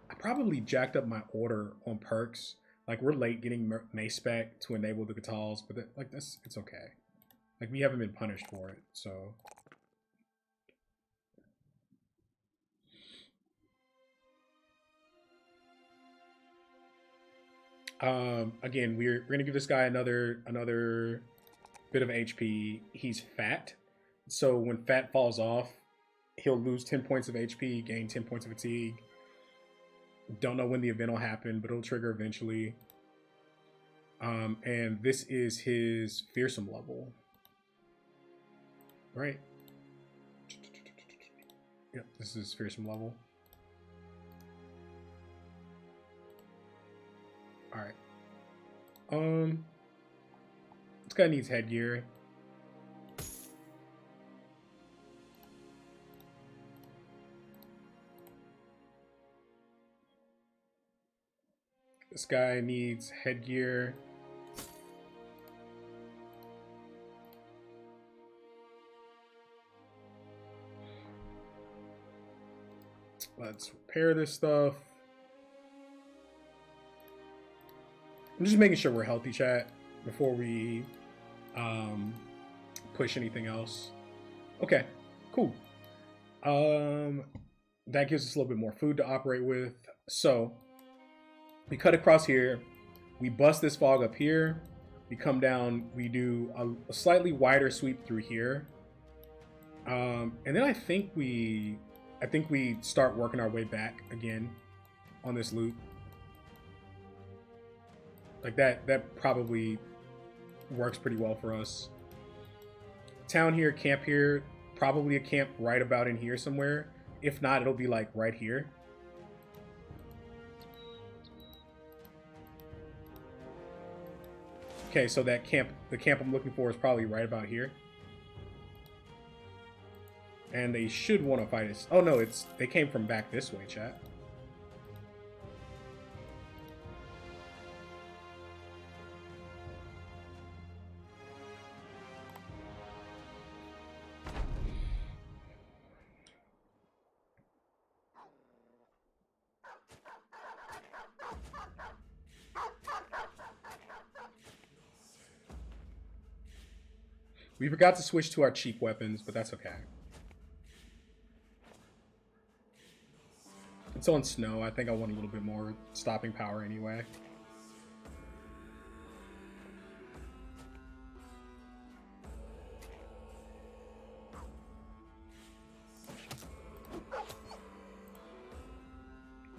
I probably jacked up my order on perks. Like we're late getting mace back to enable the Gatals, but it's okay. Like we haven't been punished for it, so. Again, we're gonna give this guy another bit of HP. He's fat, so when fat falls off, he'll lose 10 points of HP, gain 10 points of fatigue. Don't know when the event will happen, but it'll trigger eventually. And this is his fearsome level, right? Yep, this is his fearsome level. All right. This guy needs headgear. This guy needs headgear. Let's repair this stuff. I'm just making sure we're healthy, chat, before we push anything else. Okay, cool. That gives us a little bit more food to operate with. So we cut across here. We bust this fog up here. We come down. We do a slightly wider sweep through here. And then I think we start working our way back again on this loop. Like that probably works pretty well for us. Town here, camp here, probably a camp right about in here somewhere. If not, it'll be like right here. Okay, so that camp, the camp I'm looking for is probably right about here. And they should want to fight us. Oh no, they came from back this way, chat. We forgot to switch to our cheap weapons, but that's okay. It's on snow. I think I want a little bit more stopping power anyway.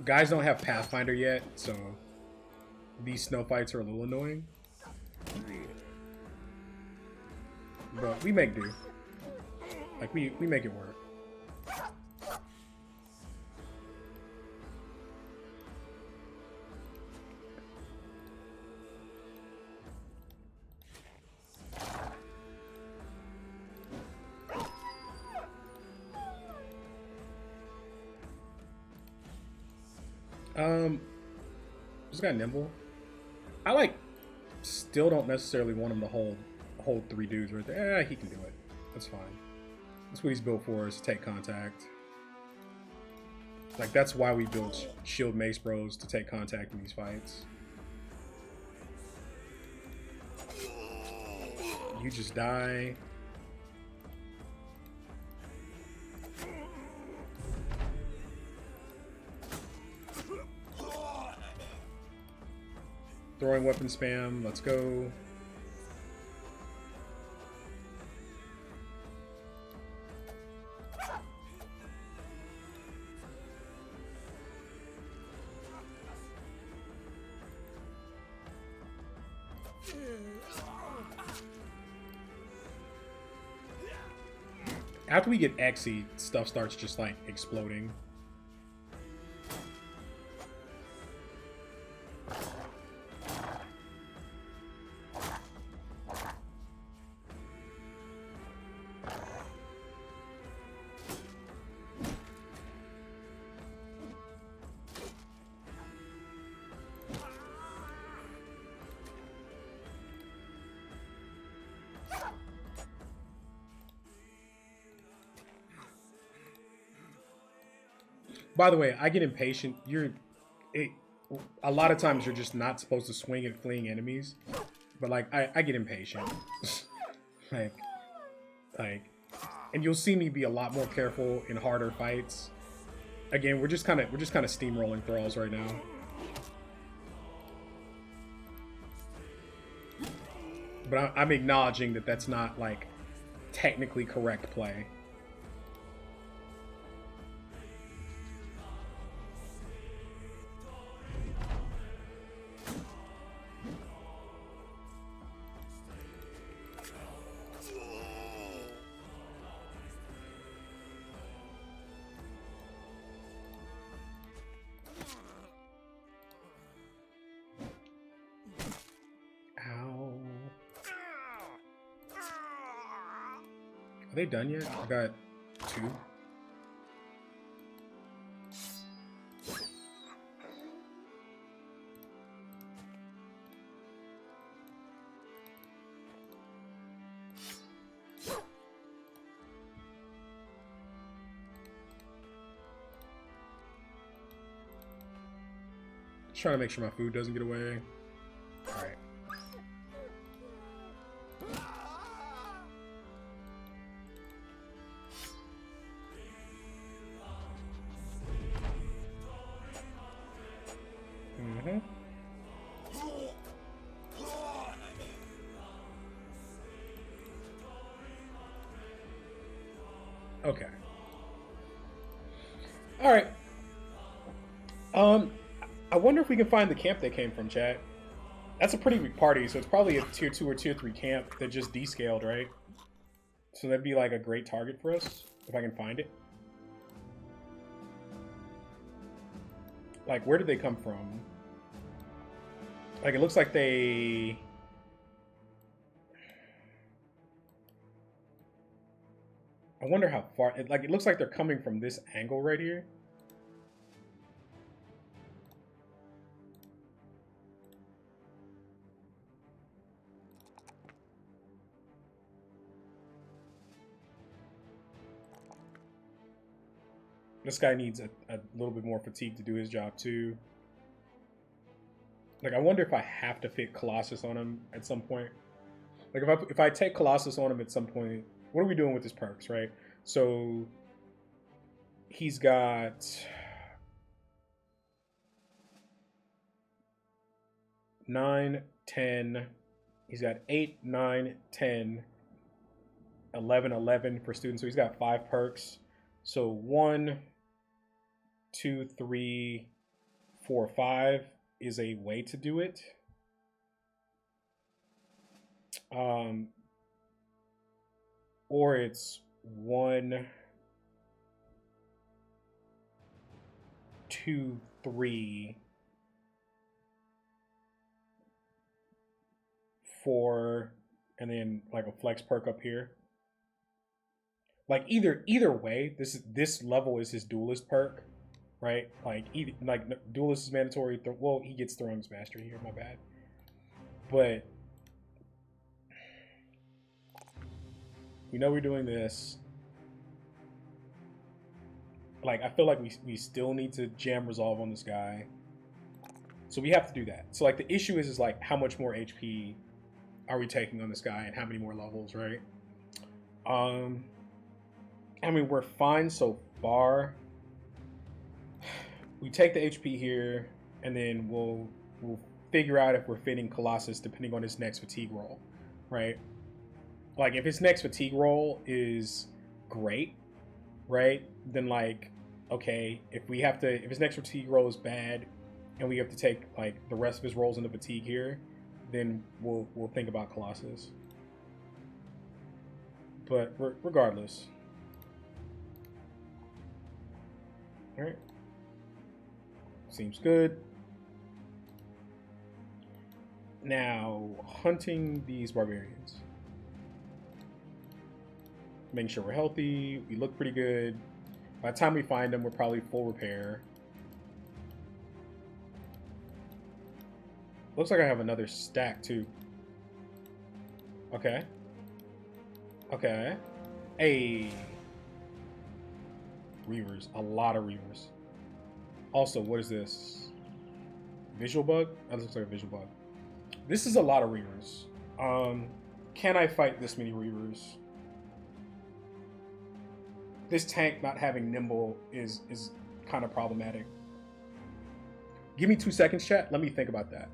Guys don't have Pathfinder yet, so these snow fights are a little annoying. But we make do. Like, we make it work. Just got nimble. I like still don't necessarily want him to hold 3 dudes right there. Eh, he can do it. That's fine. That's what he's built for, is to take contact. Like, that's why we built Shield Mace Bros, to take contact in these fights. You just die. Throwing weapon spam, let's go. After we get Xy, stuff starts just like exploding. By the way, I get impatient. A lot of times you're just not supposed to swing at fleeing enemies, but like I get impatient. like, and you'll see me be a lot more careful in harder fights. Again, we're just kind of steamrolling thralls right now. But I'm acknowledging that that's not like technically correct play. Are they done yet? I got 2. Just trying to make sure my food doesn't get away. All right. Okay. All right. I wonder if we can find the camp they came from, chat. That's a pretty weak party, so it's probably a tier 2 or tier 3 camp that just descaled, right? So that'd be like a great target for us if I can find it. Like, where did they come from? Like, it looks like they... I wonder how far... Like, it looks like they're coming from this angle right here. This guy needs a little bit more fatigue to do his job, too. Like, I wonder if I have to fit Colossus on him at some point. Like, if I take Colossus on him at some point... What are we doing with his perks, right? So he's got 9, 10. He's got 8, 9, 10, 11, 11 for students. So he's got 5 perks. So 1, 2, 3, 4, 5 is a way to do it. Or it's 1, 2, 3, 4, and then like a flex perk up here. Like either way, this level is his duelist perk, right? Like duelist is mandatory. Well, he gets Throne's Mastery here. My bad, but we know we're doing this. Like I feel like we still need to jam resolve on this guy, so we have to do that. So like the issue is like how much more HP are we taking on this guy and how many more levels, right? I mean, we're fine so far. We take the HP here, and then we'll figure out if we're fitting Colossus depending on his next fatigue roll, right? Like if his next fatigue roll is great, right? Then like, okay, if his next fatigue roll is bad, and we have to take like the rest of his rolls into fatigue here, then we'll think about Colossus. But regardless. All right. Seems good. Now, hunting these barbarians. Making sure we're healthy. We look pretty good. By the time we find them, we're probably full repair. Looks like I have another stack, too. Okay. Okay. Hey. Reavers. A lot of Reavers. Also, what is this? Visual bug? That looks like a visual bug. This is a lot of Reavers. Can I fight this many Reavers? This tank not having nimble is kind of problematic. Give me 2 seconds, chat. Let me think about that.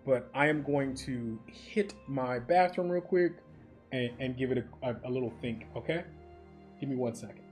But I am going to hit my bathroom real quick and give it a little think, okay? Give me 1 second.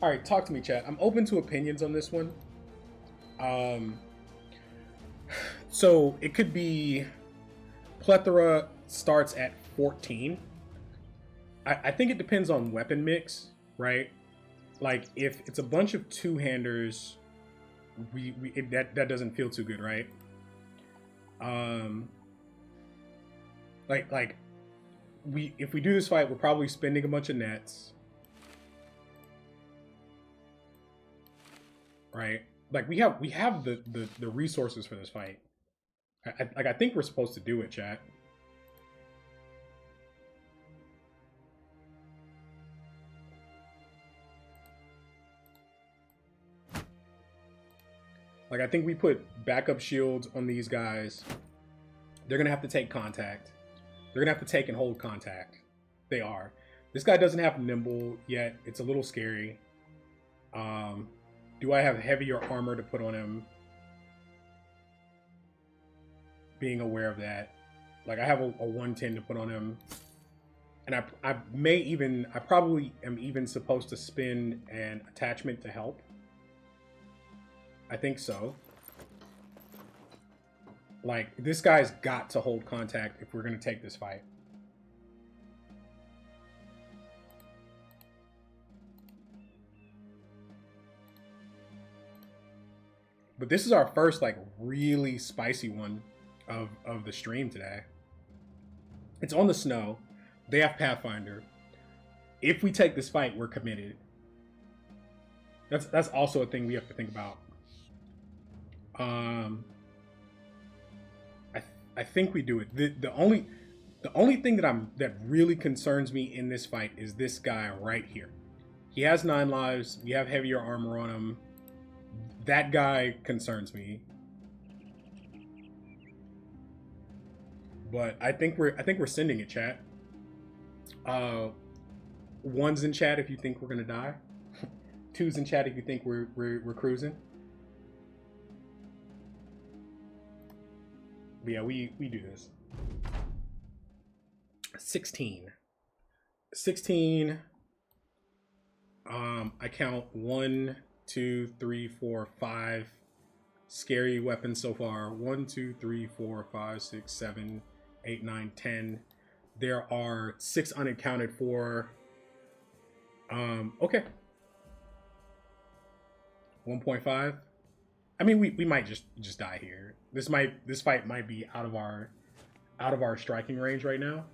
All right, talk to me, chat. I'm open to opinions on this one. Um, so it could be plethora starts at 14. I think it depends on weapon mix, right? Like if it's a bunch of two-handers, that doesn't feel too good, right? Um, like if we do this fight, we're probably spending a bunch of nets, right? Like we have the resources for this fight. I think we're supposed to do it, chat. Like I think we put backup shields on these guys. They're gonna have to take contact. They're gonna have to take and hold contact. They are. This guy doesn't have nimble yet. It's a little scary. Do I have heavier armor to put on him? Being aware of that. Like I have a 110 to put on him. And I probably am even supposed to spin an attachment to help. I think so. Like, this guy's got to hold contact if we're going to take this fight. But this is our first, like, really spicy one of the stream today. It's on the snow. They have Pathfinder. If we take this fight, we're committed. That's also a thing we have to think about. I think we do it. The only thing that really concerns me in this fight is this guy right here. He has 9 lives. We have heavier armor on him. That guy concerns me. But I think we're sending it, chat. Ones in chat if you think we're gonna die. 2s in chat if you think we're cruising. But yeah, we do this. 16. I count 1, 2, 3, 4, 5 scary weapons so far. 1, 2, 3, 4, 5, 6, 7, 8, 9, 10. There are 6 unaccounted for. Okay. 1.5. I mean, we might just die here. This fight might be out of our striking range right now.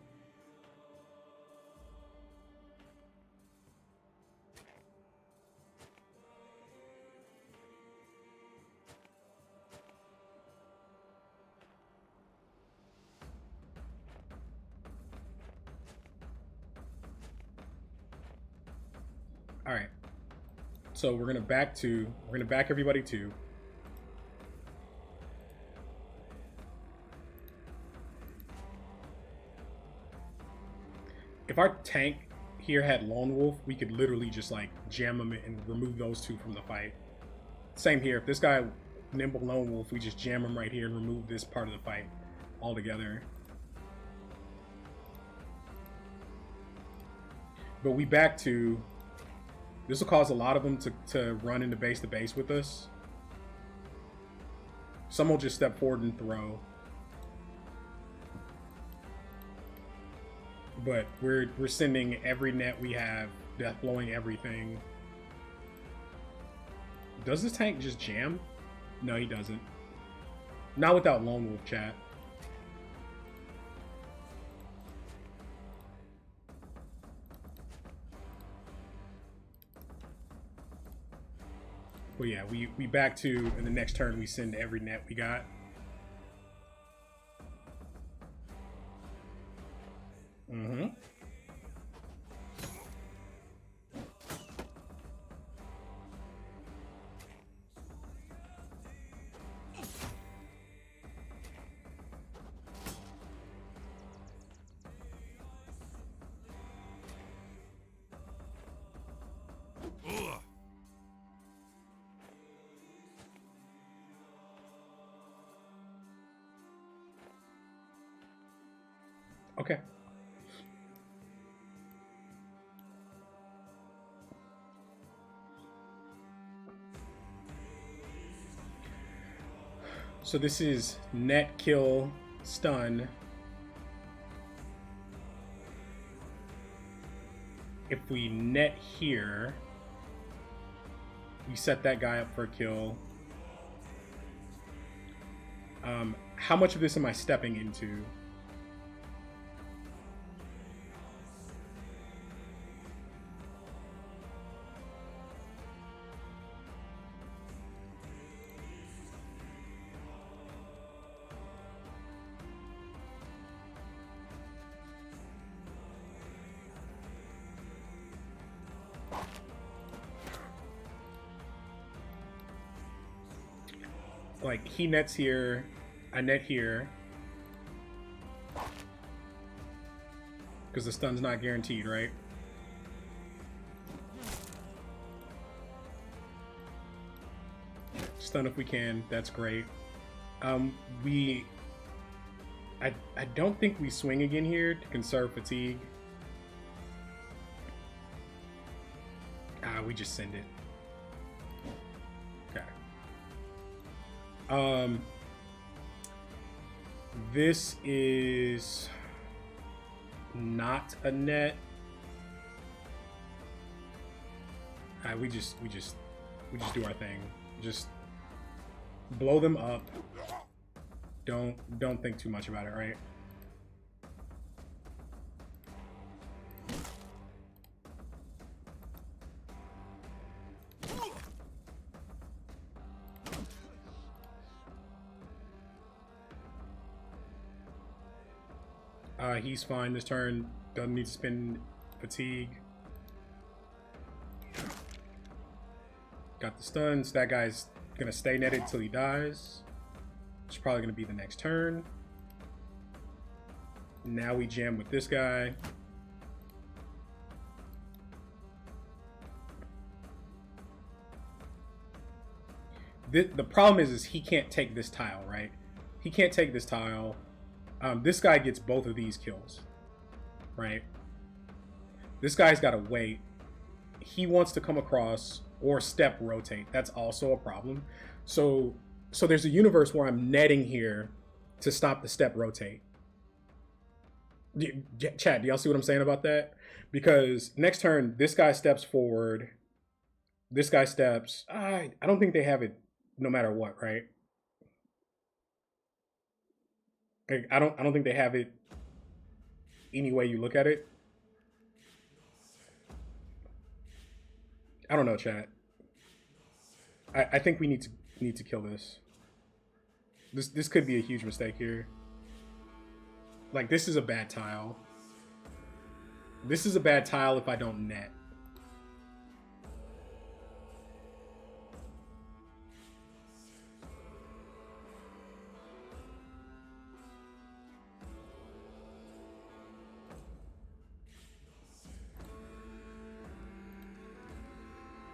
All right. So we're gonna back everybody to. If our tank here had Lone Wolf, we could literally just like jam him and remove those 2 from the fight. Same here. If this guy Nimble Lone Wolf, we just jam him right here and remove this part of the fight altogether. But we back to. This will cause a lot of them to run into base to base with us. Some will just step forward and throw. But we're sending every net we have, death blowing everything. Does this tank just jam? No, he doesn't. Not without Lone Wolf, chat. But yeah, we back to, in the next turn, we send every net we got. Mm-hmm. Okay. So this is net, kill, stun. If we net here, we set that guy up for a kill. How much of this am I stepping into? Like, he nets here, I net here. Because the stun's not guaranteed, right? Stun if we can, that's great. I don't think we swing again here to conserve fatigue. We just send it. Okay. This is not a net. We just do our thing. Just blow them up. Don't think too much about it, right? He's fine this turn. Doesn't need to spend fatigue. Got the stuns. That guy's gonna stay netted till he dies. It's probably gonna be the next turn. Now we jam with this guy. The problem is he can't take this tile, right? He can't take this tile. This guy gets both of these kills, right? This guy's got to wait. He wants to come across or step rotate. That's also a problem. So there's a universe where I'm netting here to stop the step rotate. Chat, do y'all see what I'm saying about that? Because next turn, this guy steps forward. This guy steps. I don't think they have it no matter what, right? I don't think they have it any way you look at it. I don't know, chat. I think we need to kill this. This could be a huge mistake here. Like, this is a bad tile. This is a bad tile if I don't net.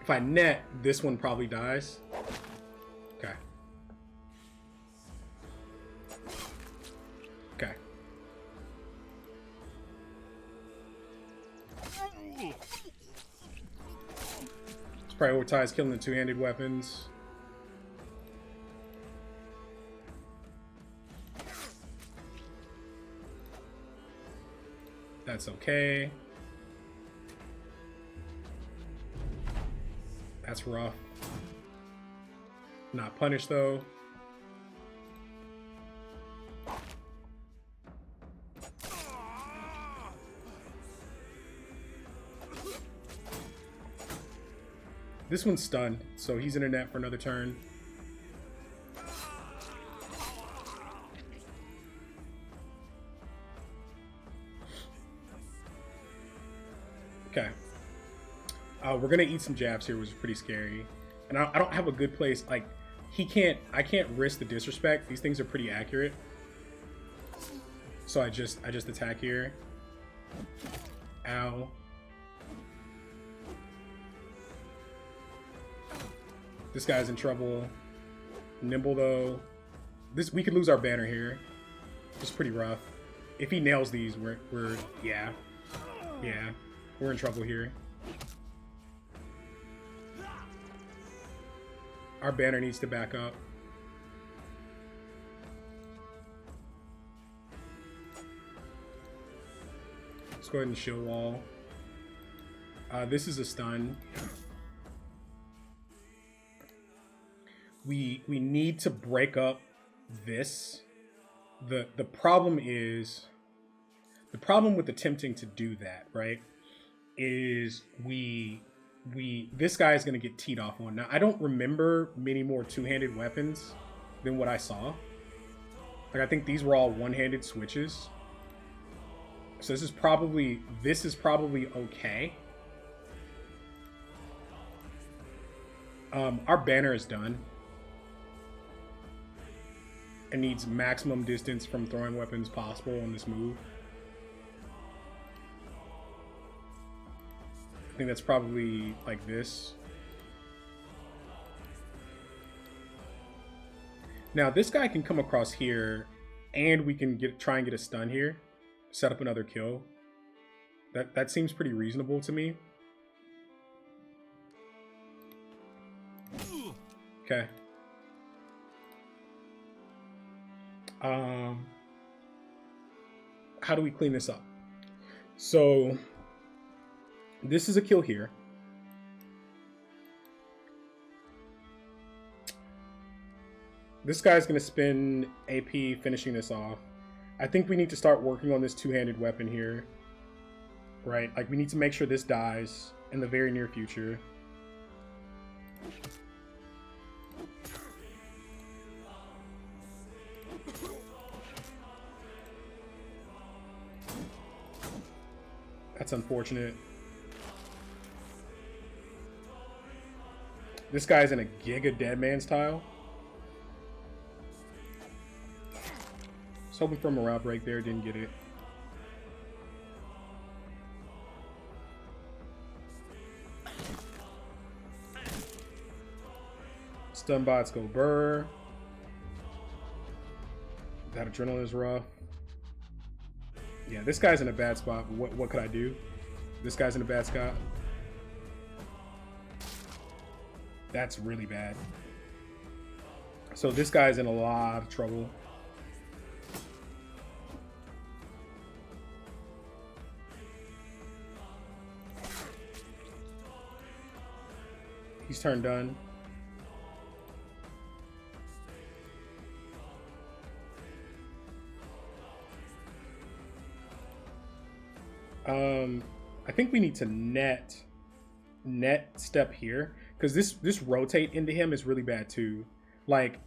If I net, this one probably dies. Okay. Okay. Let's prioritize killing the two-handed weapons. That's okay. That's rough. Not punished though. This one's stunned, so he's in a net for another turn. Okay. We're gonna eat some jabs here, which is pretty scary. And I don't have a good place. Like, I can't risk the disrespect. These things are pretty accurate. So I just attack here. Ow. This guy's in trouble. Nimble though. We could lose our banner here. It's pretty rough. If he nails these, we're yeah. We're in trouble here. Our banner needs to back up. Let's go ahead and shield wall. This is a stun. We need to break up this. The problem is, the problem with attempting to do that, right, is this guy is going to get teed off on. Now, I don't remember many more two-handed weapons than what I saw. Like, I think these were all one-handed switches. So this is probably okay. Our banner is done. It needs maximum distance from throwing weapons possible on this move. I think that's probably like this. Now this guy can come across here, and we can try and get a stun here, set up another kill. That seems pretty reasonable to me. Okay. How do we clean this up? So this is a kill here. This guy's going to spend AP finishing this off. I think we need to start working on this two-handed weapon here. Right? Like, we need to make sure this dies in the very near future. That's unfortunate. This guy's in a Giga Deadman style. I was hoping for a morale break there, didn't get it. Stun bots go burr. That adrenaline is rough. Yeah, this guy's in a bad spot. What could I do? This guy's in a bad spot. That's really bad. So this guy's in a lot of trouble. He's turn done. I think we need to net step here, because this rotate into him is really bad too. Like,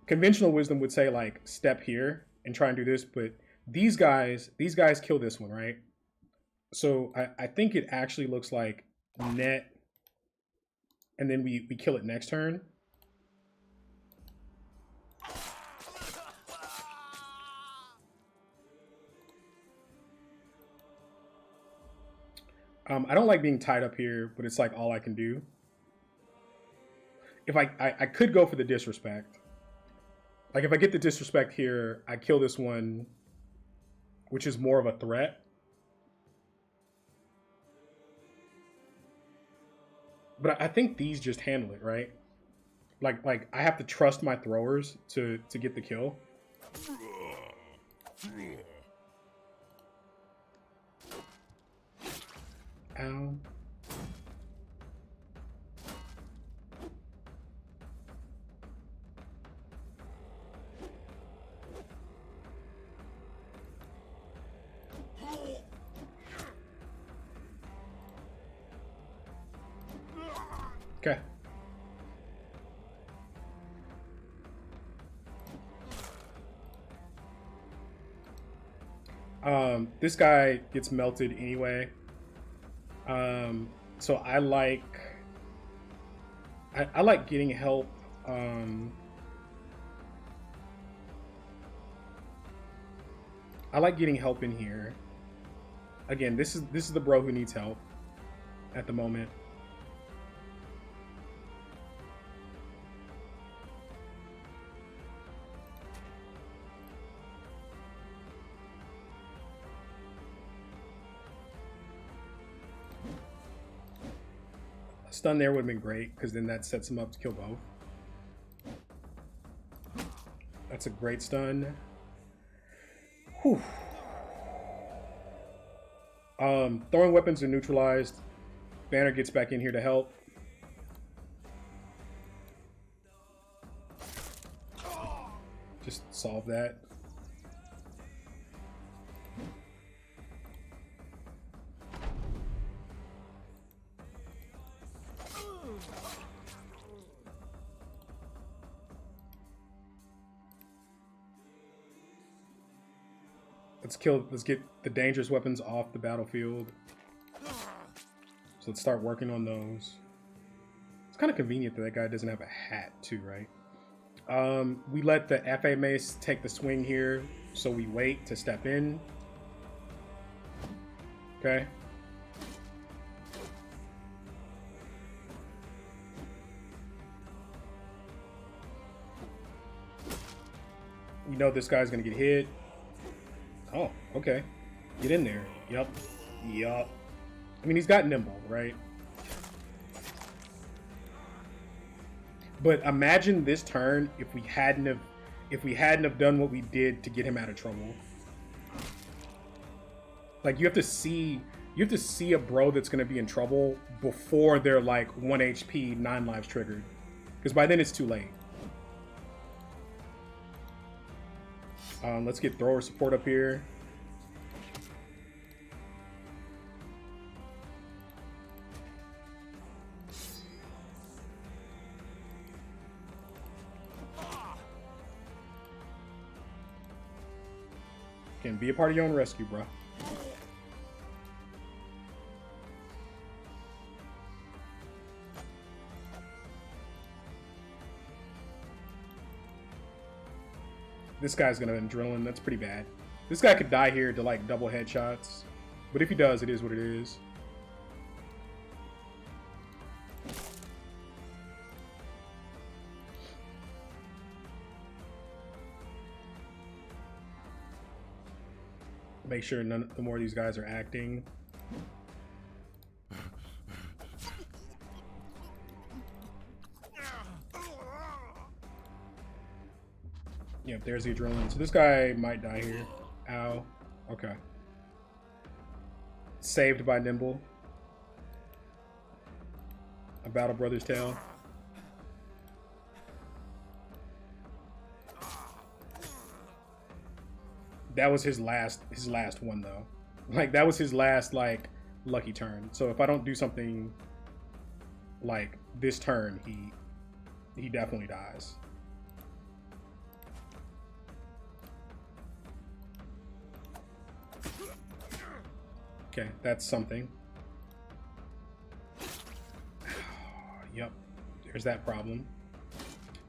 conventional wisdom would say like step here and try and do this, but these guys kill this one, right? So I think it actually looks like net, and then we kill it next turn. I don't like being tied up here, but it's like all I can do. If I could go for the disrespect. Like, if I get the disrespect here, I kill this one, which is more of a threat. But I think these just handle it, right? Like I have to trust my throwers to get the kill. Ow. Okay. This guy gets melted anyway. So I like getting help. I like getting help in here. Again, this is the bro who needs help at the moment. Stun there would have been great, because then that sets him up to kill both. That's a great stun. Whew. Throwing weapons are neutralized. Banner gets back in here to help. Just solve that. Let's get the dangerous weapons off the battlefield. So let's start working on those. It's kind of convenient that guy doesn't have a hat too, right? We let the FA mace take the swing here, so we wait to step in. Okay. We know this guy's gonna get hit. Oh, okay. Get in there. Yup. Yup. I mean, he's got nimble, right? But imagine this turn if we hadn't have done what we did to get him out of trouble. Like you have to see a bro that's gonna be in trouble before they're like 1 HP, 9 lives triggered. Because by then it's too late. Let's get thrower support up here. Can be a part of your own rescue, bro. This guy's gonna adrenaline. That's pretty bad. This guy could die here to like double headshots, but if he does, it is what it is. Make sure no more of these guys are acting. Yep, there's the adrenaline. So this guy might die here. Ow. Okay. Saved by Nimble. A Battle Brother's Tale. That was his last one though. Like that was his last like lucky turn. So if I don't do something like this turn, he definitely dies. Okay, that's something. Yep, there's that problem.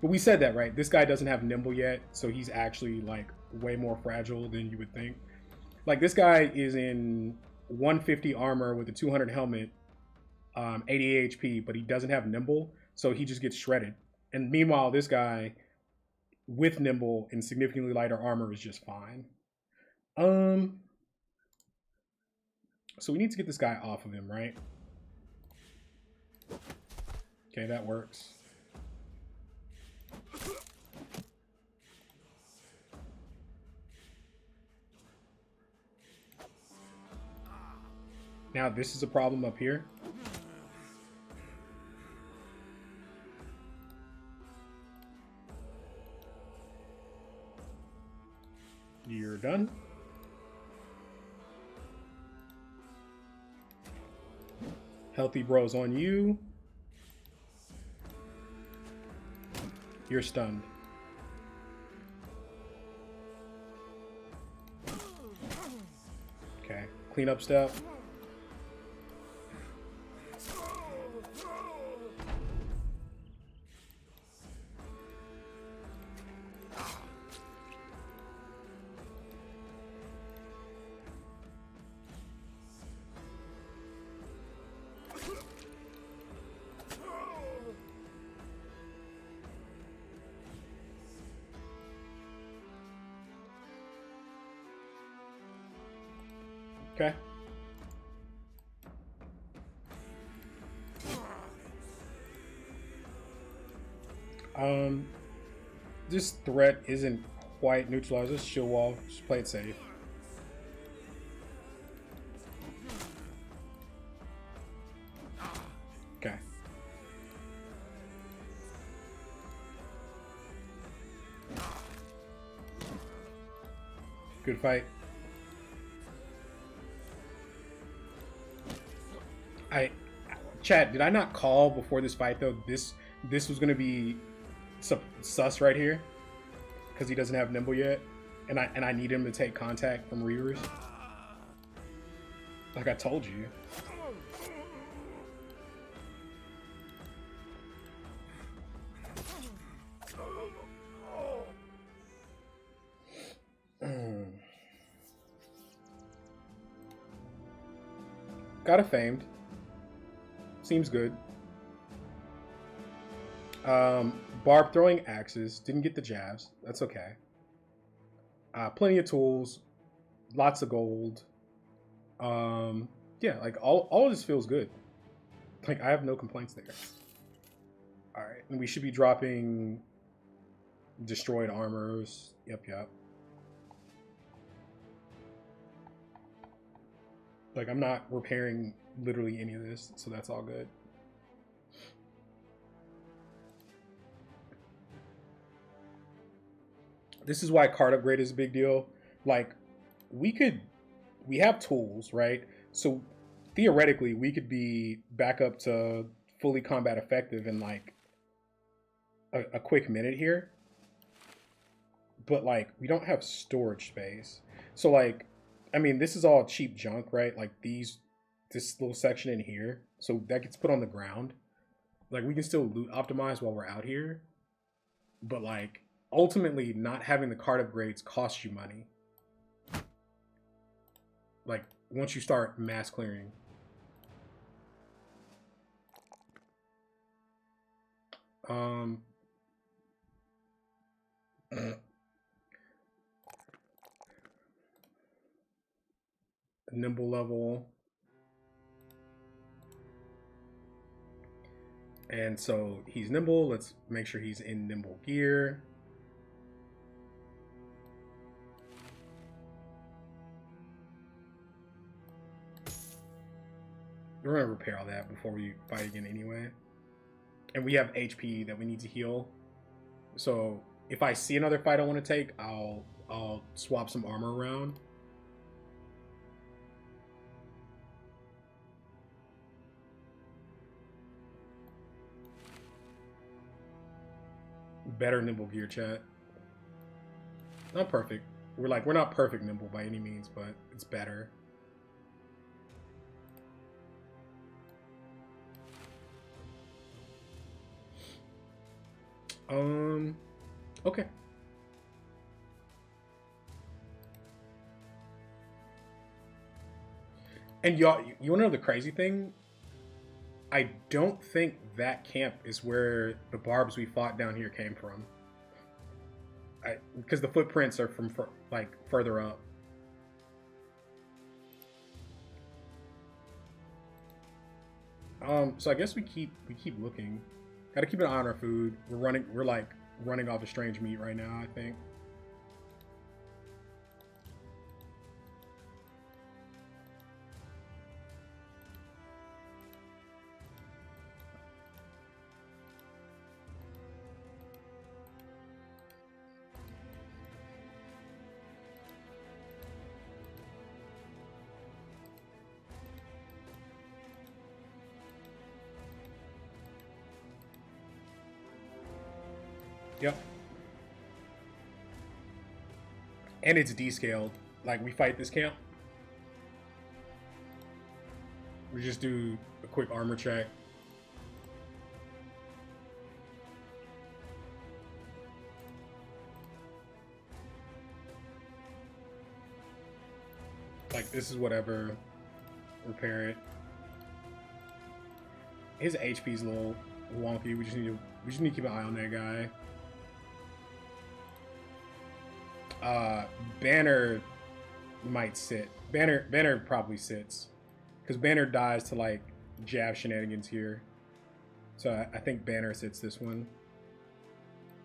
But we said that, right? This guy doesn't have nimble yet, so he's actually like way more fragile than you would think. Like this guy is in 150 armor with a 200 helmet, 88 HP, but he doesn't have nimble, so he just gets shredded. And meanwhile, this guy with nimble and significantly lighter armor is just fine. So we need to get this guy off of him, right? Okay, that works. Now this is a problem up here. You're done. Healthy bros on you. You're stunned. Okay, clean up step. Okay. This threat isn't quite neutralized. Let's shield wall. Just play it safe. Good fight. Chad, did I not call before this fight though? This was gonna be sus right here because he doesn't have nimble yet, and I need him to take contact from Reavers. Like I told you. Got a famed. Seems good. Barb throwing axes. Didn't get the jabs. That's okay. Plenty of tools. Lots of gold. Yeah, like all of this feels good. Like I have no complaints there. Alright, and we should be dropping destroyed armors. Yep. Like I'm not repairing literally any of this, so that's all good. This is why card upgrade is a big deal. Like we have tools, right? So theoretically we could be back up to fully combat effective in like a quick minute here. But like we don't have storage space. So like I mean, this is all cheap junk, right? Like this little section in here. So that gets put on the ground. Like we can still loot optimize while we're out here. But like ultimately not having the card upgrades costs you money. Like once you start mass clearing. Nimble level. And so he's nimble. Let's make sure he's in nimble gear. We're going to repair all that before we fight again anyway. And we have HP that we need to heal. So if I see another fight I want to take, I'll swap some armor around. Better nimble gear, chat. Not perfect. We're not perfect nimble by any means, but it's better. Okay. And y'all, you wanna know the crazy thing? I don't think that camp is where the barbs we fought down here came from. Because the footprints are from like further up. So I guess we keep looking. Gotta keep an eye on our food. We're like running off of strange meat right now, I think. Yep. And it's descaled. Like we fight this camp. We just do a quick armor check. Like this is whatever. Repair it. His HP's a little wonky. We just need to keep an eye on that guy. Banner might sit. Banner probably sits. Because Banner dies to like jab shenanigans here. So I think Banner sits this one.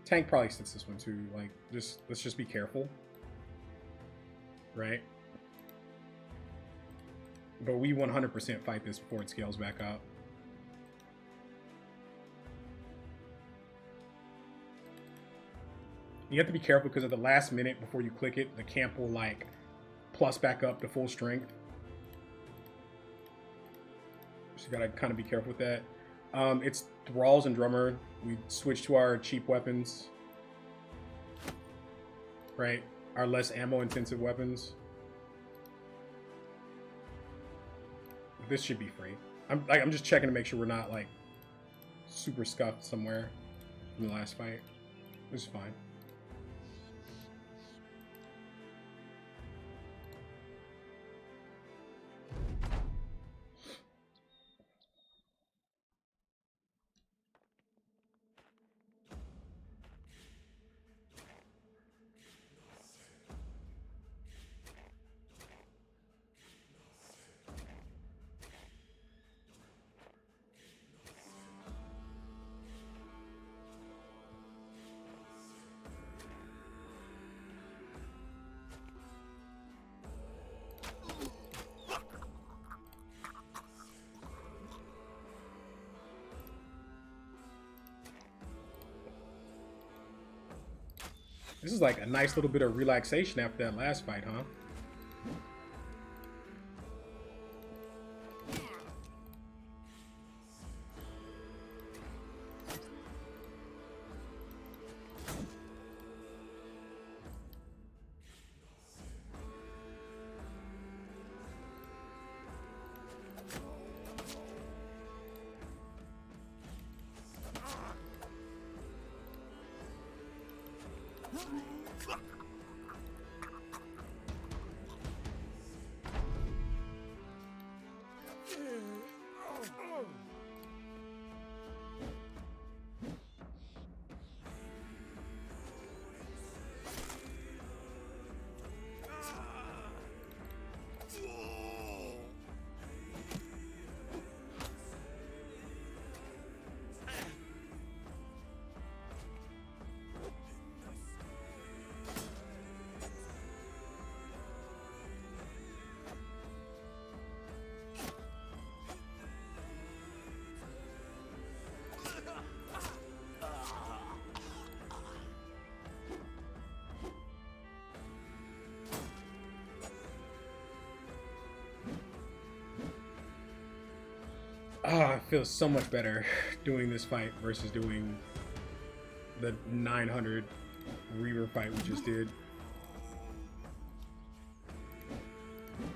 Tank probably sits this one too. Like let's just be careful. Right? But we 100% fight this before it scales back up. You have to be careful because at the last minute before you click it, the camp will like plus back up to full strength. So you gotta kind of be careful with that. It's Thralls and Drummer. We switched to our cheap weapons. Right? Our less ammo intensive weapons. This should be free. I'm just checking to make sure we're not like super scuffed somewhere in the last fight. This is fine. This is like a nice little bit of relaxation after that last fight, huh? Ah, it feels so much better doing this fight versus doing the 900 Reaver fight we just did.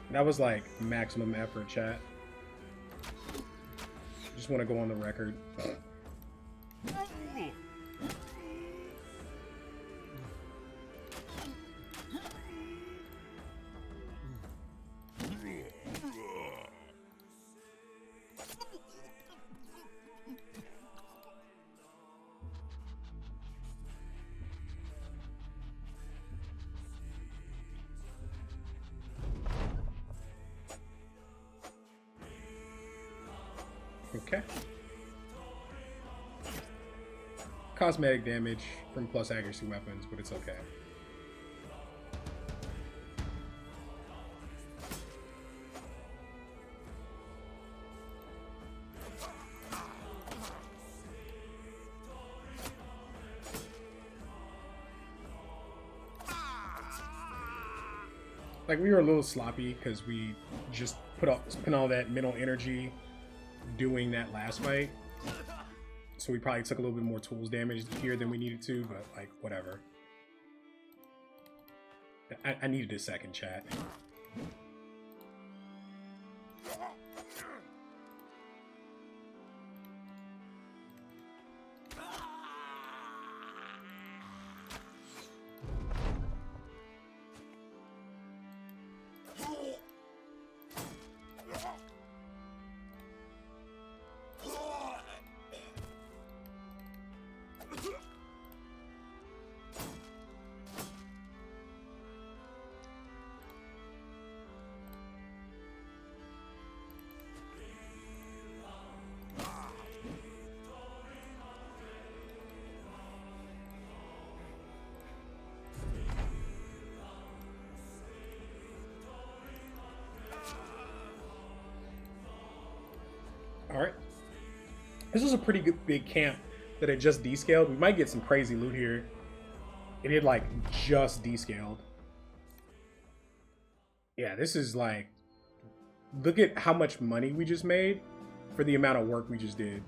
That was like maximum effort, chat. Just want to go on the record. Okay. Cosmetic damage from plus accuracy weapons, but it's okay. Like, we were a little sloppy because we just spent all that mental energy doing that last fight, so we probably took a little bit more tools damage here than we needed to, but like whatever. I needed a second, chat. Alright. This is a pretty good big camp that I just descaled. We might get some crazy loot here. It had like just descaled. Yeah, this is like, look at how much money we just made for the amount of work we just did.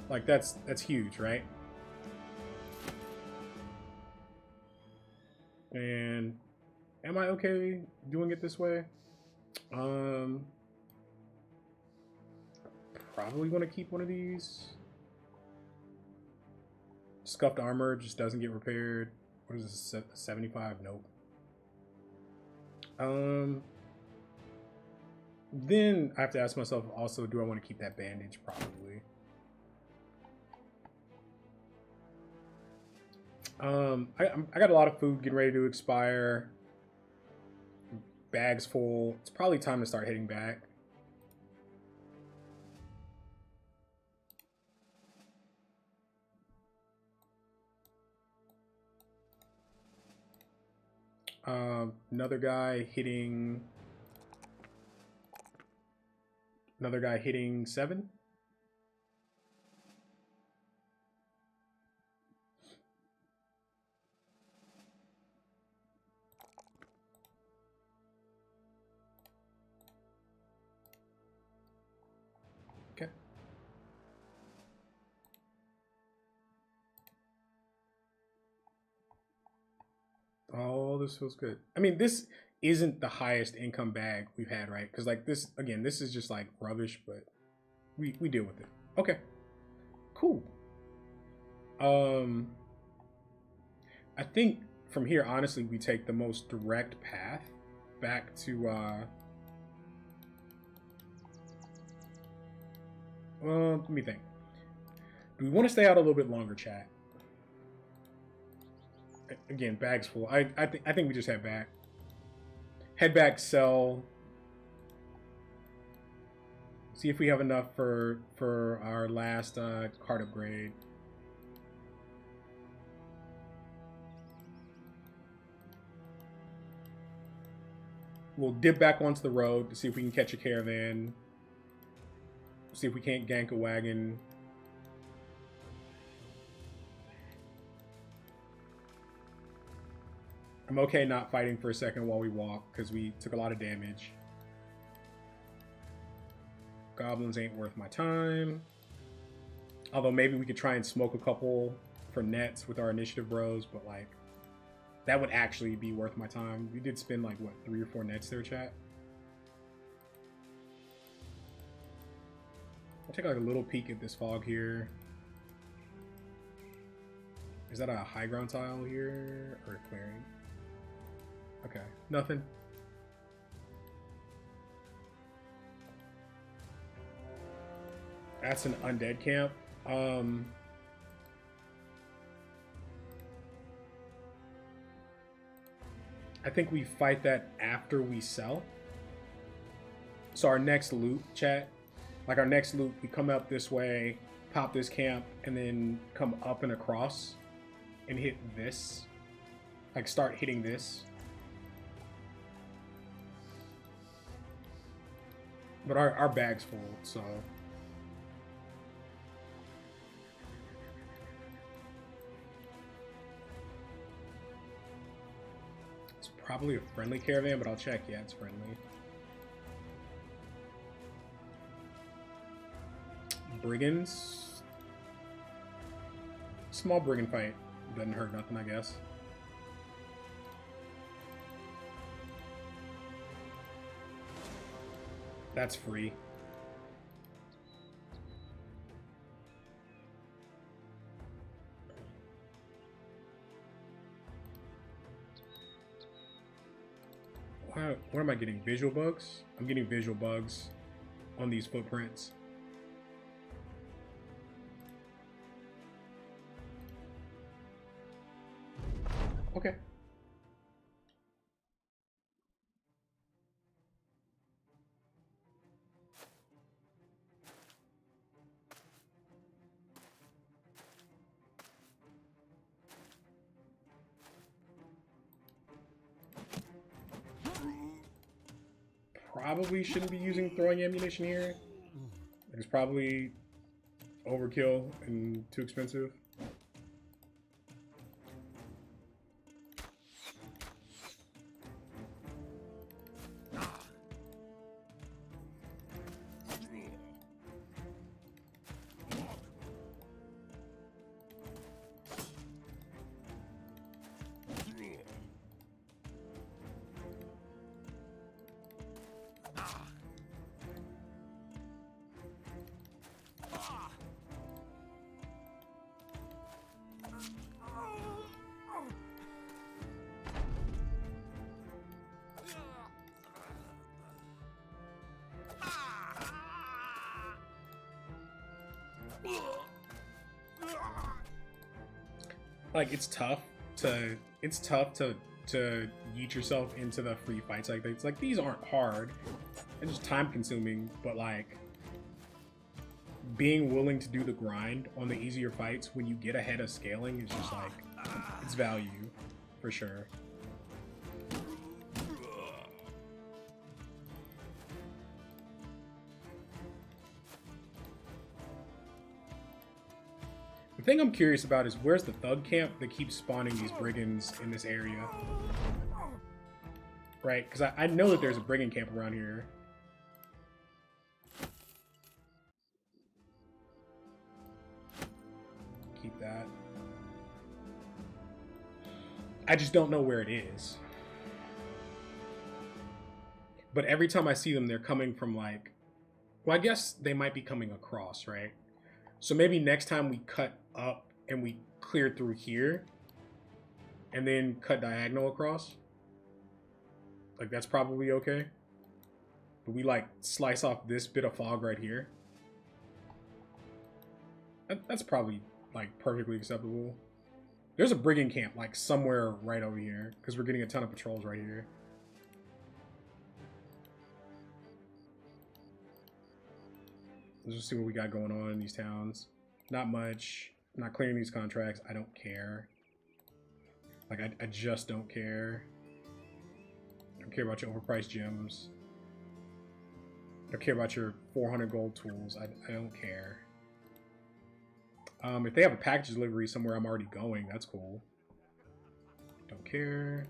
Like that's huge, right? And am I okay doing it this way? Probably want to keep one of these. Scuffed armor just doesn't get repaired. What is this? 75? Nope. Then I have to ask myself also, do I want to keep that bandage? Probably. I got a lot of food getting ready to expire. Bags full. It's probably time to start heading back. Another guy hitting 7. Okay. Oh, this feels good. I mean, this isn't the highest income bag we've had, right? Because like this, again, this is just like rubbish, but we deal with it. Okay, cool. I think from here, honestly, we take the most direct path back to let me think. Do we want to stay out a little bit longer, chat? Again, bags full. I think we just head back. Head back, sell. See if we have enough for our last card upgrade. We'll dip back onto the road to see if we can catch a caravan. See if we can't gank a wagon. I'm okay not fighting for a second while we walk because we took a lot of damage. Goblins ain't worth my time. Although maybe we could try and smoke a couple for nets with our initiative bros, but like that would actually be worth my time. We did spend like what, 3 or 4 nets there, chat. I'll take like a little peek at this fog here. Is that a high ground tile here or a clearing? Okay, nothing. That's an undead camp. I think we fight that after we sell. So our next loot, chat, like our next loot, we come up this way, pop this camp, and then come up and across and hit this. Like start hitting this. But our bag's full, so. It's probably a friendly caravan, but I'll check. Yeah, it's friendly. Brigands. Small brigand fight. Doesn't hurt nothing, I guess. That's free. What am I getting? Visual bugs? I'm getting visual bugs on these footprints. Okay. Probably shouldn't be using throwing ammunition here. It's probably overkill and too expensive. Like it's tough to yeet yourself into the free fights like that. It's like these aren't hard. It's just time consuming, but like being willing to do the grind on the easier fights when you get ahead of scaling is just like it's value for sure. The thing I'm curious about is where's the thug camp that keeps spawning these brigands in this area? Right, because I know that there's a brigand camp around here. Keep that. I just don't know where it is. But every time I see them, they're coming from like... Well, I guess they might be coming across, right? So maybe next time we cut up and we clear through here and then cut diagonal across. Like, that's probably okay. But we, like, slice off this bit of fog right here. That's probably, like, perfectly acceptable. There's a brigand camp, like, somewhere right over here. Because we're getting a ton of patrols right here. Let's just see what we got going on in these towns. Not much. I'm not clearing these contracts. I don't care. Like, I just don't care. I don't care about your overpriced gems. I don't care about your 400 gold tools. I don't care. If they have a package delivery somewhere I'm already going, that's cool. Don't care.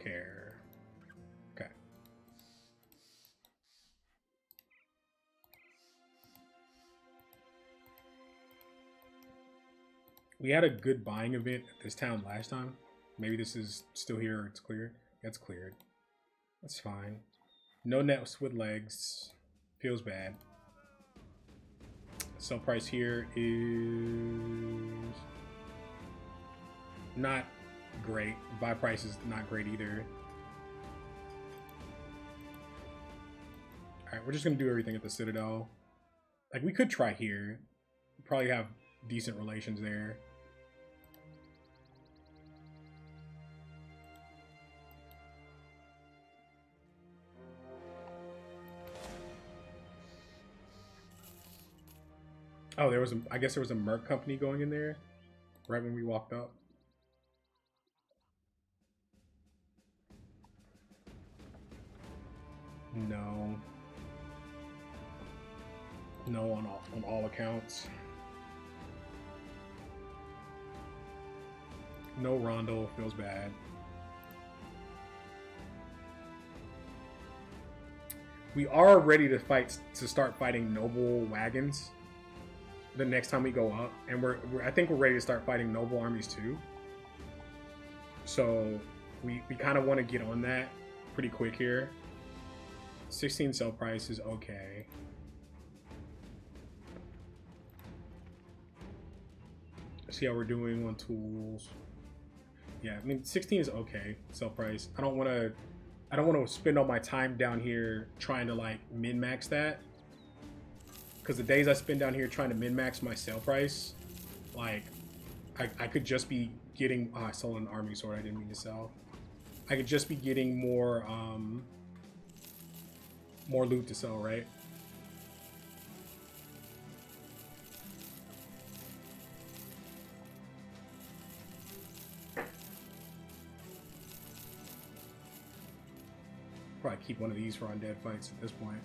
Care. Okay. We had a good buying event at this town last time. Maybe this is still here or it's cleared. That's cleared. That's fine. No nets with legs. Feels bad. Sell price here is not great. Buy price is not great either. Alright, we're just gonna do everything at the Citadel. Like, we could try here. Probably have decent relations there. Oh, there was I guess there was a merc company going in there right when we walked up. No. No on all accounts. No Rondo, feels bad. We are ready to start fighting noble wagons the next time we go up, and I think we're ready to start fighting noble armies too. So we kind of want to get on that pretty quick here. 16 sell price is okay. See how we're doing on tools. Yeah, I mean 16 is okay sell price. I don't want to spend all my time down here trying to like min-max that. Because the days I spend down here trying to min-max my sale price, like, I could just be getting... Oh, I sold an army sword I didn't mean to sell. I could just be getting more loot to sell, right? Probably keep one of these for undead fights at this point.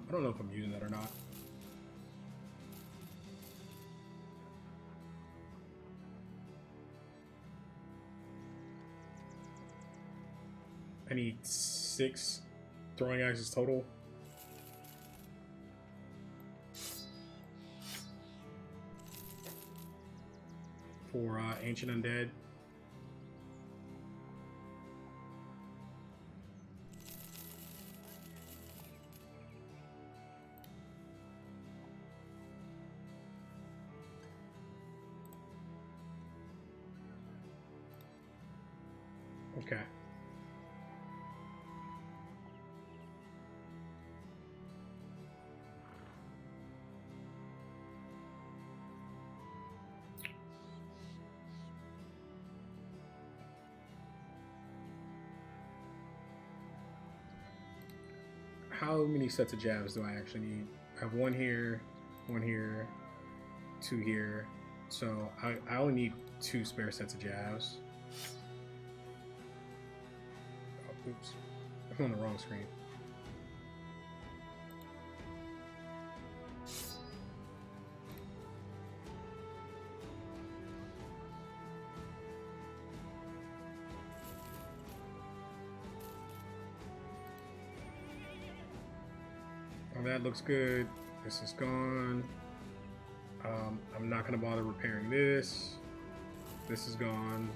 I don't know if I'm using that or not. I need 6 throwing axes total. For Ancient Undead. Okay. How many sets of jabs do I actually need? I have one here, 2 here. So I only need 2 spare sets of jabs. Oh, oops. I'm on the wrong screen. Oh, that looks good. This is gone. I'm not going to bother repairing this. This is gone.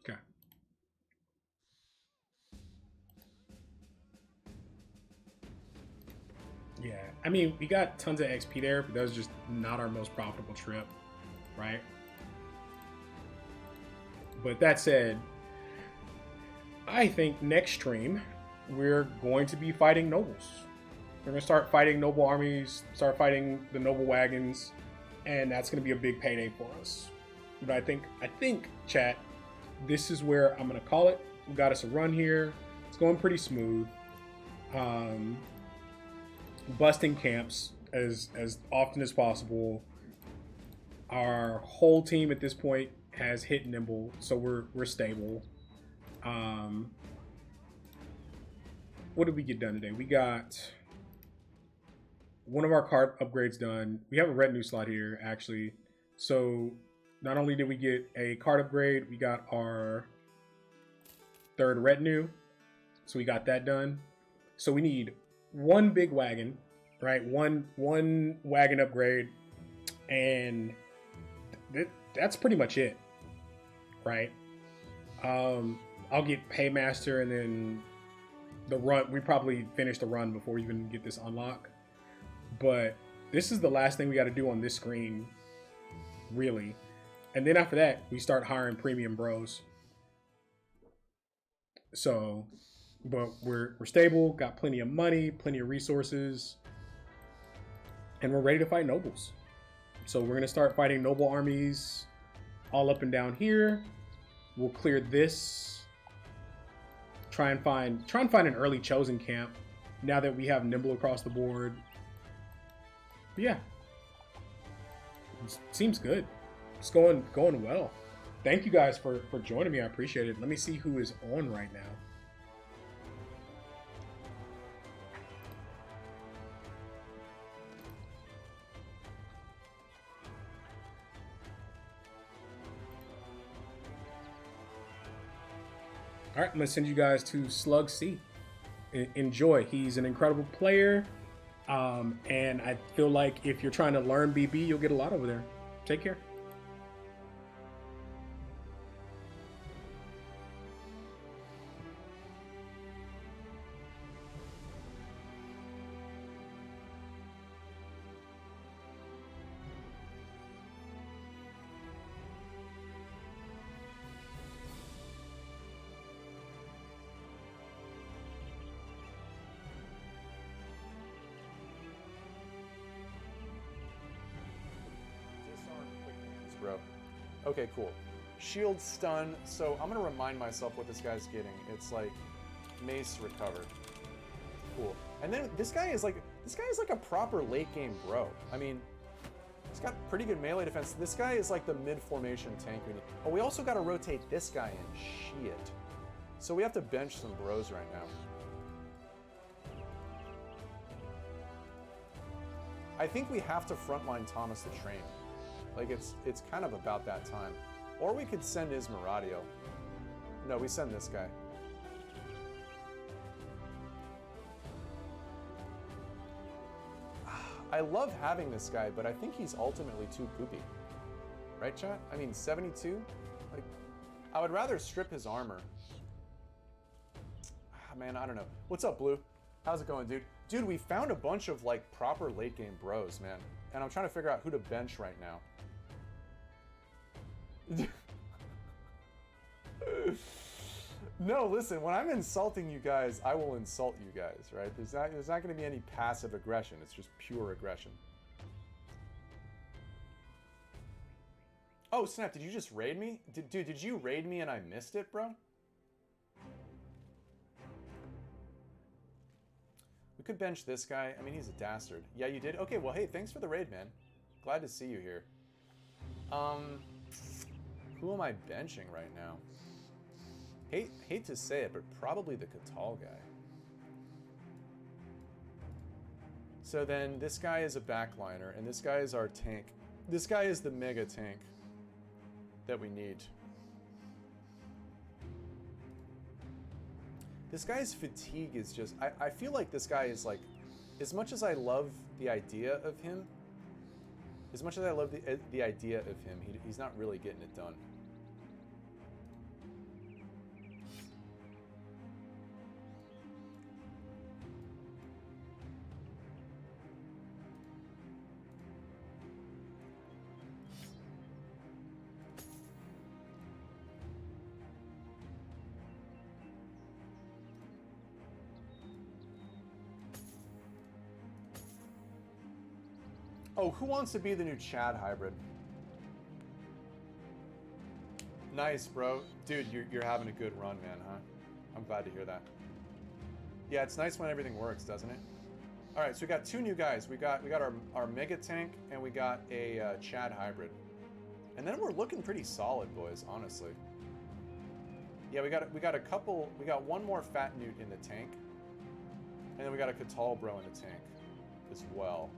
Okay. Yeah, I mean, we got tons of XP there, but that was just not our most profitable trip, right? But that said, I think next stream we're going to be fighting nobles. We're going to start fighting noble armies, start fighting the noble wagons, and that's going to be a big payday for us. But I think, chat, this is where I'm going to call it. We got us a run here. It's going pretty smooth. Busting camps as often as possible. Our whole team at this point has hit nimble, so we're stable. What did we get done today? We got one of our card upgrades done. We have a retinue slot here, actually. So not only did we get a card upgrade, we got our 3rd retinue. So we got that done. So we need one big wagon, right? One wagon upgrade, and that's pretty much it, right? I'll get Paymaster, and then the run. We probably finish the run before we even get this unlock. But this is the last thing we got to do on this screen, really. And then after that, we start hiring premium bros. So, but we're stable, got plenty of money, plenty of resources, and we're ready to fight nobles. So we're gonna start fighting noble armies all up and down here. We'll clear this. Try and find an early chosen camp now that we have nimble across the board. But yeah, it seems good. It's going well. Thank you guys for joining me. I appreciate it. Let me see who is on right now. All right, I'm gonna send you guys to Slug C. Enjoy. He's an incredible player, and I feel like if you're trying to learn BB, you'll get a lot over there. Take care. Bro. Okay, cool. Shield stun. So I'm gonna remind myself what this guy's getting. It's like mace recovered. Cool. And then this guy is like a proper late game bro. I mean, he's got pretty good melee defense. This guy is like the mid formation tank we need. Oh, we also got to rotate this guy in. Shit. So we have to bench some bros right now. I think we have to frontline Thomas the Train. Like, it's kind of about that time. Or we could send Ismaradio. No, we send this guy. I love having this guy, but I think he's ultimately too poopy. Right, chat? I mean, 72? Like, I would rather strip his armor. Man, I don't know. What's up, Blue? How's it going, dude? Dude, we found a bunch of like proper late game bros, man. And I'm trying to figure out who to bench right now. No, listen, when I'm insulting you guys, I will insult you guys, right? There's not going to be any passive aggression. It's just pure aggression. Oh, snap, did you just raid me? Dude, did you raid me and I missed it, bro? We could bench this guy. I mean, he's a dastard. Yeah, you did? Okay, well, hey, thanks for the raid, man. Glad to see you here. Who am I benching right now? Hate to say it, but probably the Catal guy. So then this guy is a backliner, and this guy is our tank. This guy is the mega tank that we need. This guy's fatigue is just... I feel like this guy is like... As much as I love the idea of him, he's not really getting it done. Oh, who wants to be the new Chad hybrid? Nice, bro. Dude, you're having a good run, man, huh? I'm glad to hear that. Yeah, it's nice when everything works, doesn't it? All right, so we got two new guys. We got our mega tank and we got a Chad hybrid, and then we're looking pretty solid, boys. Honestly. Yeah, we got a couple. We got one more fat newt in the tank, and then we got a Catal bro in the tank as well.